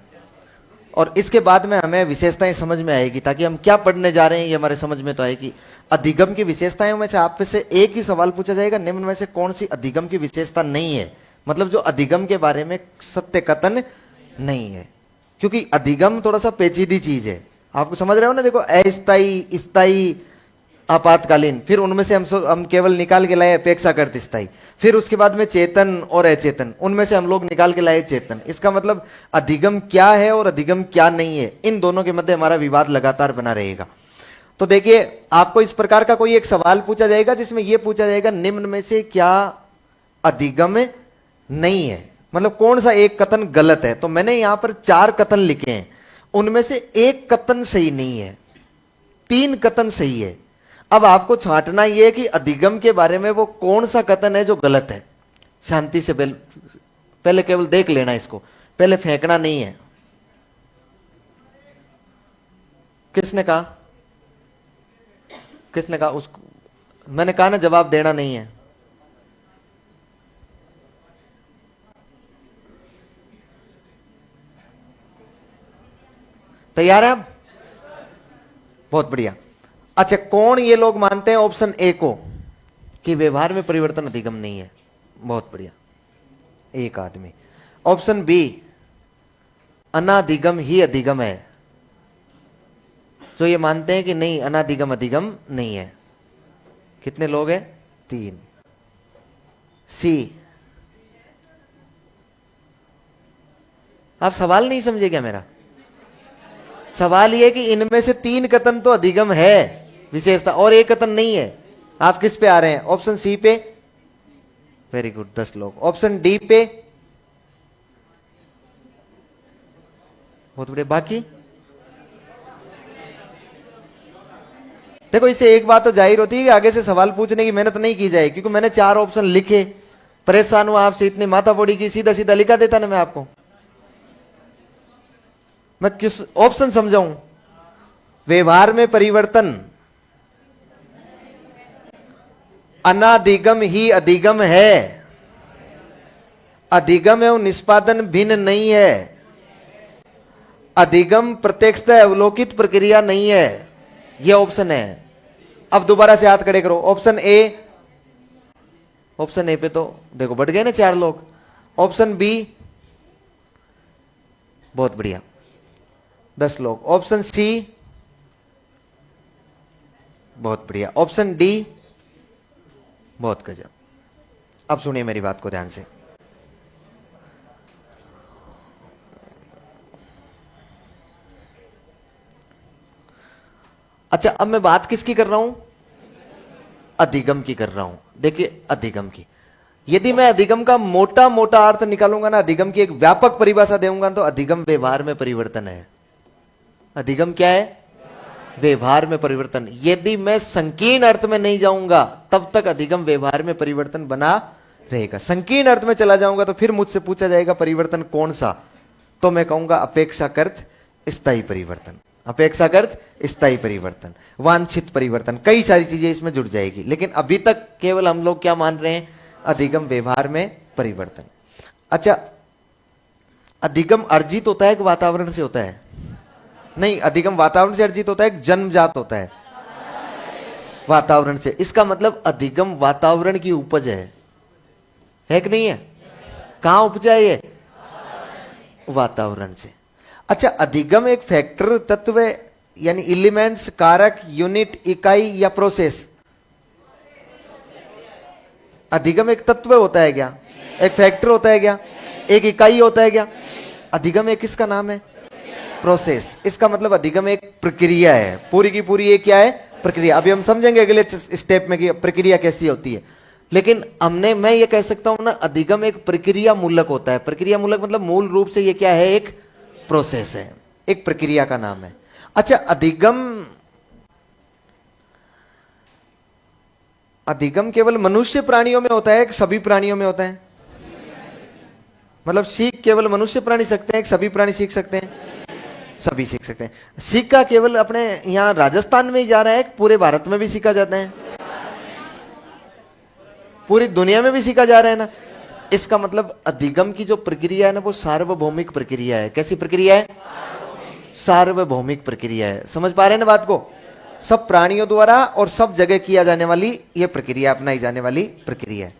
और इसके बाद में हमें विशेषताएं समझ में आएगी, ताकि हम क्या पढ़ने जा रहे हैं ये हमारे समझ में तो आएगी। अधिगम की विशेषताएं में से आप से एक ही सवाल पूछा जाएगा, निम्न में से कौन सी अधिगम की विशेषता नहीं है, मतलब जो अधिगम के बारे में सत्य कथन नहीं है। क्योंकि अधिगम थोड़ा सा पेचीदी चीज है, आपको समझ रहे हो ना। देखो अस्थायी, स्थायी, आपातकालीन, फिर उनमें से हम केवल निकाल के लाए अपेक्षाकृत स्थायी, फिर उसके बाद में चेतन और अचेतन, उनमें से हम लोग निकाल के लाए चेतन। इसका मतलब अधिगम क्या है और अधिगम क्या नहीं है, इन दोनों के मध्य हमारा विवाद लगातार बना रहेगा। तो देखिए, आपको इस प्रकार का कोई एक सवाल पूछा जाएगा जिसमें यह पूछा जाएगा निम्न में से क्या अधिगम नहीं है, मतलब कौन सा एक कथन गलत है। तो मैंने यहां पर 4 कथन लिखे हैं, उनमें से एक कथन सही नहीं है, 3 कथन सही है। अब आपको छांटना यह है कि अधिगम के बारे में वो कौन सा कथन है जो गलत है। शांति से पहले केवल देख लेना इसको, पहले फेंकना नहीं है। किसने कहा? किसने कहा? उसको मैंने कहा ना, जवाब देना नहीं है। तैयार है आप? बहुत बढ़िया। अच्छा, कौन ये लोग मानते हैं ऑप्शन ए को कि व्यवहार में परिवर्तन अधिगम नहीं है? बहुत बढ़िया, एक आदमी। ऑप्शन बी, अनाधिगम ही अधिगम है, जो ये मानते हैं कि नहीं, अनाधिगम अधिगम नहीं है। कितने लोग हैं? 3। सी, आप सवाल नहीं समझे क्या मेरा? सवाल यह कि इनमें से 3 कथन तो अधिगम है विशेषता, और एक कथन नहीं है। आप किस पे आ रहे हैं? ऑप्शन सी पे। वेरी गुड, 10 लोग। ऑप्शन डी पे। बहुत बढ़िया। बाकी देखो, इससे एक बात तो जाहिर होती है कि आगे से सवाल पूछने की मेहनत नहीं की जाए, क्योंकि मैंने 4 ऑप्शन लिखे, परेशान हुआ आपसे, इतनी माथा फोड़ी की, सीधा सीधा लिखा देता ना मैं आपको। मैं किस ऑप्शन समझाऊं? व्यवहार में परिवर्तन अनाधिगम ही अधिगम है, अधिगम एवं निष्पादन भिन्न नहीं है, अधिगम प्रत्यक्षतः अवलोकित प्रक्रिया नहीं है। यह ऑप्शन है। अब दोबारा से हाथ खड़े करो। ऑप्शन ए, ऑप्शन ए पे तो देखो बढ़ गए ना 4 लोग। ऑप्शन बी, बहुत बढ़िया, 10 लोग। ऑप्शन सी, बहुत बढ़िया। ऑप्शन डी, बहुत गजब। अब सुनिए मेरी बात को ध्यान से। अच्छा, अब मैं बात किसकी कर रहा हूं? अधिगम की कर रहा हूं। देखिए, अधिगम की, यदि मैं अधिगम का मोटा मोटा अर्थ निकालूंगा ना, अधिगम की एक व्यापक परिभाषा दूंगा, तो अधिगम व्यवहार में परिवर्तन है। अधिगम क्या है? व्यवहार में परिवर्तन। यदि मैं संकीर्ण अर्थ में नहीं जाऊंगा, तब तक अधिगम व्यवहार में परिवर्तन बना रहेगा। संकीर्ण अर्थ में चला जाऊंगा तो फिर मुझसे पूछा जाएगा परिवर्तन कौन सा, तो मैं कहूंगा अपेक्षाकृत स्थायी परिवर्तन, अपेक्षाकृत स्थायी परिवर्तन, वांछित परिवर्तन, कई सारी चीजें इसमें जुड़ जाएगी। लेकिन अभी तक केवल हम लोग क्या मान रहे हैं? अधिगम व्यवहार में परिवर्तन। अच्छा, अधिगम अर्जित होता है कि वातावरण से होता है? नहीं, अधिगम वातावरण से अर्जित होता है, जन्मजात होता है? वातावरण से। इसका मतलब अधिगम वातावरण की उपज है कि नहीं है? कहां उपजा है ये? वातावरण से। अच्छा, अधिगम एक फैक्टर, तत्व, यानी एलिमेंट्स, कारक, यूनिट, इकाई या प्रोसेस? अधिगम एक तत्व होता है क्या? एक फैक्टर होता है क्या? एक इकाई होता है क्या? अधिगम एक किसका नाम है? प्रोसेस। इसका मतलब अधिगम एक प्रक्रिया है, पूरी की पूरी एक क्या है? प्रक्रिया। अभी हम समझेंगे अगले स्टेप में कि प्रक्रिया कैसी होती है। लेकिन मैं ये कह सकता हूं ना, अधिगम एक प्रक्रिया मूलक होता है। प्रक्रिया मूलक मतलब मूल रूप से ये क्या है? एक प्रोसेस है, एक प्रक्रिया का नाम है। अच्छा, अधिगम, अधिगम केवल मनुष्य प्राणियों में होता है कि सभी प्राणियों में होता है? मतलब सीख केवल मनुष्य प्राणी सकते हैं कि सभी प्राणी सीख सकते हैं? सभी सीख सकते हैं। सीख का केवल अपने यहां राजस्थान में ही जा रहा है कि पूरे भारत में भी सीखा जाता है? पूरी दुनिया में भी सीखा जा रहा है ना। इसका मतलब अधिगम की जो प्रक्रिया है ना, वो सार्वभौमिक प्रक्रिया है। कैसी प्रक्रिया है? सार्वभौमिक प्रक्रिया है। समझ पा रहे हैं ना बात को? सब प्राणियों द्वारा और सब जगह किया जाने वाली यह प्रक्रिया, अपनाई जाने वाली प्रक्रिया है।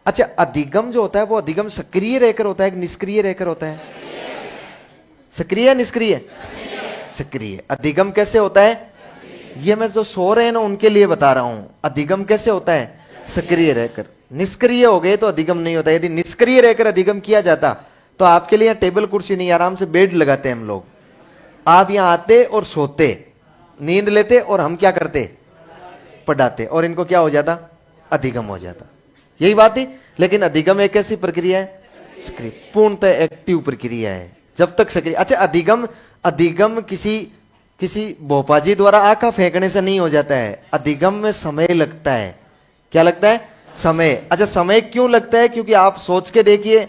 अच्छा, अधिगम जो होता है वो अधिगम सक्रिय रहकर होता है कि निष्क्रिय रहकर होता है? सक्रिय निष्क्रिय? सक्रिय। अधिगम कैसे होता है? ये मैं जो सो रहे हैं ना उनके लिए बता रहा हूं। अधिगम कैसे होता है? सक्रिय रहकर। निष्क्रिय हो गए तो अधिगम नहीं होता। यदि निष्क्रिय रहकर अधिगम किया जाता तो आपके लिए टेबल कुर्सी नहीं, आराम से बेड लगाते हम लोग। आप यहां आते और सोते, नींद लेते और हम क्या करते? पढ़ाते, और इनको क्या हो जाता? अधिगम हो जाता। यही बात थी। लेकिन अधिगम एक ऐसी प्रक्रिया है, सक्रिय, पूर्णतः एक्टिव प्रक्रिया है जब तक सक्रिय। अच्छा, अधिगम, अधिगम किसी भोपाजी द्वारा आका फेंकने से नहीं हो जाता है। अधिगम में समय लगता है। क्या लगता है? समय। अच्छा, समय क्यों लगता है? क्योंकि आप सोच के देखिए,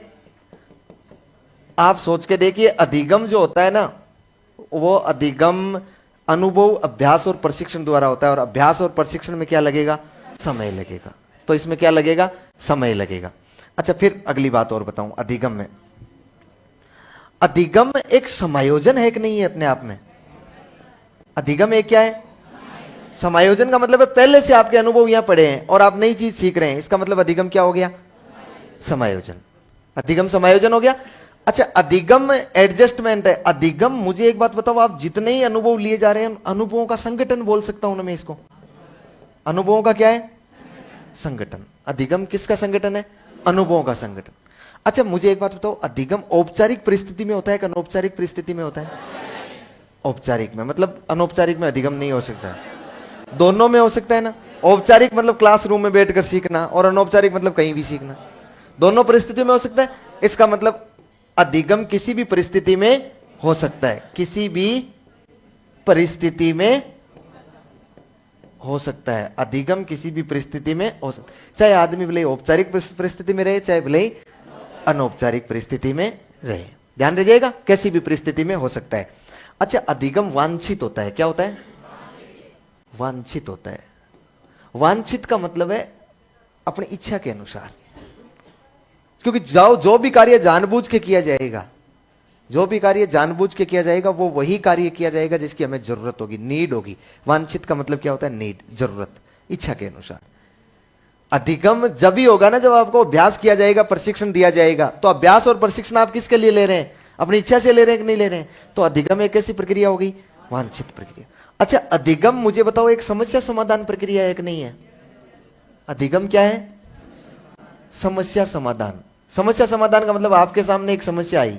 आप सोच के देखिए, अधिगम जो होता है ना, वो अधिगम अनुभव, अभ्यास और प्रशिक्षण द्वारा होता है। और अभ्यास और प्रशिक्षण में क्या लगेगा? समय लगेगा। तो इसमें क्या लगेगा? समय लगेगा। अच्छा, फिर अगली बात और बताऊं अधिगम में। अधिगम एक समायोजन है कि नहीं है अपने आप में? अधिगम एक क्या है? समायोजन का मतलब है पहले से आपके अनुभव यहां पड़े हैं और आप नई चीज सीख रहे हैं। इसका मतलब अधिगम क्या हो गया? समायोजन। अधिगम समायोजन हो गया। अच्छा, अधिगम एडजस्टमेंट है। अधिगम, मुझे एक बात बताओ, आप जितने ही अनुभव लिए जा रहे हैं, अनुभवों का संगठन बोल सकता हूं ना मैं इसको। अनुभवों का क्या है? संगठन। अधिगम किसका संगठन है? अनुभवों का संगठन। अच्छा, मुझे एक बात बताओ, अधिगम औपचारिक परिस्थिति में होता है कि अनौपचारिक परिस्थिति में होता है? औपचारिक में। मतलब अनौपचारिक में अधिगम नहीं हो सकता? दोनों में हो सकता है ना। औपचारिक मतलब क्लासरूम में बैठकर सीखना, और अनौपचारिक मतलब कहीं भी सीखना। दोनों परिस्थितियों में हो सकता है। इसका मतलब अधिगम किसी भी परिस्थिति में हो सकता है। किसी भी परिस्थिति में हो सकता है। अधिगम किसी भी परिस्थिति में हो सकता है, चाहे आदमी भले औपचारिक परिस्थिति में रहे, चाहे भले अनौपचारिक परिस्थिति में रहे। ध्यान रखिएगा, किसी भी परिस्थिति में हो सकता है। अच्छा, अधिगम वांछित होता है। क्या होता है? वांछित होता है। वांछित का मतलब है अपनी इच्छा के अनुसार। क्योंकि जो भी कार्य जानबूझ के किया जाएगा, जो भी कार्य जानबूझ के किया जाएगा, वो वही कार्य किया जाएगा जिसकी हमें जरूरत होगी, नीड होगी। वांछित का मतलब क्या होता है? नीड, जरूरत, इच्छा के अनुसार। अधिगम जब भी होगा ना, जब आपको अभ्यास किया जाएगा, प्रशिक्षण दिया जाएगा। तो अभ्यास और प्रशिक्षण आप किसके लिए ले रहे हैं? अपनी इच्छा से ले रहे हैं कि नहीं ले रहे हैं? तो अधिगम एक ऐसी प्रक्रिया होगी, वांछित प्रक्रिया। अच्छा, अधिगम मुझे बताओ एक समस्या समाधान प्रक्रिया है कि नहीं है? अधिगम क्या है? समस्या समाधान। समस्या समाधान का मतलब आपके सामने एक समस्या आई,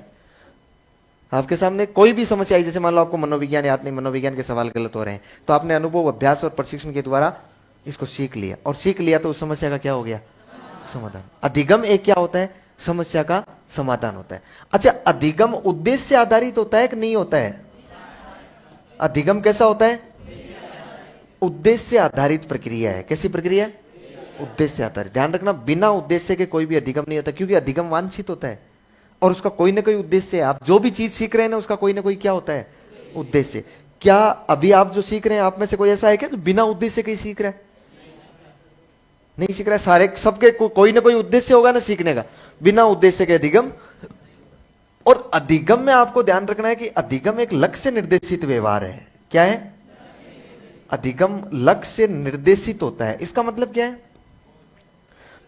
आपके सामने कोई भी समस्या आई, जैसे मान लो आपको मनोविज्ञान याद नहीं, मनोविज्ञान के सवाल गलत हो रहे हैं, तो आपने अनुभव, अभ्यास और प्रशिक्षण के द्वारा इसको सीख लिया, और सीख लिया तो उस समस्या का क्या हो गया? समाधान। अधिगम एक क्या होता है? समस्या का समाधान होता है। अच्छा, अधिगम उद्देश्य आधारित होता है कि नहीं होता है? अधिगम कैसा होता है? उद्देश्य आधारित प्रक्रिया है। कैसी प्रक्रिया? उद्देश्य आधारित। ध्यान रखना, बिना उद्देश्य के कोई भी अधिगम नहीं होता, क्योंकि अधिगम वांछित होता है और उसका कोई ना कोई उद्देश्य है। आप जो भी चीज सीख रहे हैं ना, उसका कोई ना कोई क्या होता है? उद्देश्य। क्या अभी आप जो सीख रहे हैं, आप में से कोई ऐसा है क्या जो बिना उद्देश्य के ही सीख रहा है? नहीं सीख रहा है। सारे सबके कोई ना कोई उद्देश्य होगा ना सीखने का। बिना उद्देश्य के अधिगम। और अधिगम में आपको ध्यान रखना है कि अधिगम एक लक्ष्य निर्देशित व्यवहार है। क्या है? अधिगम लक्ष्य निर्देशित होता है। इसका मतलब क्या है?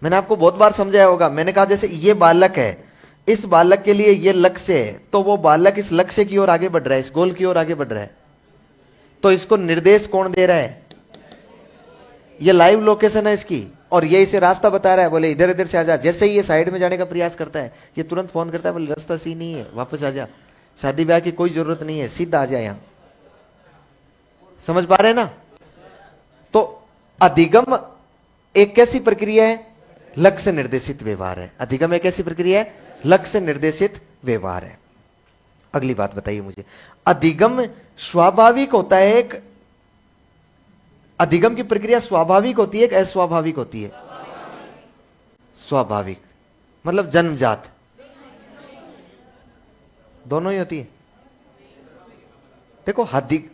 मैंने आपको बहुत बार समझाया होगा। मैंने कहा जैसे ये बालक है, इस बालक के लिए ये लक्ष्य है, तो वो बालक इस लक्ष्य की ओर आगे बढ़ रहा है, इस गोल की ओर आगे बढ़ रहा है। तो इसको निर्देश कौन दे रहा है? ये लाइव लोकेशन है इसकी, और ये इसे रास्ता बता रहा है, बोले इधर इधर से आजा। जैसे ही ये साइड में जाने का प्रयास करता है, ये तुरंत फोन करता है, बोले रास्ता सी नहीं है, वापस आ जा, शादी ब्याह की कोई जरूरत नहीं है, सीधा आ जा यहां। समझ पा रहे हैं ना? तो अधिगम एक कैसी प्रक्रिया है? लक्ष्य निर्देशित व्यवहार है। अधिगम एक ऐसी प्रक्रिया है, लक्ष्य निर्देशित व्यवहार है। अगली बात बताइए मुझे, अधिगम स्वाभाविक होता है, एक अधिगम की प्रक्रिया स्वाभाविक होती है कि अस्वाभाविक होती है? स्वाभाविक मतलब जन्मजात, दोनों ही होती है। देखो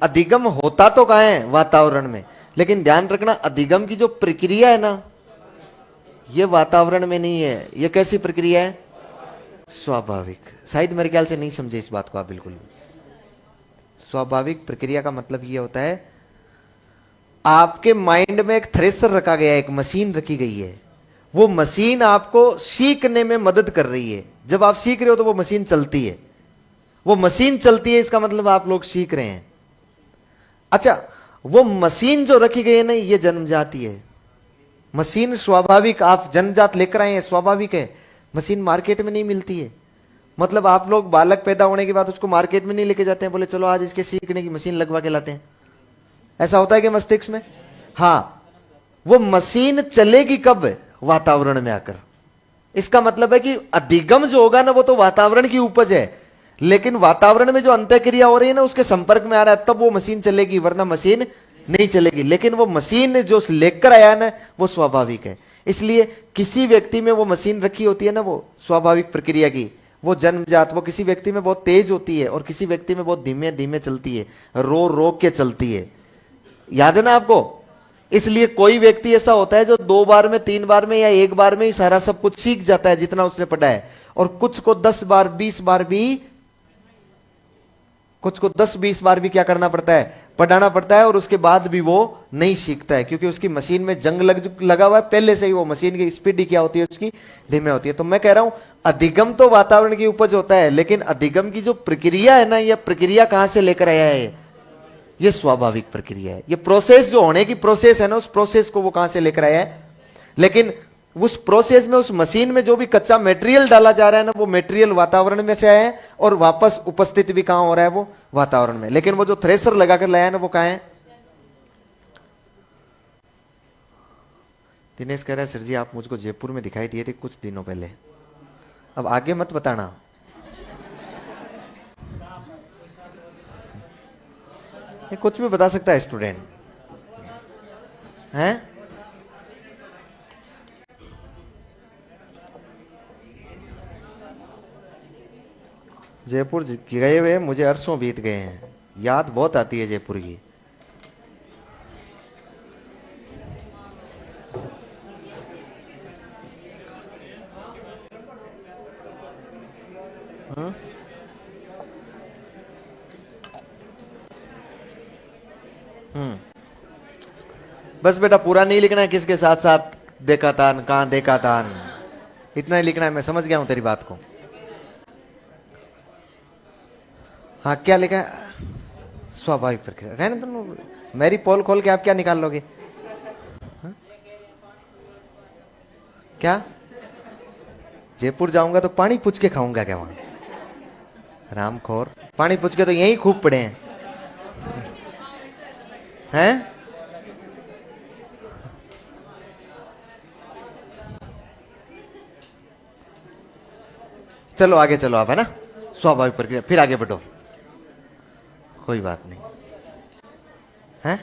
अधिगम होता तो कहां है? वातावरण में, लेकिन ध्यान रखना अधिगम की जो प्रक्रिया है ना, ये वातावरण में नहीं है। ये कैसी प्रक्रिया है? स्वाभाविक। शायद मेरे ख्याल से नहीं समझे इस बात को आप बिल्कुल भी। स्वाभाविक प्रक्रिया का मतलब ये होता है, आपके माइंड में एक थ्रेसर रखा गया है, एक मशीन रखी गई है, वो मशीन आपको सीखने में मदद कर रही है। जब आप सीख रहे हो तो वो मशीन चलती है, वो मशीन चलती है, इसका मतलब आप लोग सीख रहे हैं। अच्छा, वो मशीन जो रखी गई है ना, ये जन्मजाती है। मशीन स्वाभाविक, आप जन्मजात लेकर आए हैं, स्वाभाविक है। मशीन मार्केट में नहीं मिलती है। मतलब आप लोग बालक पैदा होने के बाद उसको मार्केट में नहीं लेके जाते हैं, बोले चलो आज इसके सीखने की मशीन लगवा के लाते हैं। ऐसा होता है कि मस्तिष्क में? हाँ, वो मशीन चलेगी कब? वातावरण में आकर। इसका मतलब है कि अधिगम जो होगा ना, वो तो वातावरण की उपज है, लेकिन वातावरण में जो अंतःक्रिया हो रही है ना, उसके संपर्क में आ रहा है, तब वो मशीन चलेगी, वरना मशीन नहीं चलेगी। लेकिन वो मशीन जो लेकर आया ना, वो स्वाभाविक है। इसलिए किसी व्यक्ति में वो मशीन रखी होती है ना, वो स्वाभाविक प्रक्रिया की, वो जन्मजात, वो किसी व्यक्ति में बहुत तेज होती है और किसी व्यक्ति में बहुत धीमे धीमे चलती है, रो रो के चलती है। याद है ना आपको? इसलिए कोई व्यक्ति ऐसा होता है जो 2 बार में, 3 बार में या 1 बार में ही सारा सब कुछ सीख जाता है जितना उसने पढ़ा है, और कुछ को 10 बार 20 बार भी, कुछ को 10-20 बार भी क्या करना पड़ता है? पढ़ाना पड़ता है, और उसके बाद भी वो नहीं सीखता है, क्योंकि उसकी मशीन में जंग लगा हुआ है पहले से ही। वो मशीन की स्पीड ही क्या होती है? उसकी धीमे होती है। तो मैं कह रहा हूं, अधिगम तो वातावरण की उपज होता है, लेकिन अधिगम की जो प्रक्रिया है ना, यह प्रक्रिया कहां से लेकर आया है? ये स्वाभाविक प्रक्रिया है। ये प्रोसेस जो होने की प्रोसेस है ना, उस प्रोसेस को वो कहां से लेकर आया है? लेकिन उस प्रोसेस में, उस मशीन में जो भी कच्चा मटेरियल डाला जा रहा है ना, वो मटेरियल वातावरण में से आया है, और वापस उपस्थित भी कहां हो रहा है? वो वातावरण में। लेकिन वो जो थ्रेसर लगाकर लाया है ना, वो कहां है? दिनेश कह रहा है, सर जी आप मुझको जयपुर में दिखाई दिए थे कुछ दिनों पहले, अब आगे मत बताना। ये कुछ भी बता सकता है स्टूडेंट, हैं? जयपुर गए हुए मुझे अरसों बीत गए हैं, याद बहुत आती है जयपुर की। बस बेटा पूरा नहीं लिखना है, किसके साथ साथ देखा था, कहां देखा था, इतना ही लिखना है। मैं समझ गया हूं तेरी बात को। हाँ, क्या लिखा है? स्वाभाविक प्रक्रिया। रहने तुम, मेरी पोल खोल के आप क्या निकाल लोगे? हा? क्या जयपुर जाऊंगा तो पानी पूछ के खाऊंगा क्या वहां? रामखोर, पानी पूछ के तो यही खूब पड़े हैं, हैं? चलो आगे चलो आप, है ना? स्वाभाविक प्रक्रिया, फिर आगे बढ़ो, कोई बात नहीं है।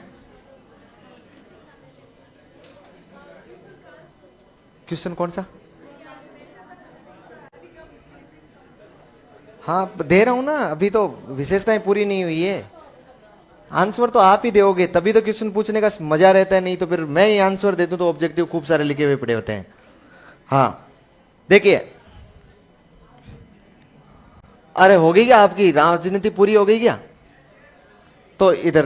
क्वेश्चन कौन सा? हाँ दे रहा हूं ना, अभी तो विशेषताएं पूरी नहीं हुई है। आंसर तो आप ही दोगे, तभी तो क्वेश्चन पूछने का मजा रहता है, नहीं तो फिर मैं ही आंसर दे दूं तो ऑब्जेक्टिव खूब सारे लिखे हुए पड़े होते हैं। हाँ देखिए, अरे हो गई क्या आपकी राजनीति पूरी हो गई क्या? तो इधर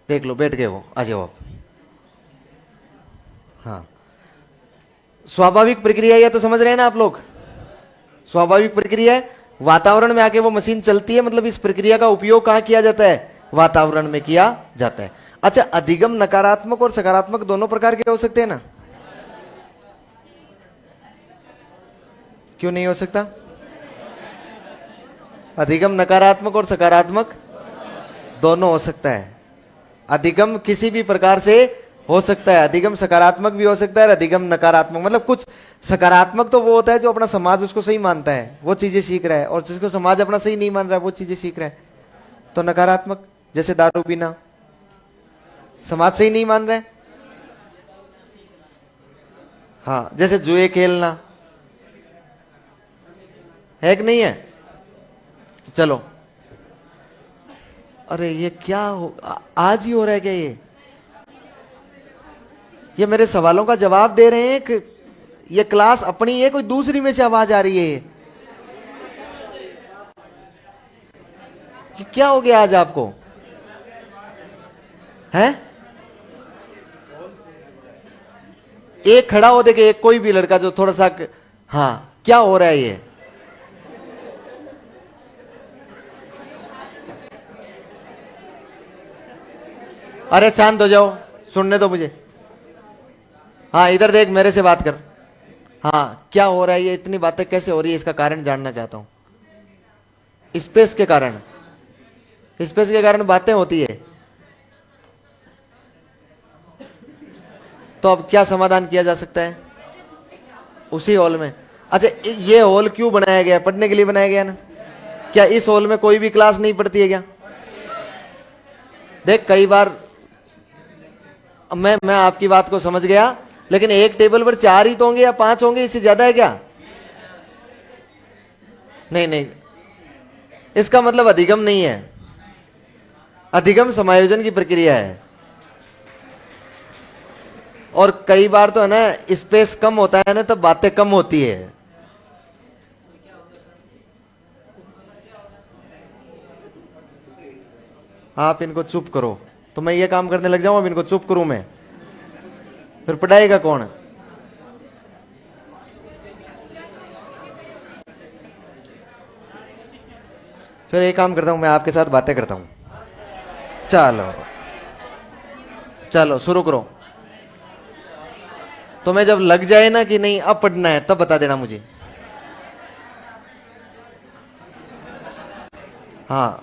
देख लो, बैठ गए वो, आ जाओ आप। हाँ, स्वाभाविक प्रक्रिया है तो समझ रहे हैं ना आप लोग? स्वाभाविक प्रक्रिया है, वातावरण में आके वो मशीन चलती है, मतलब इस प्रक्रिया का उपयोग कहां किया जाता है? वातावरण में किया जाता है। अच्छा, अधिगम नकारात्मक और सकारात्मक दोनों प्रकार के हो सकते हैं ना? क्यों नहीं हो सकता? अधिगम नकारात्मक और सकारात्मक दोनों हो सकता है। अधिगम किसी भी प्रकार से हो सकता है। अधिगम सकारात्मक भी हो सकता है और अधिगम नकारात्मक, मतलब कुछ सकारात्मक तो वो होता है जो अपना समाज उसको सही मानता है, वो चीजें सीख रहा है, और जिसको समाज अपना सही नहीं मान रहा है वो चीजें सीख रहा है, तो नकारात्मक। जैसे दारू पीना, समाज सही नहीं मान रहा है। हाँ, जैसे जुए खेलना, है कि नहीं है? चलो, अरे ये क्या आज ही हो रहा है क्या? ये मेरे सवालों का जवाब दे रहे हैं कि ये क्लास अपनी है, कोई दूसरी में से आवाज आ रही है? ये क्या हो गया आज आपको? हैं? एक खड़ा हो देखे, एक कोई भी लड़का जो थोड़ा सा, हाँ, क्या हो रहा है ये? अरे शांत हो जाओ, सुनने दो मुझे। हाँ, इधर देख, मेरे से बात कर। हाँ, क्या हो रहा है? ये इतनी बातें कैसे हो रही है? इसका कारण जानना चाहता हूं। स्पेस के कारण, स्पेस के कारण बातें होती है। तो अब क्या समाधान किया जा सकता है? उसी हॉल में? अच्छा, ये हॉल क्यों बनाया गया? पढ़ने के लिए बनाया गया ना? क्या इस हॉल में कोई भी क्लास नहीं पढ़ती है क्या? देख, कई बार मैं आपकी बात को समझ गया, लेकिन एक टेबल पर 4 ही तो होंगे या 5 होंगे? इससे ज्यादा है क्या? नहीं नहीं, इसका मतलब अधिगम नहीं है। अधिगम समायोजन की प्रक्रिया है। और कई बार तो है ना, स्पेस कम होता है ना, तब बातें कम होती है। आप इनको चुप करो, तो मैं ये काम करने लग जाऊं? अब इनको चुप करूं मैं, फिर पढ़ाएगा कौन? चलो, एक काम करता हूं, मैं आपके साथ बातें करता हूं। चलो चलो, शुरू करो। तुम्हें जब लग जाए ना कि नहीं अब पढ़ना है, तब बता देना मुझे। हाँ,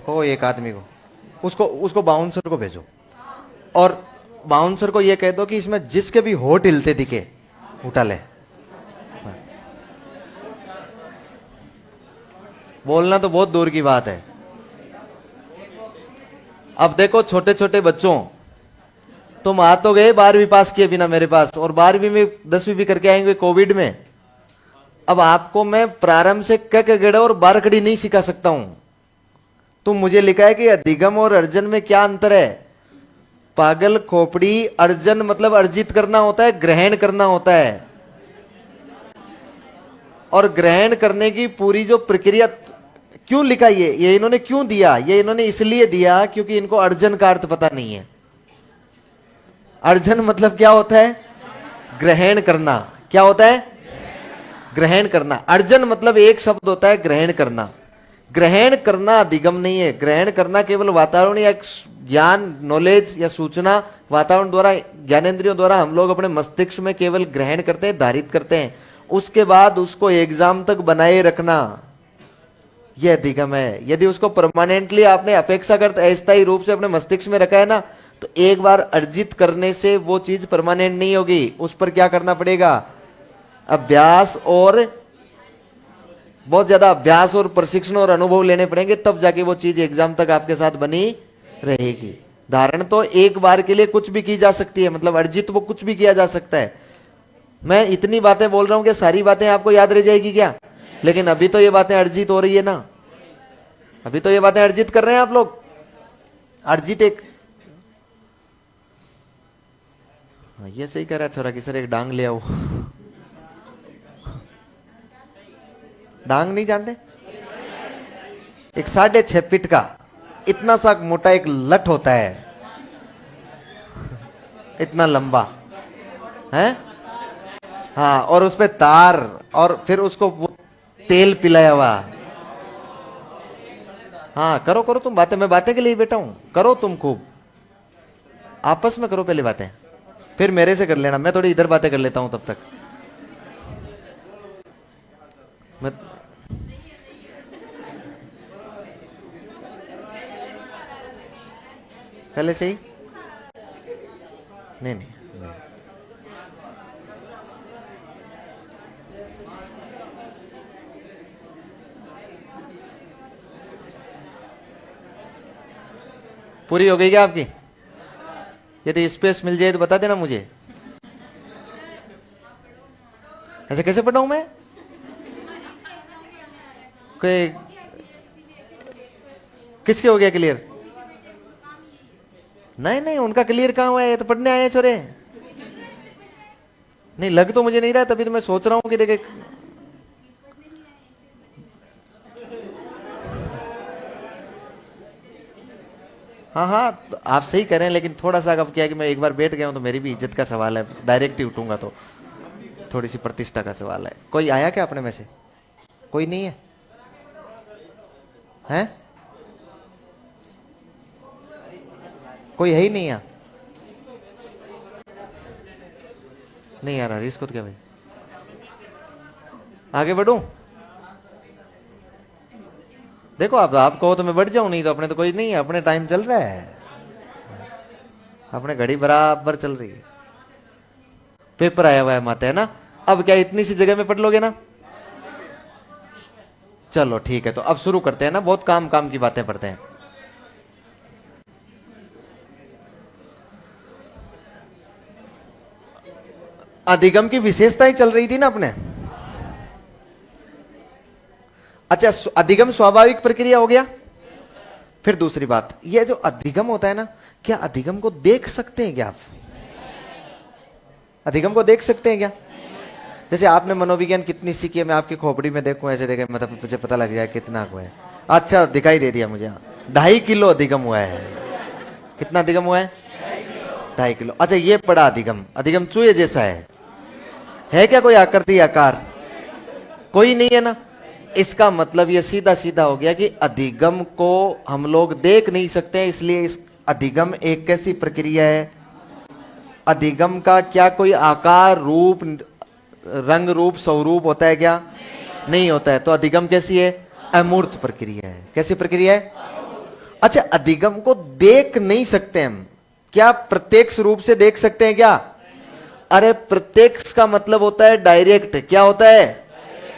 को एक आदमी को, उसको उसको बाउंसर को भेजो, और बाउंसर को ये कह दो कि इसमें जिसके भी होठ हिलते दिखे उठा ले। बोलना तो बहुत दूर की बात है। अब देखो, छोटे छोटे बच्चों, तुम आ तो गए 12वीं पास किए बिना मेरे पास, और 12वीं में 10वीं भी करके आएंगे कोविड में। अब आपको मैं प्रारंभ से क गड़ा और बारकड़ी नहीं सिखा सकता हूं। तुम मुझे लिखा है कि अधिगम और अर्जन में क्या अंतर है? पागल खोपड़ी, अर्जन मतलब अर्जित करना होता है, ग्रहण करना होता है। और ग्रहण करने की पूरी जो प्रक्रिया, क्यों लिखा ये इन्होंने क्यों दिया? ये इन्होंने इसलिए दिया क्योंकि इनको अर्जन का अर्थ पता नहीं है। अर्जन मतलब क्या होता है? ग्रहण करना। क्या होता है? ग्रहण करना। अर्जन मतलब एक शब्द होता है ग्रहण करना। ग्रहण करना अधिगम नहीं है। ग्रहण करना केवल वातावरण या ज्ञान, नॉलेज या सूचना वातावरण द्वारा, ज्ञानेंद्रियों द्वारा हम लोग अपने मस्तिष्क में केवल ग्रहण करते हैं, धारित करते हैं। उसके बाद उसको एग्जाम तक बनाए रखना, यह अधिगम है। यदि उसको परमानेंटली आपने अपेक्षाकृत अस्थायी रूप से अपने मस्तिष्क में रखा है ना, तो एक बार अर्जित करने से वो चीज परमानेंट नहीं होगी। उस पर क्या करना पड़ेगा? अभ्यास, और बहुत ज्यादा अभ्यास और प्रशिक्षण और अनुभव लेने पड़ेंगे, तब जाके वो चीज एग्जाम तक आपके साथ बनी रहेगी। धारण तो एक बार के लिए कुछ भी की जा सकती है, मतलब अर्जित वो कुछ भी किया जा सकता है। मैं इतनी बातें बोल रहा हूं कि सारी बातें आपको याद रह जाएगी क्या? लेकिन अभी तो ये बातें अर्जित हो रही है ना, अभी तो ये बातें अर्जित कर रहे हैं आप लोग। अर्जित एक, ये सही कह रहा है छोरा कि सर एक डांग ले आओ। डांग नहीं जानते? एक 6.5 फीट का इतना सा मोटा एक लठ होता है, इतना लंबा है। हाँ, और उस पे तार, और फिर उसको वो तेल पिलाया हुआ। हाँ, करो करो तुम बातें, मैं बातें के लिए बैठा हूं। करो तुम खूब, आपस में करो पहले बातें। फिर मेरे से कर लेना, मैं थोड़ी इधर बातें कर लेता हूं तब तक। मैं पहले से ही नहीं। पूरी हो गई क्या आपकी? यदि स्पेस मिल जाए तो बता देना मुझे। ऐसे कैसे पढ़ाऊं मैं? कोई किसके हो गया क्लियर? नहीं नहीं, उनका क्लियर कहां हुआ है? ये तो पढ़ने आए हैं छोरे। नहीं लग तो मुझे नहीं रहा, तभी तो मैं सोच रहा हूं कि देखे। हाँ हाँ, तो आप सही करें, लेकिन थोड़ा सा अब क्या है कि मैं एक बार बैठ गया हूं तो मेरी भी इज्जत का सवाल है, डायरेक्ट ही उठूंगा तो थोड़ी सी प्रतिष्ठा का सवाल है। कोई आया क्या अपने में से? कोई नहीं है? हैं? कोई है ही नहीं है? नहीं आ रहा इसको तो क्या भाई? आगे बढ़ूं? देखो आप कहो तो मैं बढ़ जाऊं, नहीं तो अपने तो कोई नहीं है, अपने टाइम चल रहा है, अपने घड़ी बराबर चल रही है। पेपर आया हुआ है माता, है ना? अब क्या इतनी सी जगह में पढ़ लोगे ना? चलो ठीक है, तो अब शुरू करते हैं ना, बहुत काम काम की बातें पढ़ते हैं। अधिगम की विशेषताएं चल रही थी ना अपने। अच्छा, अधिगम स्वाभाविक प्रक्रिया हो गया। फिर दूसरी बात, यह जो अधिगम होता है ना, क्या अधिगम को देख सकते हैं क्या आप? अधिगम को देख सकते हैं क्या? जैसे आपने मनोविज्ञान कितनी सीखी है, मैं आपकी खोपड़ी में देखूं ऐसे देखे, मतलब मुझे पता लग जाए कितना हुआ है। अच्छा दिखाई दे दिया मुझे, 2.5 किलो अधिगम हुआ है। कितना अधिगम हुआ है? 2.5 किलो। अच्छा ये पड़ा अधिगम, अधिगम चूहे जैसा है क्या कोई आकृति आकार? कोई नहीं है ना। इसका मतलब ये सीधा सीधा हो गया कि अधिगम को हम लोग देख नहीं सकते हैं, इसलिए इस अधिगम एक कैसी प्रक्रिया है? अधिगम का क्या कोई आकार, रूप, रंग रूप, स्वरूप होता है क्या? नहीं होता है। तो अधिगम कैसी है? अमूर्त प्रक्रिया है। कैसी प्रक्रिया है? अच्छा, अधिगम को देख नहीं सकते हम, क्या प्रत्यक्ष रूप से देख सकते हैं क्या? अरे प्रत्यक्ष का मतलब होता है डायरेक्ट। क्या होता है?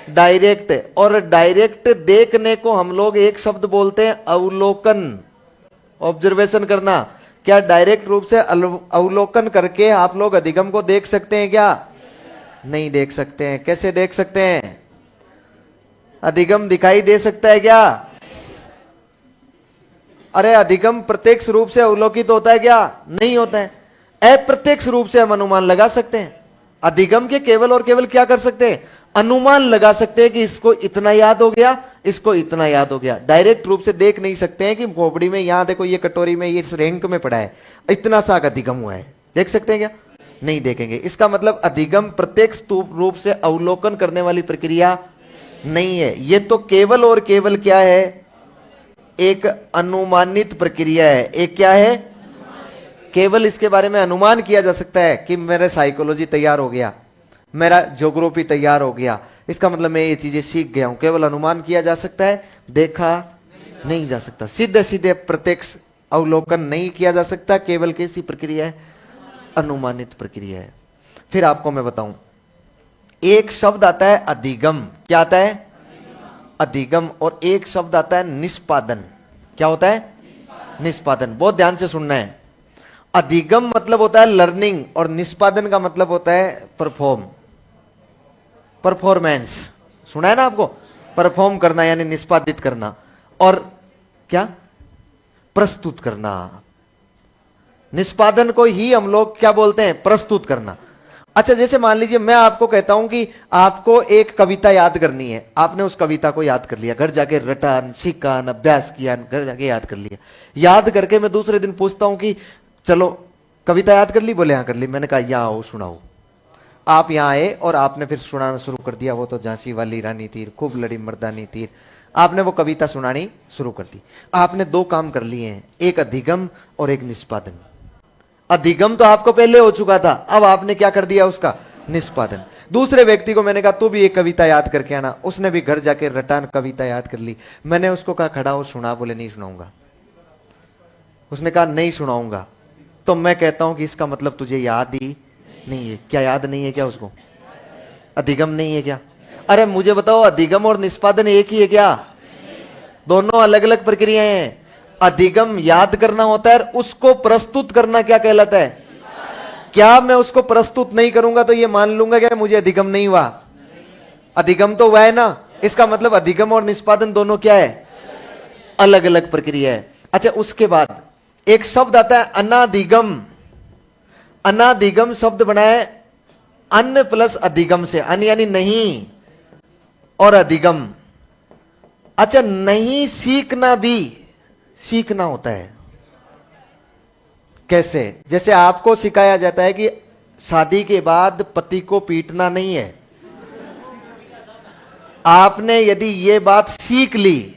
डायरेक्ट। और डायरेक्ट देखने को हम लोग एक शब्द बोलते हैं अवलोकन, ऑब्जर्वेशन करना। क्या डायरेक्ट रूप से अवलोकन करके आप लोग अधिगम को देख सकते हैं क्या? नहीं देख सकते हैं। कैसे देख सकते हैं? अधिगम दिखाई दे सकता है क्या? अरे अधिगम प्रत्यक्ष रूप से अवलोकित होता है क्या? नहीं होता है। अप्रत्यक्ष रूप से हम अनुमान लगा सकते हैं। अधिगम के केवल और केवल क्या कर सकते हैं? अनुमान लगा सकते हैं कि इसको इतना याद हो गया, इसको इतना याद हो गया। डायरेक्ट रूप से देख नहीं सकते हैं कि खोपड़ी में यहां देखो, ये कटोरी में ये इस रैंक में पड़ा है, इतना सा अधिगम हुआ है। देख सकते हैं क्या? नहीं देखेंगे। इसका मतलब अधिगम प्रत्यक्ष रूप से अवलोकन करने वाली प्रक्रिया नहीं है। ये तो केवल और केवल क्या है? एक अनुमानित प्रक्रिया है। एक क्या है? केवल इसके बारे में अनुमान किया जा सकता है कि मेरा साइकोलॉजी तैयार हो गया, मेरा ज्योग्राफी तैयार हो गया, इसका मतलब मैं ये चीजें सीख गया हूं। केवल अनुमान किया जा सकता है, देखा नहीं जा सकता। सीधे सीधे प्रत्यक्ष अवलोकन नहीं किया जा सकता। केवल कैसी प्रक्रिया है? अनुमानित प्रक्रिया है। फिर आपको मैं बताऊं, एक शब्द आता है अधिगम। क्या आता है? अधिगम। और एक शब्द आता है निष्पादन। क्या होता है? निष्पादन। बहुत ध्यान से सुनना है। अधिगम मतलब होता है लर्निंग, और निष्पादन का मतलब होता है परफॉर्मेंस। सुना है ना आपको? परफॉर्म करना यानी निष्पादित करना, और क्या? प्रस्तुत करना। निष्पादन को ही हम लोग क्या बोलते हैं? प्रस्तुत करना। अच्छा, जैसे मान लीजिए मैं आपको कहता हूं कि आपको एक कविता याद करनी है, आपने उस कविता को याद कर लिया, घर जाके रटा, सीखा, अभ्यास किया, घर जाके याद कर लिया। याद करके मैं दूसरे दिन पूछता हूं कि चलो कविता याद कर ली? बोले हाँ कर ली। मैंने कहा यहां आओ सुनाओ। आप यहां आए और आपने फिर सुनाना शुरू कर दिया। वो तो झांसी वाली रानी तीर, खूब लड़ी मर्दानी तीर, आपने वो कविता सुनानी शुरू कर दी। आपने 2 काम कर लिए हैं, एक अधिगम और एक निष्पादन। अधिगम तो आपको पहले हो चुका था, अब आपने क्या कर दिया, उसका निष्पादन। दूसरे व्यक्ति को मैंने कहा तू भी एक कविता याद करके आना, उसने भी घर जाके रटान कविता याद कर ली। मैंने उसको कहा खड़ा हो सुना, बोले नहीं सुनाऊंगा। उसने कहा नहीं सुनाऊंगा। तो मैं कहता हूं कि इसका मतलब तुझे याद ही नहीं है। क्या याद नहीं है क्या उसको? अधिगम नहीं है क्या? अरे मुझे बताओ, अधिगम और निष्पादन एक ही है क्या? दोनों अलग अलग प्रक्रियाएं हैं। अधिगम याद करना होता है, उसको प्रस्तुत करना क्या कहलाता है? क्या मैं उसको प्रस्तुत नहीं करूंगा तो ये मान लूंगा कि मुझे अधिगम नहीं हुआ? अधिगम तो हुआ है ना। इसका मतलब अधिगम और निष्पादन दोनों क्या है? अलग अलग प्रक्रिया है। अच्छा, उसके बाद एक शब्द आता है अनादिगम। अनादिगम शब्द बना है अन प्लस अधिगम से। अन यानी नहीं और अधिगम। अच्छा, नहीं सीखना भी सीखना होता है। कैसे? जैसे आपको सिखाया जाता है कि शादी के बाद पति को पीटना नहीं है। आपने यदि ये बात सीख ली,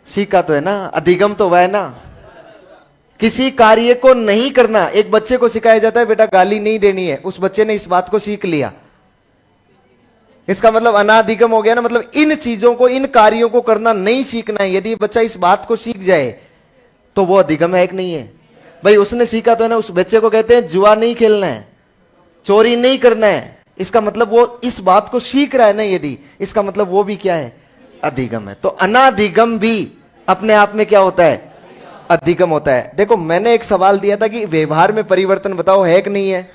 सीखा तो है ना, अधिगम तो हुआ है ना। किसी कार्य को नहीं करना, एक बच्चे को सिखाया जाता है बेटा गाली नहीं देनी है, उस बच्चे ने इस बात को सीख लिया, इसका मतलब अनाधिगम हो गया ना। मतलब इन चीजों को, इन कार्यों को करना नहीं सीखना है। यदि बच्चा इस बात को सीख जाए तो वो अधिगम है कि नहीं है? भाई उसने सीखा तो है ना। उस बच्चे को कहते हैं जुआ नहीं खेलना है, चोरी नहीं करना है, इसका मतलब वो इस बात को सीख रहा है ना। यदि इसका मतलब वो भी क्या है? अधिगम है। तो अनाधिगम भी अपने आप में क्या होता है? अधिगम होता है। देखो मैंने एक सवाल दिया था कि व्यवहार में परिवर्तन बताओ, है कि नहीं है?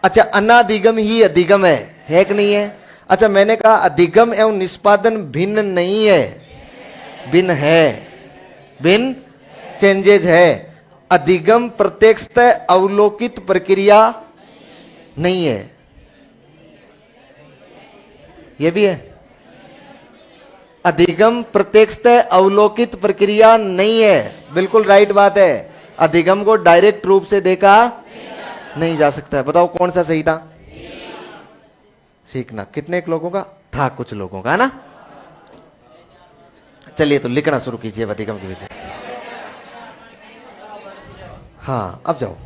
अच्छा, अनाधिगम ही अधिगम है कि नहीं है? अच्छा, मैंने कहा अधिगम एवं निष्पादन भिन्न नहीं है, भिन्न है, भिन्न चेंजेज है। अधिगम प्रत्यक्षतः अवलोकित प्रक्रिया नहीं है, यह भी है। अधिगम प्रत्यक्षतः अवलोकित प्रक्रिया नहीं है, बिल्कुल राइट बात है। अधिगम को डायरेक्ट रूप से देखा नहीं जा सकता है। बताओ कौन सा सही था? सीखना। कितने लोगों का था? कुछ लोगों का, है ना। चलिए तो लिखना शुरू कीजिए अधिगम के विषय। हाँ, अब जाओ।